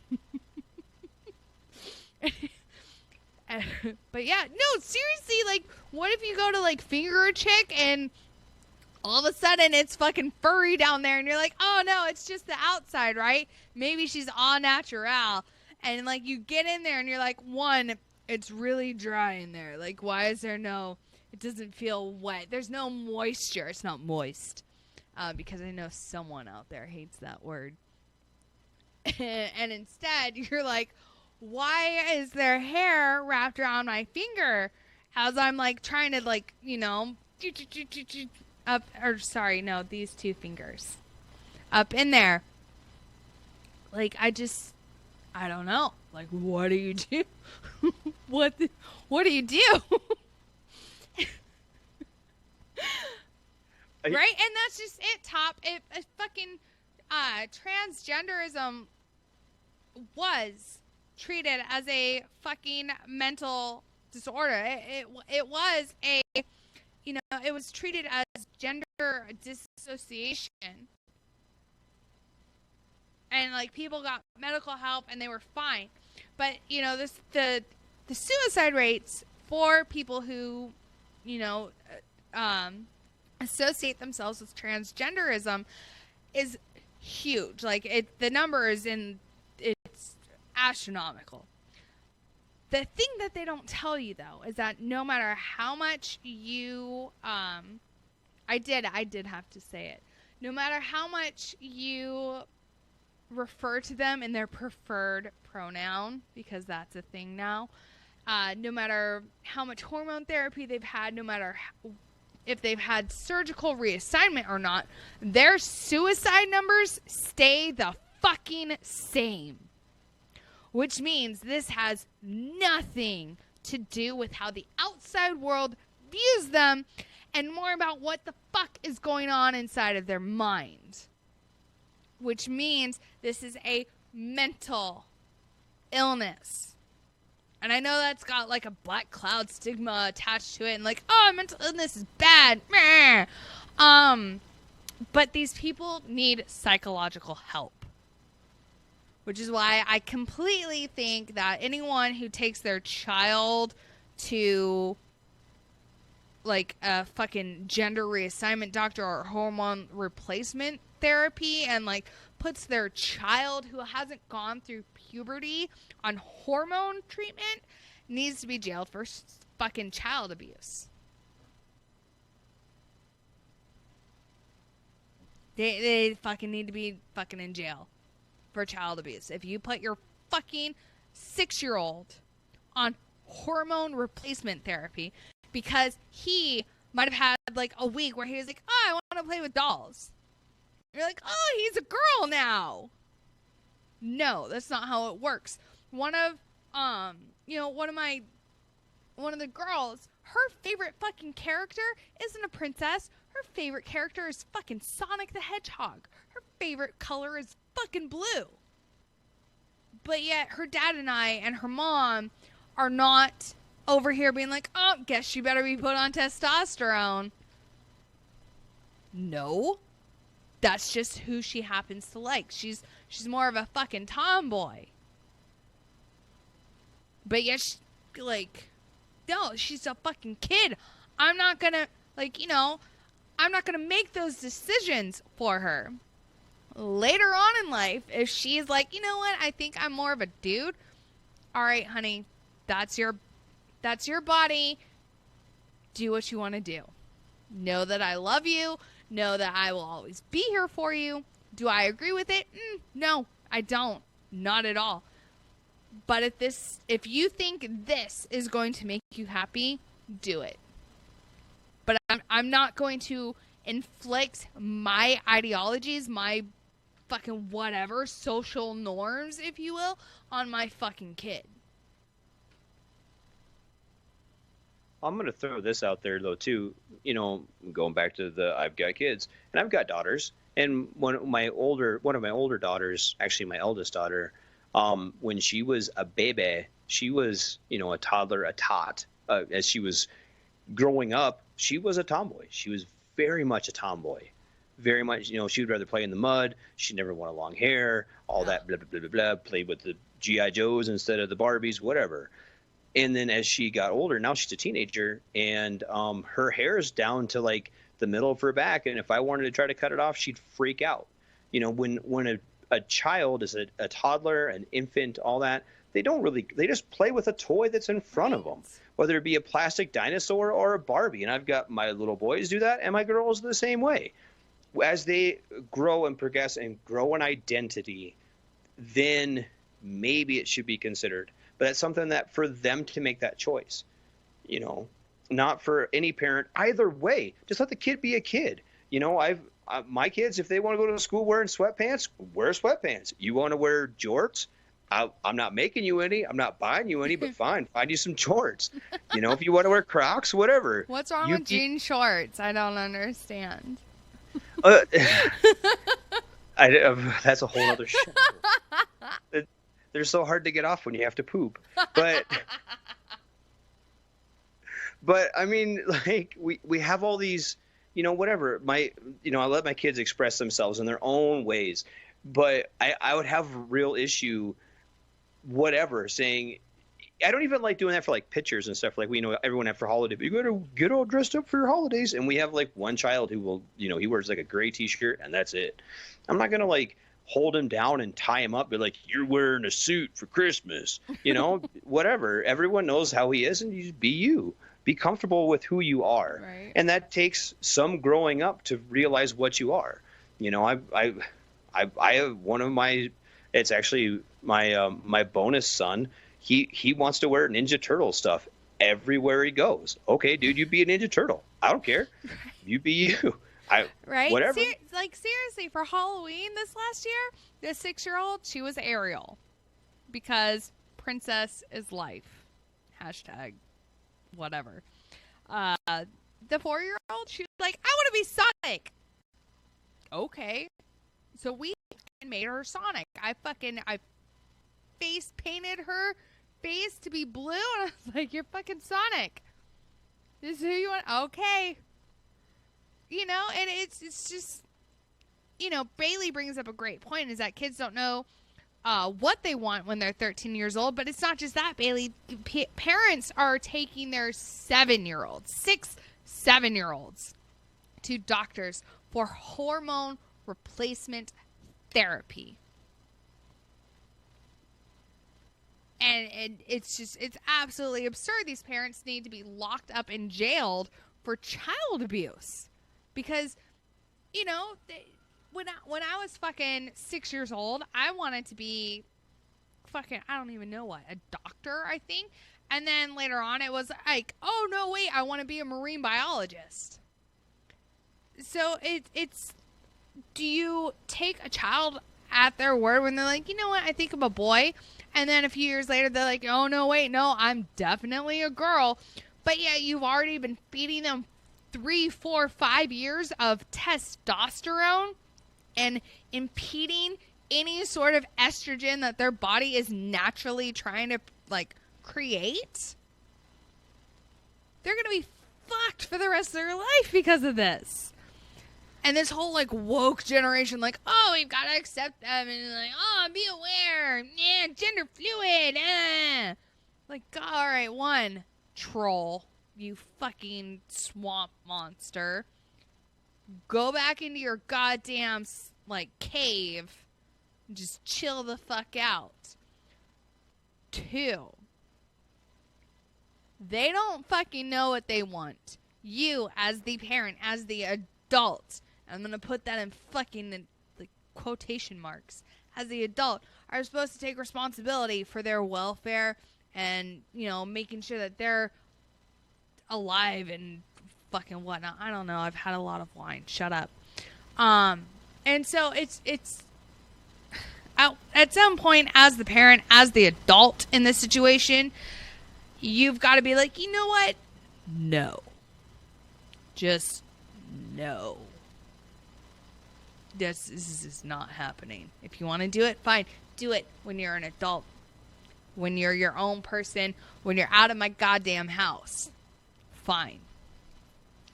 But yeah, no, seriously, like, what if you go to like finger a chick and all of a sudden it's fucking furry down there and you're like, oh no, it's just the outside, right? Maybe she's all natural. And like you get in there and you're like, one, it's really dry in there. Like, why is there it doesn't feel wet. There's no moisture. It's not moist. Because I know someone out there hates that word. And instead you're like, why is there hair wrapped around my finger as I'm like trying to like, up, or sorry, no, these two fingers up in there. Like, I don't know. Like, what do you do? What do you do? Right? And that's just it, Top. It fucking transgenderism was treated as a fucking mental disorder. It was a, it was treated as gender dissociation. And like people got medical help and they were fine. But, the suicide rates for people who, associate themselves with transgenderism is huge. Like the number is it's astronomical. The thing that they don't tell you though is that no matter how much you I did have to say it. No matter how much you refer to them in their preferred pronoun, because that's a thing now, no matter how much hormone therapy they've had, no matter if they've had surgical reassignment or not, their suicide numbers stay the fucking same. Which means this has nothing to do with how the outside world views them and more about what the fuck is going on inside of their mind. Which means this is a mental illness. And I know that's got like a black cloud stigma attached to it and like, oh, mental illness is bad. Meh. But these people need psychological help. Which is why I completely think that anyone who takes their child to like a fucking gender reassignment doctor or hormone replacement therapy and like puts their child who hasn't gone through puberty on hormone treatment needs to be jailed for fucking child abuse. They fucking need to be fucking in jail for child abuse. If you put your fucking 6-year-old on hormone replacement therapy because he might have had like a week where he was like, oh, I want to play with dolls. You're like, oh, he's a girl now. No, that's not how it works. One of the girls, her favorite fucking character isn't a princess. Her favorite character is fucking Sonic the Hedgehog. Her favorite color is fucking blue. But yet her dad and I and her mom are not over here being like, oh, guess she better be put on testosterone. No. That's just who she happens to like. She's more of a fucking tomboy. But yet, no, she's a fucking kid. I'm not gonna, I'm not gonna make those decisions for her. Later on in life, if she's like, you know what, I think I'm more of a dude. All right, honey, that's your body. do what you want to do. Know that I love you. Know that I will always be here for you. Do I agree with it? No, I don't. Not at all. But if you think this is going to make you happy, do it. But I'm not going to inflict my ideologies, my fucking whatever, social norms, if you will, on my fucking kid. I'm going to throw this out there, though, too. You know, going back to I've got kids, and I've got daughters. And one of my older daughters, actually my eldest daughter, when she was a baby, she was, a toddler, a tot. As she was growing up, she was a tomboy. She was very much a tomboy. Very much, she would rather play in the mud. She never wanted long hair, all that, blah, blah, blah, blah, blah. Played with the G.I. Joes instead of the Barbies, whatever. And then as she got older, now she's a teenager, and her hair is down to like the middle of her back. And if I wanted to try to cut it off, she'd freak out. When a child is a toddler, an infant, all that, they just play with a toy that's in front of them, whether it be a plastic dinosaur or a Barbie. And I've got my little boys do that, and my girls the same way. As they grow and progress and grow an identity, then maybe it should be considered. But that's something that for them to make that choice, not for any parent either way. Just let the kid be a kid. My kids, if they want to go to school wearing sweatpants, wear sweatpants. You want to wear jorts? I'm not making you any. I'm not buying you any, but fine, find you some jorts. If you want to wear Crocs, whatever. What's wrong with jean shorts? I don't understand. That's a whole other show. They're so hard to get off when you have to poop. But I mean, like we have all these, whatever. I let my kids express themselves in their own ways, but I would have a real issue, whatever, saying, I don't even like doing that for like pictures and stuff. Like everyone after holiday, but you got to get all dressed up for your holidays. And we have like one child who will, he wears like a gray T-shirt and that's it. I'm not gonna like hold him down and tie him up, be like, you're wearing a suit for Christmas, whatever. Everyone knows how he is, and you just be you. Be comfortable with who you are. Right. And that takes some growing up to realize what you are. I have one of my, it's actually my bonus son. He wants to wear Ninja Turtle stuff everywhere he goes. Okay, dude, you be a Ninja Turtle. I don't care. You be you. Right? Whatever. Seriously, for Halloween this last year, the 6-year-old, she was Ariel. Because princess is life. Hashtag whatever. The 4-year-old, she was like, I want to be Sonic. Okay. So we made her Sonic. I face painted her face to be blue, and I was like, you're fucking Sonic. This is who you want? Okay. And it's just, Bailey brings up a great point, is that kids don't know what they want when they're 13 years old. But it's not just that, Bailey. Parents are taking their 7-year-olds, 6, 7-year-olds to doctors for hormone replacement therapy. And it's absolutely absurd. These parents need to be locked up and jailed for child abuse. Because, when I was fucking 6 years old, I wanted to be fucking, I don't even know what, a doctor, I think. And then later on it was like, oh, no, wait, I want to be a marine biologist. So it's, do you take a child at their word when they're like, you know what, I think I'm a boy? And then a few years later, they're like, oh, no, wait, no, I'm definitely a girl. But yeah, you've already been feeding them 3, 4, 5 years of testosterone and impeding any sort of estrogen that their body is naturally trying to, create. They're going to be fucked for the rest of their life because of this. And this whole, woke generation, oh, we've got to accept them. And, oh, be aware. Yeah, gender fluid. All right, one, troll. You fucking swamp monster. Go back into your goddamn, cave. And just chill the fuck out. 2, they don't fucking know what they want. You, as the parent, as the adult, I'm going to put that in fucking like, quotation marks, as the adult, are supposed to take responsibility for their welfare and, making sure that they're alive and fucking whatnot. I don't know. I've had a lot of wine. Shut up. And so it's at some point, as the parent, as the adult in this situation, you've got to be like, you know what? No. Just no. This is not happening. If you want to do it, fine. Do it when you're an adult. When you're your own person. When you're out of my goddamn house. Fine.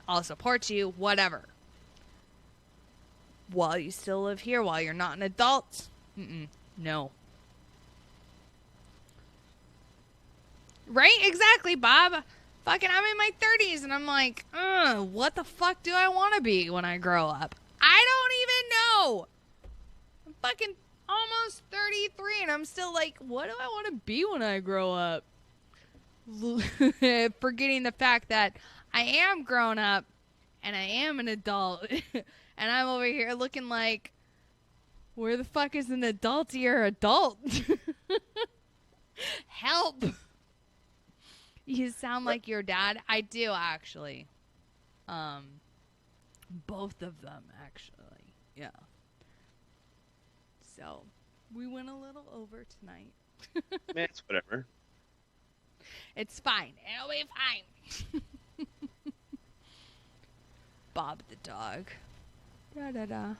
I'll support you. Whatever. While you still live here, while you're not an adult, no. Right? Exactly, Bob. Fucking, I'm in my 30s, and I'm like, what the fuck do I want to be when I grow up? I don't even know. I'm fucking almost 33, and I'm still like, what do I want to be when I grow up? Forgetting the fact that I am grown up, and I am an adult, and I'm over here looking like, where the fuck is an adultier adult? Help. You sound like your dad. I do, actually. Both of them, actually. Yeah. So, we went a little over tonight. It's whatever. It's fine. It'll be fine. Bob the dog. Da-da-da.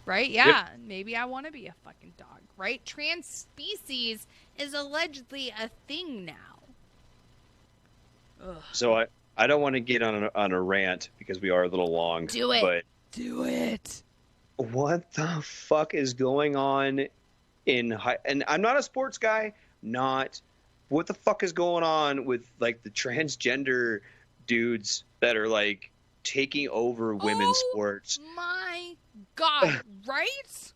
Right? Yeah. Yep. Maybe I want to be a fucking dog. Right? Trans species is allegedly a thing now. Ugh. So I don't want to get on a rant because we are a little long. Do it. But do it. What the fuck is going on in high? And I'm not a sports guy. What the fuck is going on with like the transgender dudes that are like taking over women's sports? My God, right?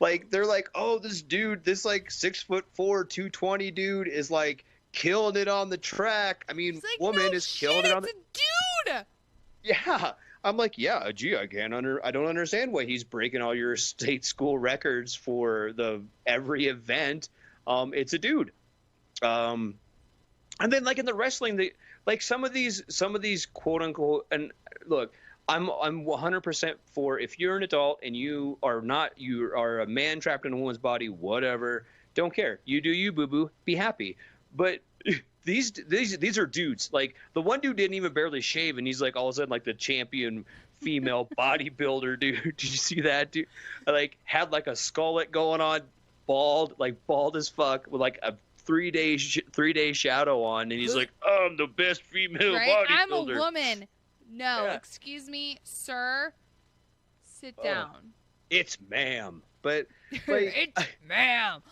Like they're like, oh, this dude, this like 6'4", 220 dude is like killing it on the track. I mean, like, woman no is shit, killing it on the dude. Yeah, I'm like, yeah, gee, I don't understand why he's breaking all your state school records for every event. It's a dude. And then like in the wrestling, like some of these quote unquote, and look, I'm 100% for if you're an adult and you are a man trapped in a woman's body, whatever, don't care. You do you, boo boo, be happy. But these are dudes. Like the one dude didn't even barely shave, and he's like all of a sudden like the champion female bodybuilder dude. Did you see that dude? Like had like a skullet going on, bald as fuck, with like a 3 day shadow on, and he's like, I'm the best female bodybuilder. I'm a woman. No, excuse me, sir. Sit down. It's ma'am. But like, it's ma'am.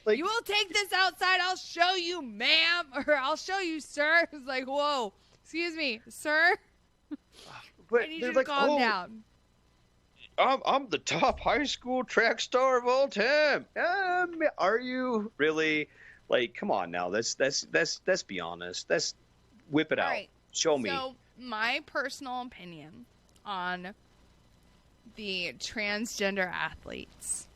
Like, you will take this outside. I'll show you, ma'am, or I'll show you, sir. It's like, whoa, excuse me, sir. But I need you to calm down. I'm the top high school track star of all time. Are you really? Like, come on now. Let's be honest. Let's whip it out. Right. Show me. So my personal opinion on the transgender athletes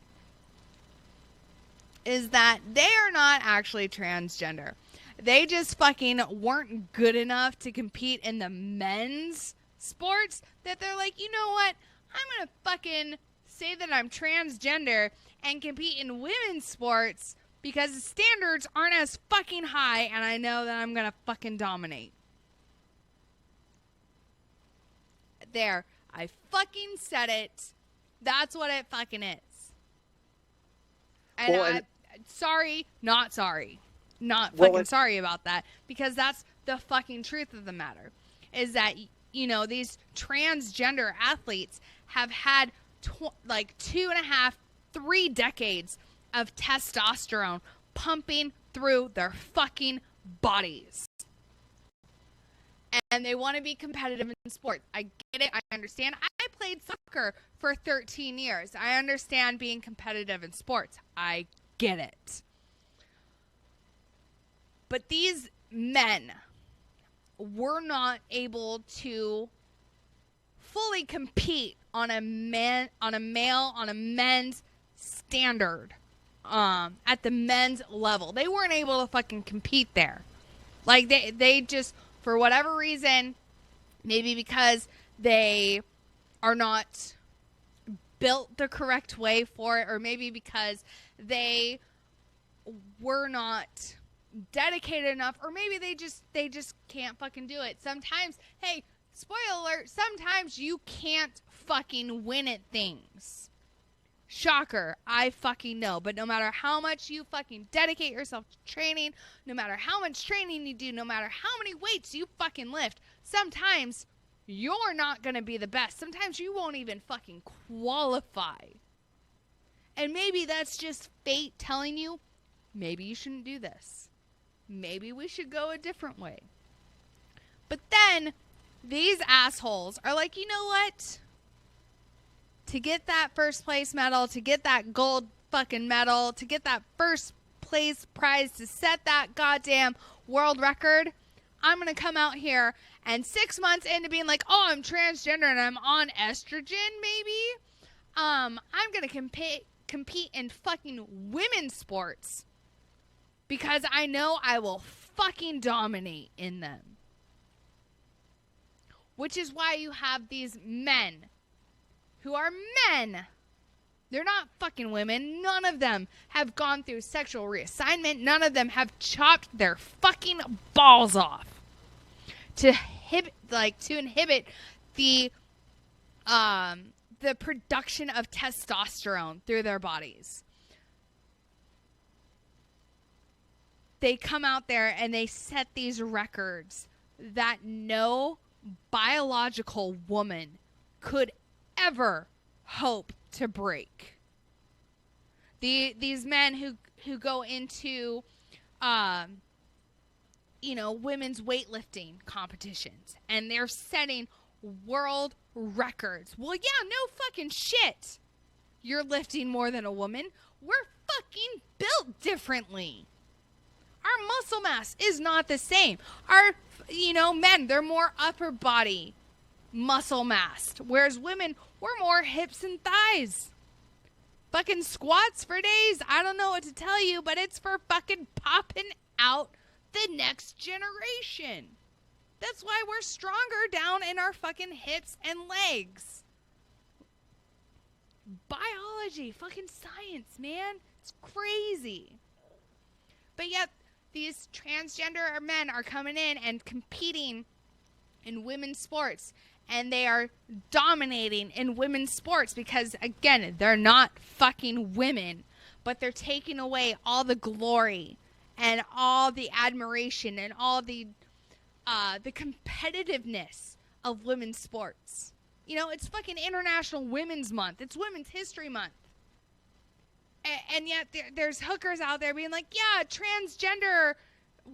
is that they are not actually transgender. They just fucking weren't good enough to compete in the men's sports that they're like, you know what? I'm going to fucking say that I'm transgender and compete in women's sports because the standards aren't as fucking high and I know that I'm going to fucking dominate. There. I fucking said it. That's what it fucking is. And sorry, not sorry. Not fucking sorry about that. Because that's the fucking truth of the matter. Is that, these transgender athletes have had 2.5, 3 decades of testosterone pumping through their fucking bodies. And they want to be competitive in sports. I get it. I understand. I played soccer for 13 years. I understand being competitive in sports. I get it. But these men we're not able to fully compete on a men's standard, at the men's level. They weren't able to fucking compete there. Like, they just, for whatever reason, maybe because they are not built the correct way for it, or maybe because they were not dedicated enough, or maybe they just can't fucking do it. Sometimes, hey, spoiler alert, sometimes you can't fucking win at things. Shocker, I fucking know. But no matter how much you fucking dedicate yourself to training, no matter how much training you do, no matter how many weights you fucking lift, sometimes you're not going to be the best. Sometimes you won't even fucking qualify. And maybe that's just fate telling you, maybe you shouldn't do this. Maybe we should go a different way. But then these assholes are like, you know what? To get that first place medal, to get that gold fucking medal, to get that first place prize, to set that goddamn world record, I'm going to come out here and 6 months into being like, oh, I'm transgender and I'm on estrogen, maybe. I'm going to compete in fucking women's sports because I know I will fucking dominate in them. Which is why you have these men who are men. They're not fucking women. None of them have gone through sexual reassignment. None of them have chopped their fucking balls off to inhibit the production of testosterone through their bodies. They come out there and they set these records that no biological woman could ever hope to break. These men who go into women's weightlifting competitions and they're setting world records. Well, yeah, no fucking shit. You're lifting more than a woman. We're fucking built differently. Our muscle mass is not the same. Our men, they're more upper body muscle mass, whereas women, we're more hips and thighs. Fucking squats for days. I don't know what to tell you, but it's for fucking popping out the next generation. That's why we're stronger down in our fucking hips and legs. Biology, fucking science, man. It's crazy. But yet, these transgender men are coming in and competing in women's sports. And they are dominating in women's sports because, again, they're not fucking women. But they're taking away all the glory and all the admiration and all the competitiveness of women's sports. It's fucking International Women's Month. It's Women's History Month. And yet there's hookers out there being like, yeah, transgender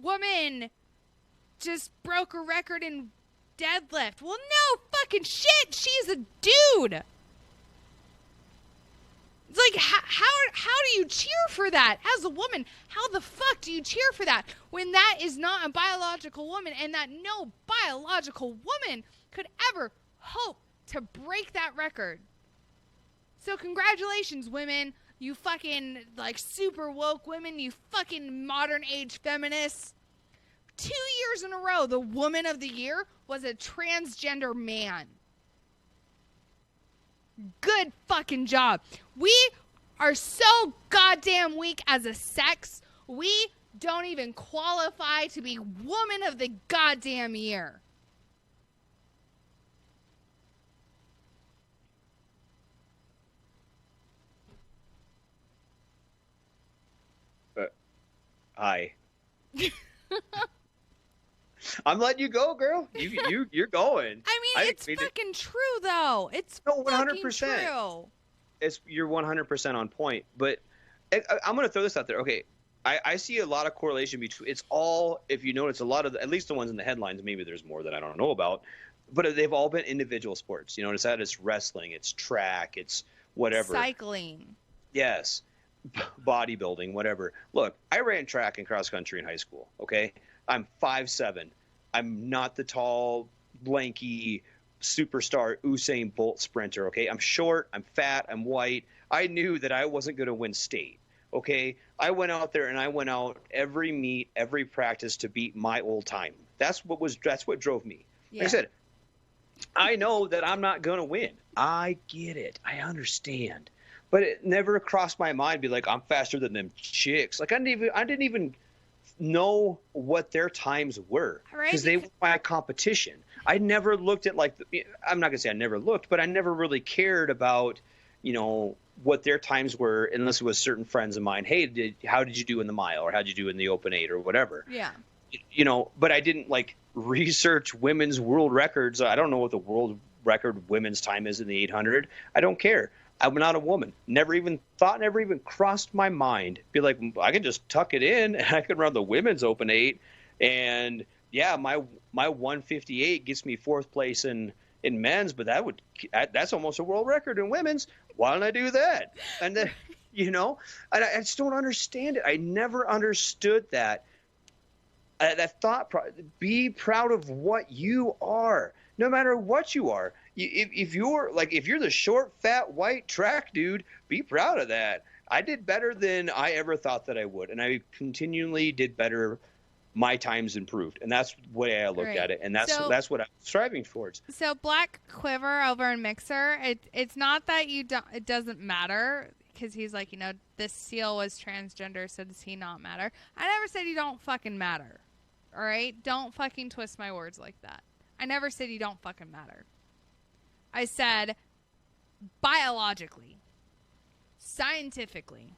woman just broke a record in deadlift. Well, no fucking shit. She's a dude. It's like, how do you cheer for that as a woman? How the fuck do you cheer for that when that is not a biological woman and that no biological woman could ever hope to break that record? So congratulations, women. You fucking, super woke women. You fucking modern age feminists. 2 years in a row, the Woman of the Year was a transgender man. Good fucking job. We are so goddamn weak as a sex, we don't even qualify to be Woman of the goddamn Year. Hi. I'm letting you go, girl. You're going. I mean, it's fucking true, though. It's 100% true. You're 100% on point. But I'm going to throw this out there. Okay, I see a lot of correlation between. It's all, if you notice, a lot of at least the ones in the headlines. Maybe there's more that I don't know about, but they've all been individual sports. You notice that it's wrestling, it's track, it's whatever. Cycling. Yes. Bodybuilding, whatever. Look, I ran track and cross country in high school. Okay, I'm 5'7". I'm not the tall, lanky, superstar Usain Bolt sprinter, okay? I'm short, I'm fat, I'm white. I knew that I wasn't going to win state, okay? I went out there and I went out every meet, every practice to beat my old time. That's what drove me. Yeah. Like I said, I know that I'm not going to win. I get it. I understand. But it never crossed my mind to be like, I'm faster than them chicks. Like I didn't even know what their times were because they were my competition. I never looked at I'm not gonna say I never looked, but I never really cared about, what their times were unless it was certain friends of mine. Hey, how did you do in the mile, or how'd you do in the open 8 or whatever? Yeah. But I didn't research women's world records. I don't know what the world record women's time is in the 800. I don't care. I'm not a woman. Never even crossed my mind. Be like, I can just tuck it in and I can run the women's open 8. And yeah, my 158 gets me 4th place in men's, but that's almost a world record in women's. Why don't I do that? And then, I just don't understand it. I never understood that. That thought, be proud of what you are, no matter what you are. If you're the short, fat, white track dude, be proud of that. I did better than I ever thought that I would, and I continually did better. My times improved, and that's the way I looked at it, and that's what I'm striving towards. So Black Quiver over in Mixer, it's not that it doesn't matter, because he's like, this seal was transgender, so does he not matter? I never said you don't fucking matter. All right? Don't fucking twist my words like that. I never said you don't fucking matter. I said biologically, scientifically,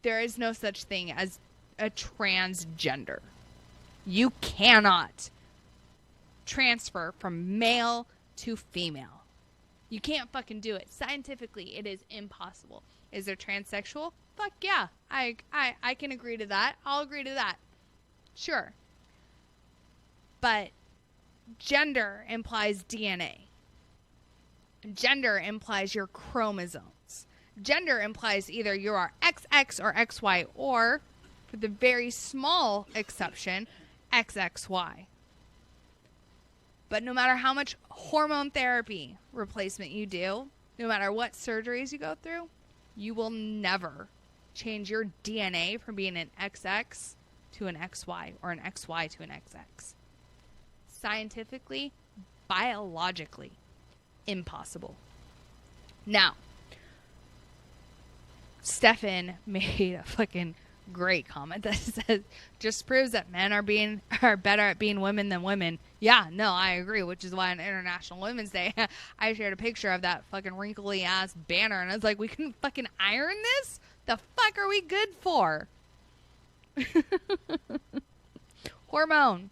there is no such thing as a transgender. You cannot transfer from male to female. You can't fucking do it. Scientifically, it is impossible. Is there transsexual? Fuck yeah. I can agree to that. I'll agree to that. Sure. But gender implies DNA. Gender implies your chromosomes. Gender implies either you are XX or XY, or, for the very small exception, XXY. But no matter how much hormone therapy replacement you do, no matter what surgeries you go through, you will never change your DNA from being an XX to an XY or an XY to an XX. Scientifically, biologically, impossible. Now, Stefan made a fucking great comment that says, just proves that men are better at being women than women. Yeah, no, I agree, which is why on International Women's Day, I shared a picture of that fucking wrinkly ass banner, and I was like, we couldn't fucking iron this? The fuck are we good for? Hormone.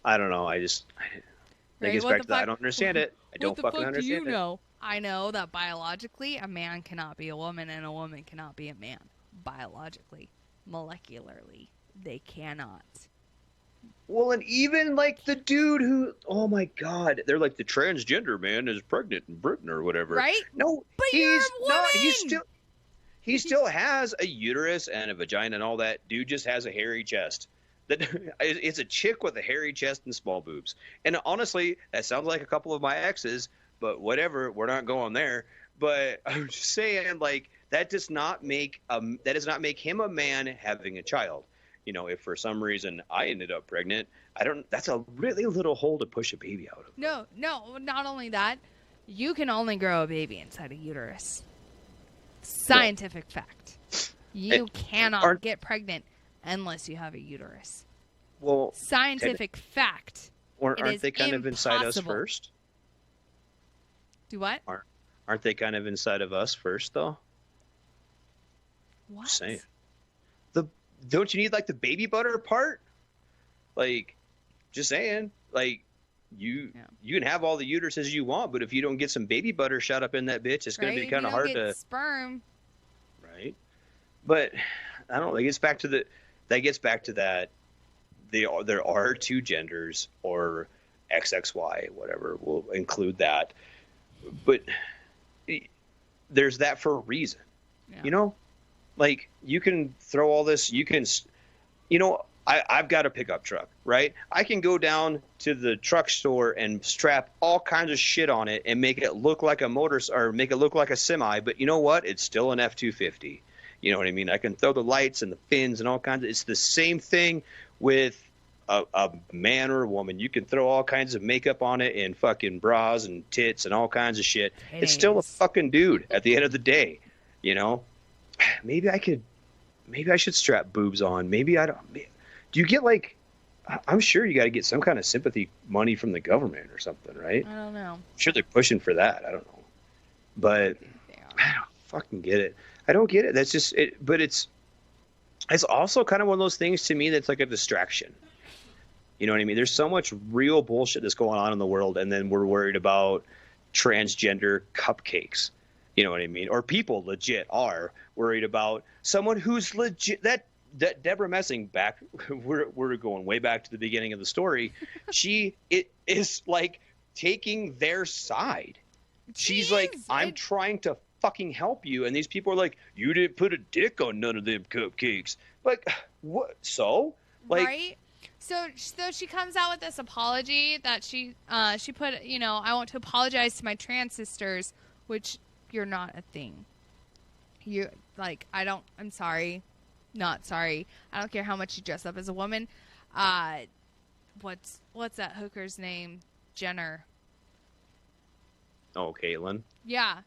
I don't know. I gets back to that. I don't understand it. I don't fucking understand it. What the fuck do you know? I know that biologically, a man cannot be a woman and a woman cannot be a man. Biologically, molecularly, they cannot. Well, and even the dude who, oh my God, they're like, the transgender man is pregnant in Britain or whatever. Right? No, but he's not. He still has a uterus and a vagina and all that. Dude just has a hairy chest. It's a chick with a hairy chest and small boobs. And honestly, that sounds like a couple of my exes, but whatever. We're not going there. But I'm just saying, that does not make him a man having a child. If for some reason I ended up pregnant, that's a really little hole to push a baby out of. No, not only that, you can only grow a baby inside a uterus. Scientific fact. You cannot get pregnant unless you have a uterus. Well, scientific fact. Or aren't they kind of inside us first? Do what? Aren't they kind of inside of us first, though? What? Just saying. Don't you need the baby butter part? Just saying. You can have all the uteruses you want, but if you don't get some baby butter shot up in that bitch, it's going to be kind of hard to sperm. Right. But I don't know. That gets back to that. There are two genders, or XXY, whatever. We'll include that. But there's that for a reason. Yeah. You know, like you can throw all this. You can, you know, I've got a pickup truck, right? I can go down to the truck store and strap all kinds of shit on it and make it look like a or make it look like a semi. But you know what? It's still an F-250. You know what I mean? I can throw the lights and the fins and all kinds of. It's the same thing with a man or a woman. You can throw all kinds of makeup on it and fucking bras and tits and all kinds of shit. It's still a fucking dude at the end of the day. You know? Maybe I should strap boobs on. Maybe I don't. Do you get like? I'm sure you got to get some kind of sympathy money from the government or something, right? I don't know. I'm sure they're pushing for that. I don't know, but I don't fucking get it. I don't get it. That's just it. But it's also kind of one of those things to me that's like a distraction. You know what I mean? There's so much real bullshit that's going on in the world, and then we're worried about transgender cupcakes. You know what I mean? Or people legit are worried about someone who's legit that Deborah Messing back. We're going way back to the beginning of the story. It is like taking their side. She's like, I'm trying to fucking help you, and these people are like, you didn't put a dick on none of them cupcakes. Like, what? So, like, right? So she comes out with this apology that she put, you know, I want to apologize to my trans sisters, which you're not a thing. You like, I'm sorry. Not sorry. I don't care how much you dress up as a woman. What's that hooker's name? Jenner. Oh, Caitlyn. Yeah.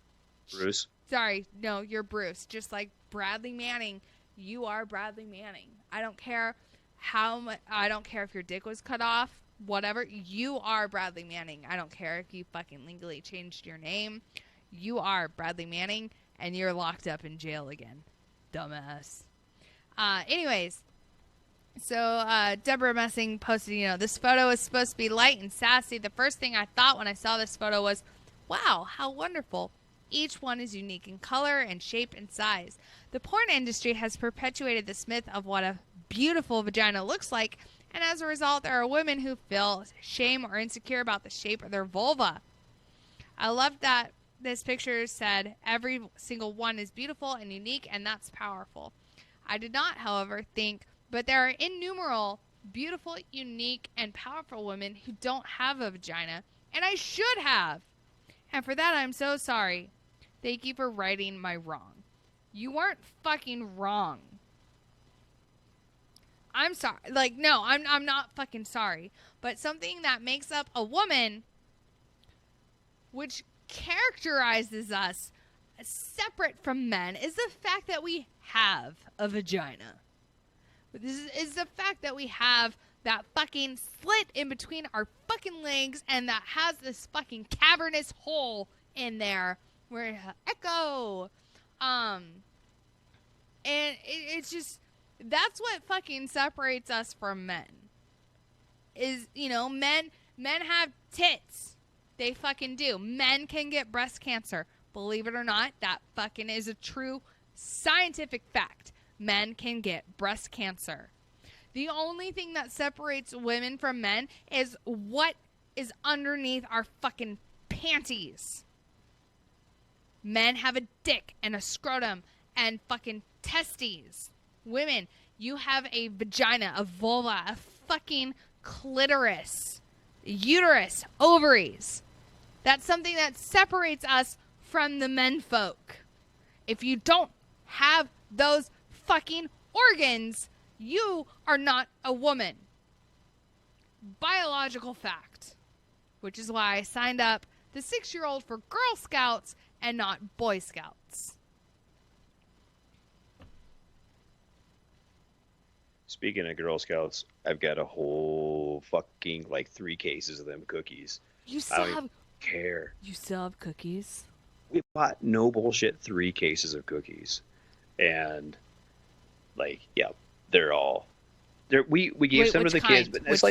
Bruce. Sorry, no, you're Bruce. Just like Bradley Manning, you are Bradley Manning. I don't care how much. I don't care if your dick was cut off. Whatever. You are Bradley Manning. I don't care if you fucking legally changed your name. You are Bradley Manning, and you're locked up in jail again, dumbass. Anyways, so Deborah Messing posted, you know, this photo is supposed to be light and sassy. The first thing I thought when I saw this photo was, wow, how wonderful. Each one is unique in color and shape and size. The porn industry has perpetuated this myth of what a beautiful vagina looks like, and as a result, there are women who feel shame or insecure about the shape of their vulva. I love that this picture said every single one is beautiful and unique, and that's powerful. I did not, however, think, but there are innumerable beautiful, unique, and powerful women who don't have a vagina, and I should have. And for that, I'm so sorry. Thank you for righting my wrong. You weren't fucking wrong. I'm sorry. Like, no, I'm not fucking sorry. But something that makes up a woman, which characterizes us separate from men, is the fact that we have a vagina. This is the fact that we have that fucking slit in between our fucking legs and that has this fucking cavernous hole in there where it echo. And it's just, that's what fucking separates us from men. Is, you know, men have tits. They fucking do. Men can get breast cancer. Believe it or not, that fucking is a true scientific fact. Men can get breast cancer. The only thing that separates women from men is what is underneath our fucking panties. Men have a dick and a scrotum and fucking testes. Women, you have a vagina, a vulva, a fucking clitoris, uterus, ovaries. That's something that separates us from the men folk. If you don't have those fucking organs, you are not a woman. Biological fact. Which is why I signed up the 6-year-old for Girl Scouts and not Boy Scouts. Speaking of Girl Scouts, I've got a whole fucking 3 cases of them cookies. You still I don't care. You still have cookies? We bought no bullshit 3 cases of cookies, and they're all there. We gave some to the kids, but it's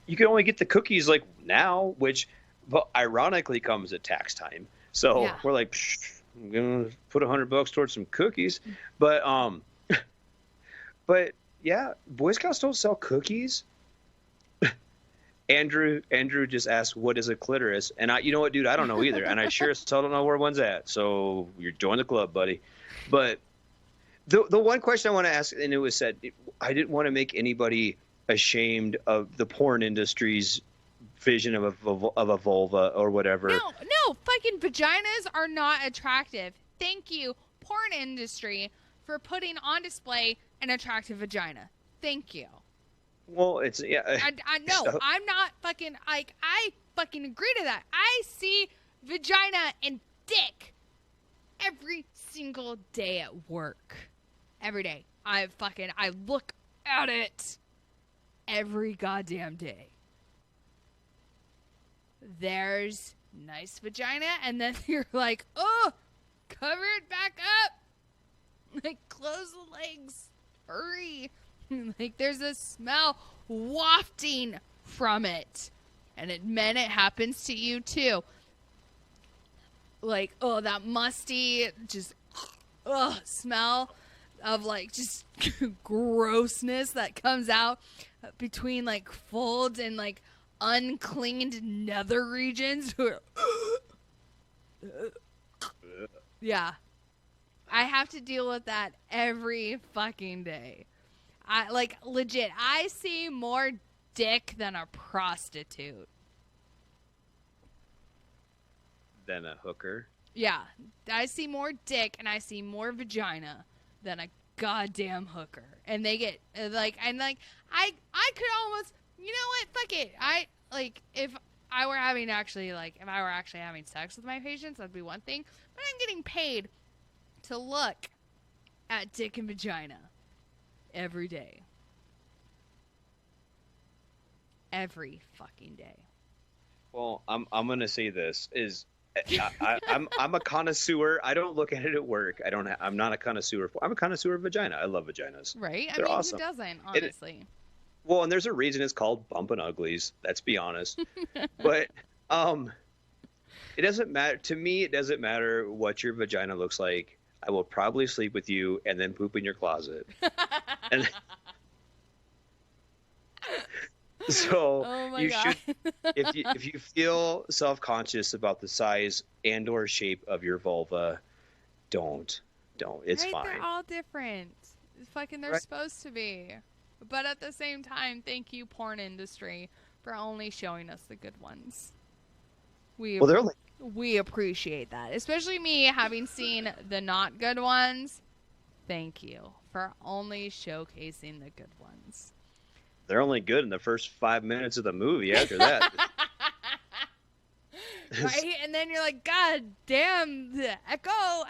you can only get the cookies now, which but ironically comes at tax time. So we're like, I'm gonna put $100 towards some cookies, but yeah, Boy Scouts don't sell cookies. Andrew just asked, what is a clitoris? And you know what, dude, I don't know either. And I sure still don't know where one's at. So you're join the club, buddy. But the one question I want to ask, and it was said, I didn't want to make anybody ashamed of the porn industry's vision of a vulva or whatever. No, fucking vaginas are not attractive. Thank you, porn industry, for putting on display an attractive vagina. Thank you. Well, it's I know. So, I'm not fucking like I fucking agree to that. I see vagina and dick every single day at work. Every day. I look at it every goddamn day. There's nice vagina, and then you're like, oh, cover it back up. Like, close the legs. Hurry. Like, there's a smell wafting from it. And it happens to you, too. Like, oh, that musty, just, smell of, like, just grossness that comes out between, like, folds and, like, uncleaned nether regions. Yeah. I have to deal with that every fucking day. Legit, I see more dick than a prostitute. Than a hooker? Yeah. I see more dick and I see more vagina than a goddamn hooker. And they get, I could almost, you know what, fuck it. If I were actually having sex with my patients, that'd be one thing. But I'm getting paid to look at dick and vagina every day. Every fucking day. Well, I'm gonna say this is I'm a connoisseur. I don't look at it at work. I'm not a connoisseur. I'm a connoisseur of vagina. I love vaginas. Right? They're awesome. Who doesn't, honestly? Well, and there's a reason it's called bumpin' uglies. Let's be honest. But it doesn't matter to me. It doesn't matter what your vagina looks like. I will probably sleep with you and then poop in your closet. And so should, if you feel self-conscious about the size and or shape of your vulva, don't. It's fine. They're all different. They're supposed to be. But at the same time, thank you, porn industry, for only showing us the good ones. We appreciate that. Especially me, having seen the not good ones. Thank you for only showcasing the good ones. They're only good in the first 5 minutes of the movie. After that. Right? And then you're like, God damn, echo.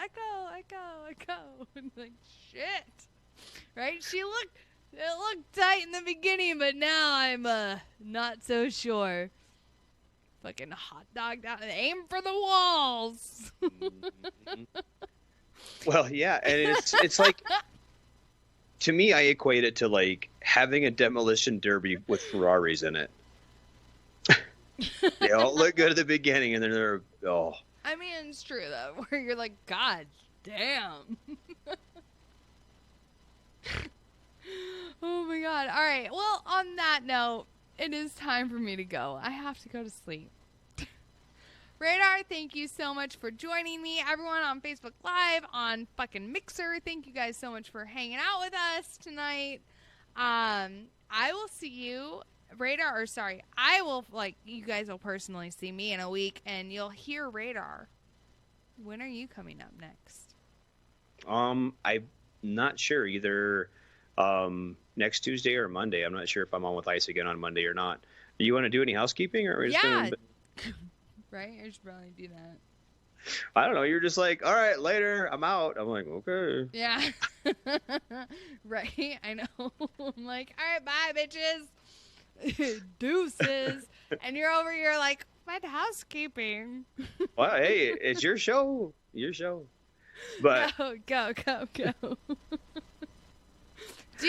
And like, shit. Right? It looked tight in the beginning, but now I'm not so sure. Fucking hot dog down and aim for the walls. Well, yeah, and it's like, to me, I equate it to like having a demolition derby with Ferraris in it. They all look good at the beginning, and then they're I mean, it's true though, where you're like, God damn. Oh my God. All right. Well, on that note, it is time for me to go. I have to go to sleep. Radar, thank you so much for joining me. Everyone on Facebook Live, on fucking Mixer, thank you guys so much for hanging out with us tonight. I will see you, you guys will personally see me in a week, and you'll hear Radar. When are you coming up next? I'm not sure, either next Tuesday or Monday. I'm not sure if I'm on with Ice again on Monday or not. Do you want to do any housekeeping, or Right? I should probably do that. I don't know. You're just like, all right, later. I'm out. I'm like, okay. Yeah. Right? I know. I'm like, all right, bye, bitches. Deuces. And you're over here like, my housekeeping. Well, hey, it's your show. Your show. But Go. Do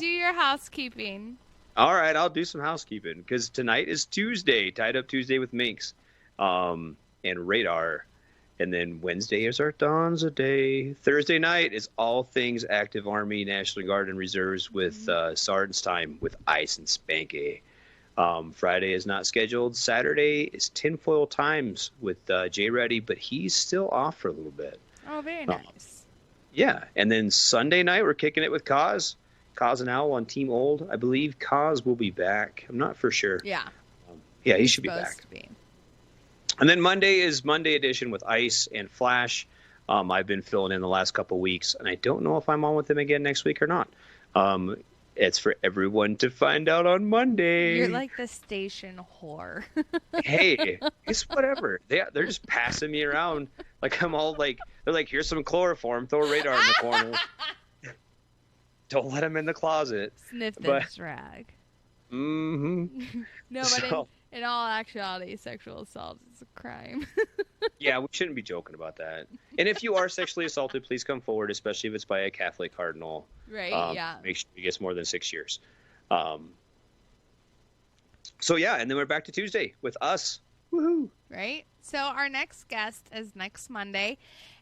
your housekeeping. All right, I'll do some housekeeping, because tonight is Tuesday, Tied Up Tuesday with Minx, and Radar. And then Wednesday is our Dawn's Day. Thursday night is all things Active Army, National Guard, and Reserves with Sergeant's Time with Ice and Spanky. Friday is not scheduled. Saturday is Tinfoil Times with Jay Reddy, but he's still off for a little bit. Oh, very nice. Yeah, and then Sunday night we're kicking it with Kaz and Owl on Team Old. I believe Kaz will be back. I'm not for sure. Yeah. Yeah, he He's should be supposed back. to be. And then Monday is Monday edition with Ice and Flash. I've been filling in the last couple weeks, and I don't know if I'm on with them again next week or not. It's for everyone to find out on Monday. You're like the station whore. Hey, it's whatever. They're just passing me around like I'm all like, they're like, here's some chloroform, throw a radar in the corner. Don't let them in the closet. Sniff this drag. Mm-hmm. No, but in all actuality, sexual assault is a crime. Yeah, we shouldn't be joking about that. And if you are sexually assaulted, please come forward, especially if it's by a Catholic cardinal. Right, yeah. Make sure he gets more than 6 years. So, yeah, and then we're back to Tuesday with us. Woohoo! Right? So our next guest is next Monday,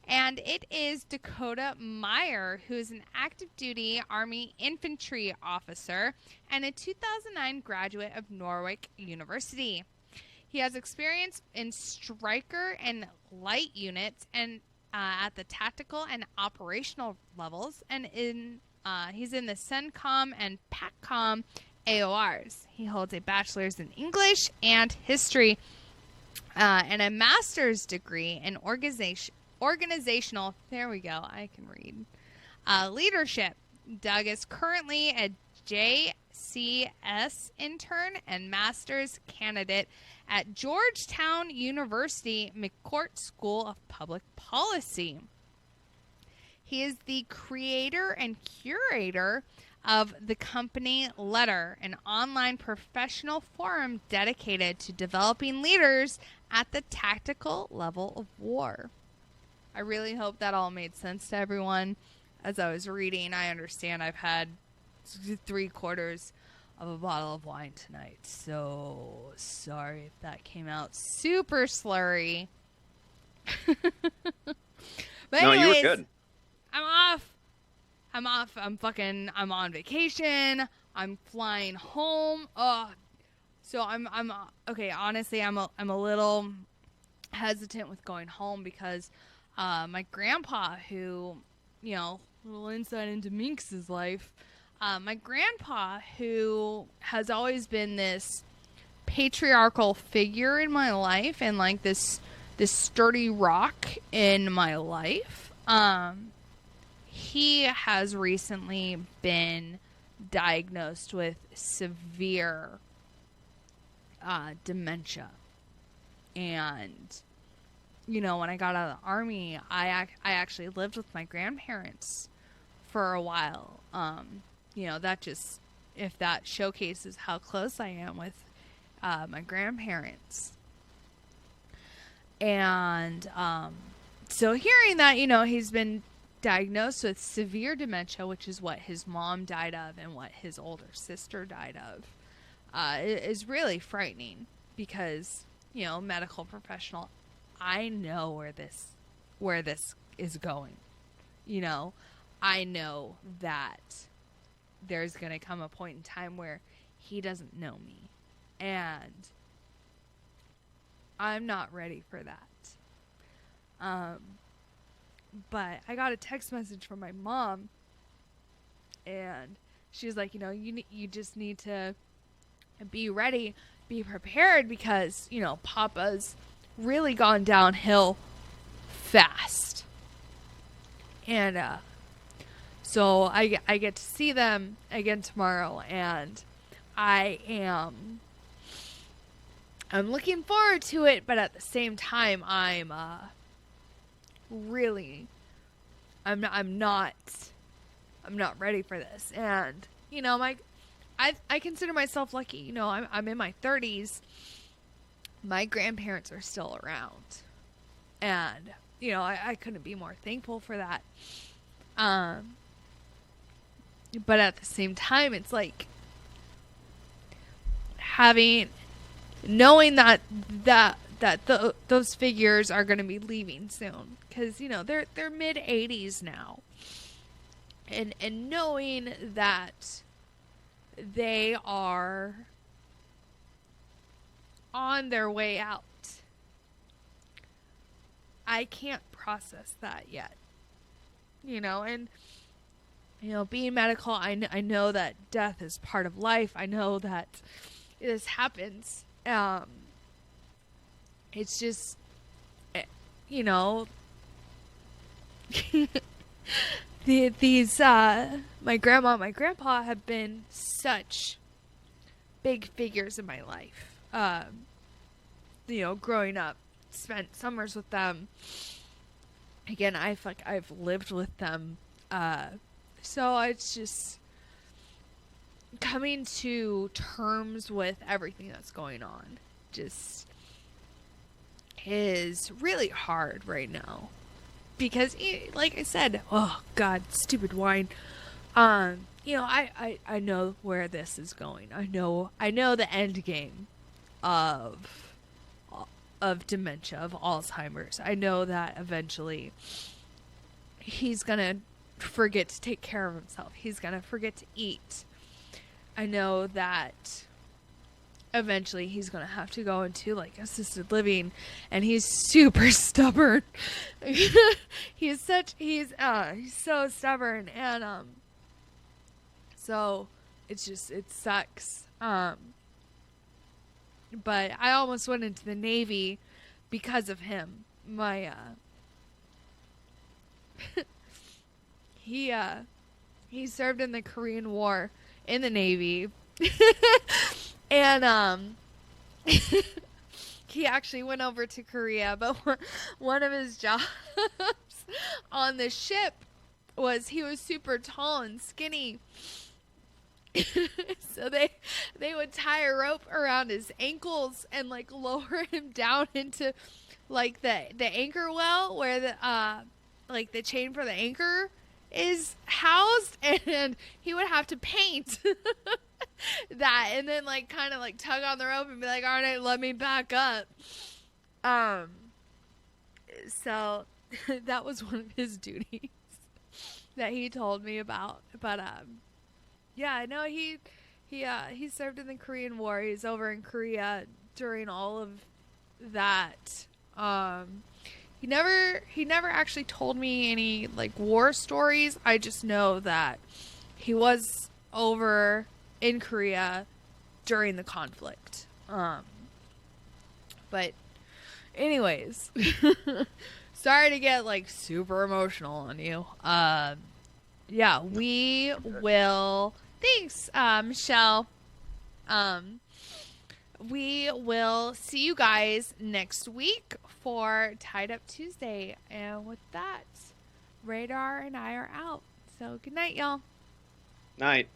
and it is Dakota Meyer, who is an active duty Army infantry officer and a 2009 graduate of Norwich University. He has experience in striker and light units and at the tactical and operational levels, and he's in the CENTCOM and PACCOM AORs. He holds a bachelor's in English and history and a master's degree in organizational, there we go, I can read, leadership. Doug is currently a JCS intern and master's candidate at Georgetown University McCourt School of Public Policy. He is the creator and curator of the company Letter, an online professional forum dedicated to developing leaders at the tactical level of war. I really hope that all made sense to everyone. As I was reading, I understand I've had 3/4 of a bottle of wine tonight, so sorry if that came out super slurry. But no, anyways, you were good. I'm off. I'm on vacation. I'm flying home. So I'm okay. Honestly, I'm a little hesitant with going home because my grandpa, who, a little insight into Minx's life, my grandpa, who has always been this patriarchal figure in my life and like this sturdy rock in my life, he has recently been diagnosed with severe dementia. And, when I got out of the Army, I actually lived with my grandparents for a while. That just, if that showcases how close I am with my grandparents. And so hearing that, he's been diagnosed with severe dementia, which is what his mom died of and what his older sister died of, is really frightening because, medical professional, I know where this is going. I know that there's going to come a point in time where he doesn't know me, and I'm not ready for that. But I got a text message from my mom, and she's like, you just need to be ready, be prepared, because, Papa's really gone downhill fast. And so I get to see them again tomorrow, and I'm looking forward to it, but at the same time, I'm not ready for this. And I consider myself lucky. I'm in my 30s. My grandparents are still around, and I couldn't be more thankful for that. But at the same time, it's like knowing that those figures are going to be leaving soon, because they're mid 80s now, and knowing that they are on their way out. I can't process that yet. You know, and, you know, being medical, I know that death is part of life. I know that this happens. It's just, you know, these, my grandma and my grandpa have been such big figures in my life. You know, growing up, spent summers with them. Again, I've lived with them. So it's just coming to terms with everything that's going on. Just is really hard right now. Because, like I said, oh God, stupid wine. You know, I know where this is going. I know the end game of dementia, of Alzheimer's. I know that eventually he's gonna forget to take care of himself. He's gonna forget to eat. I know that eventually he's gonna have to go into like assisted living, and he's super stubborn. he's so stubborn, and so it sucks. But I almost went into the Navy because of him. My he served in the Korean War in the Navy. And he actually went over to Korea, but one of his jobs on the ship was he was super tall and skinny. So they would tie a rope around his ankles and like lower him down into like the anchor well where the like the chain for the anchor is housed, and he would have to paint that and then like kind of like tug on the rope and be like, all right, let me back up. So that was one of his duties that he told me about. But yeah, I know he served in the Korean War. He's over in Korea during all of that. He never actually told me any like war stories. I just know that he was over in Korea during the conflict. But anyways, sorry to get like super emotional on you. Yeah, we will. Thanks, Michelle. We will see you guys next week for Tied Up Tuesday. And with that, Radar and I are out. So good night, y'all. Night.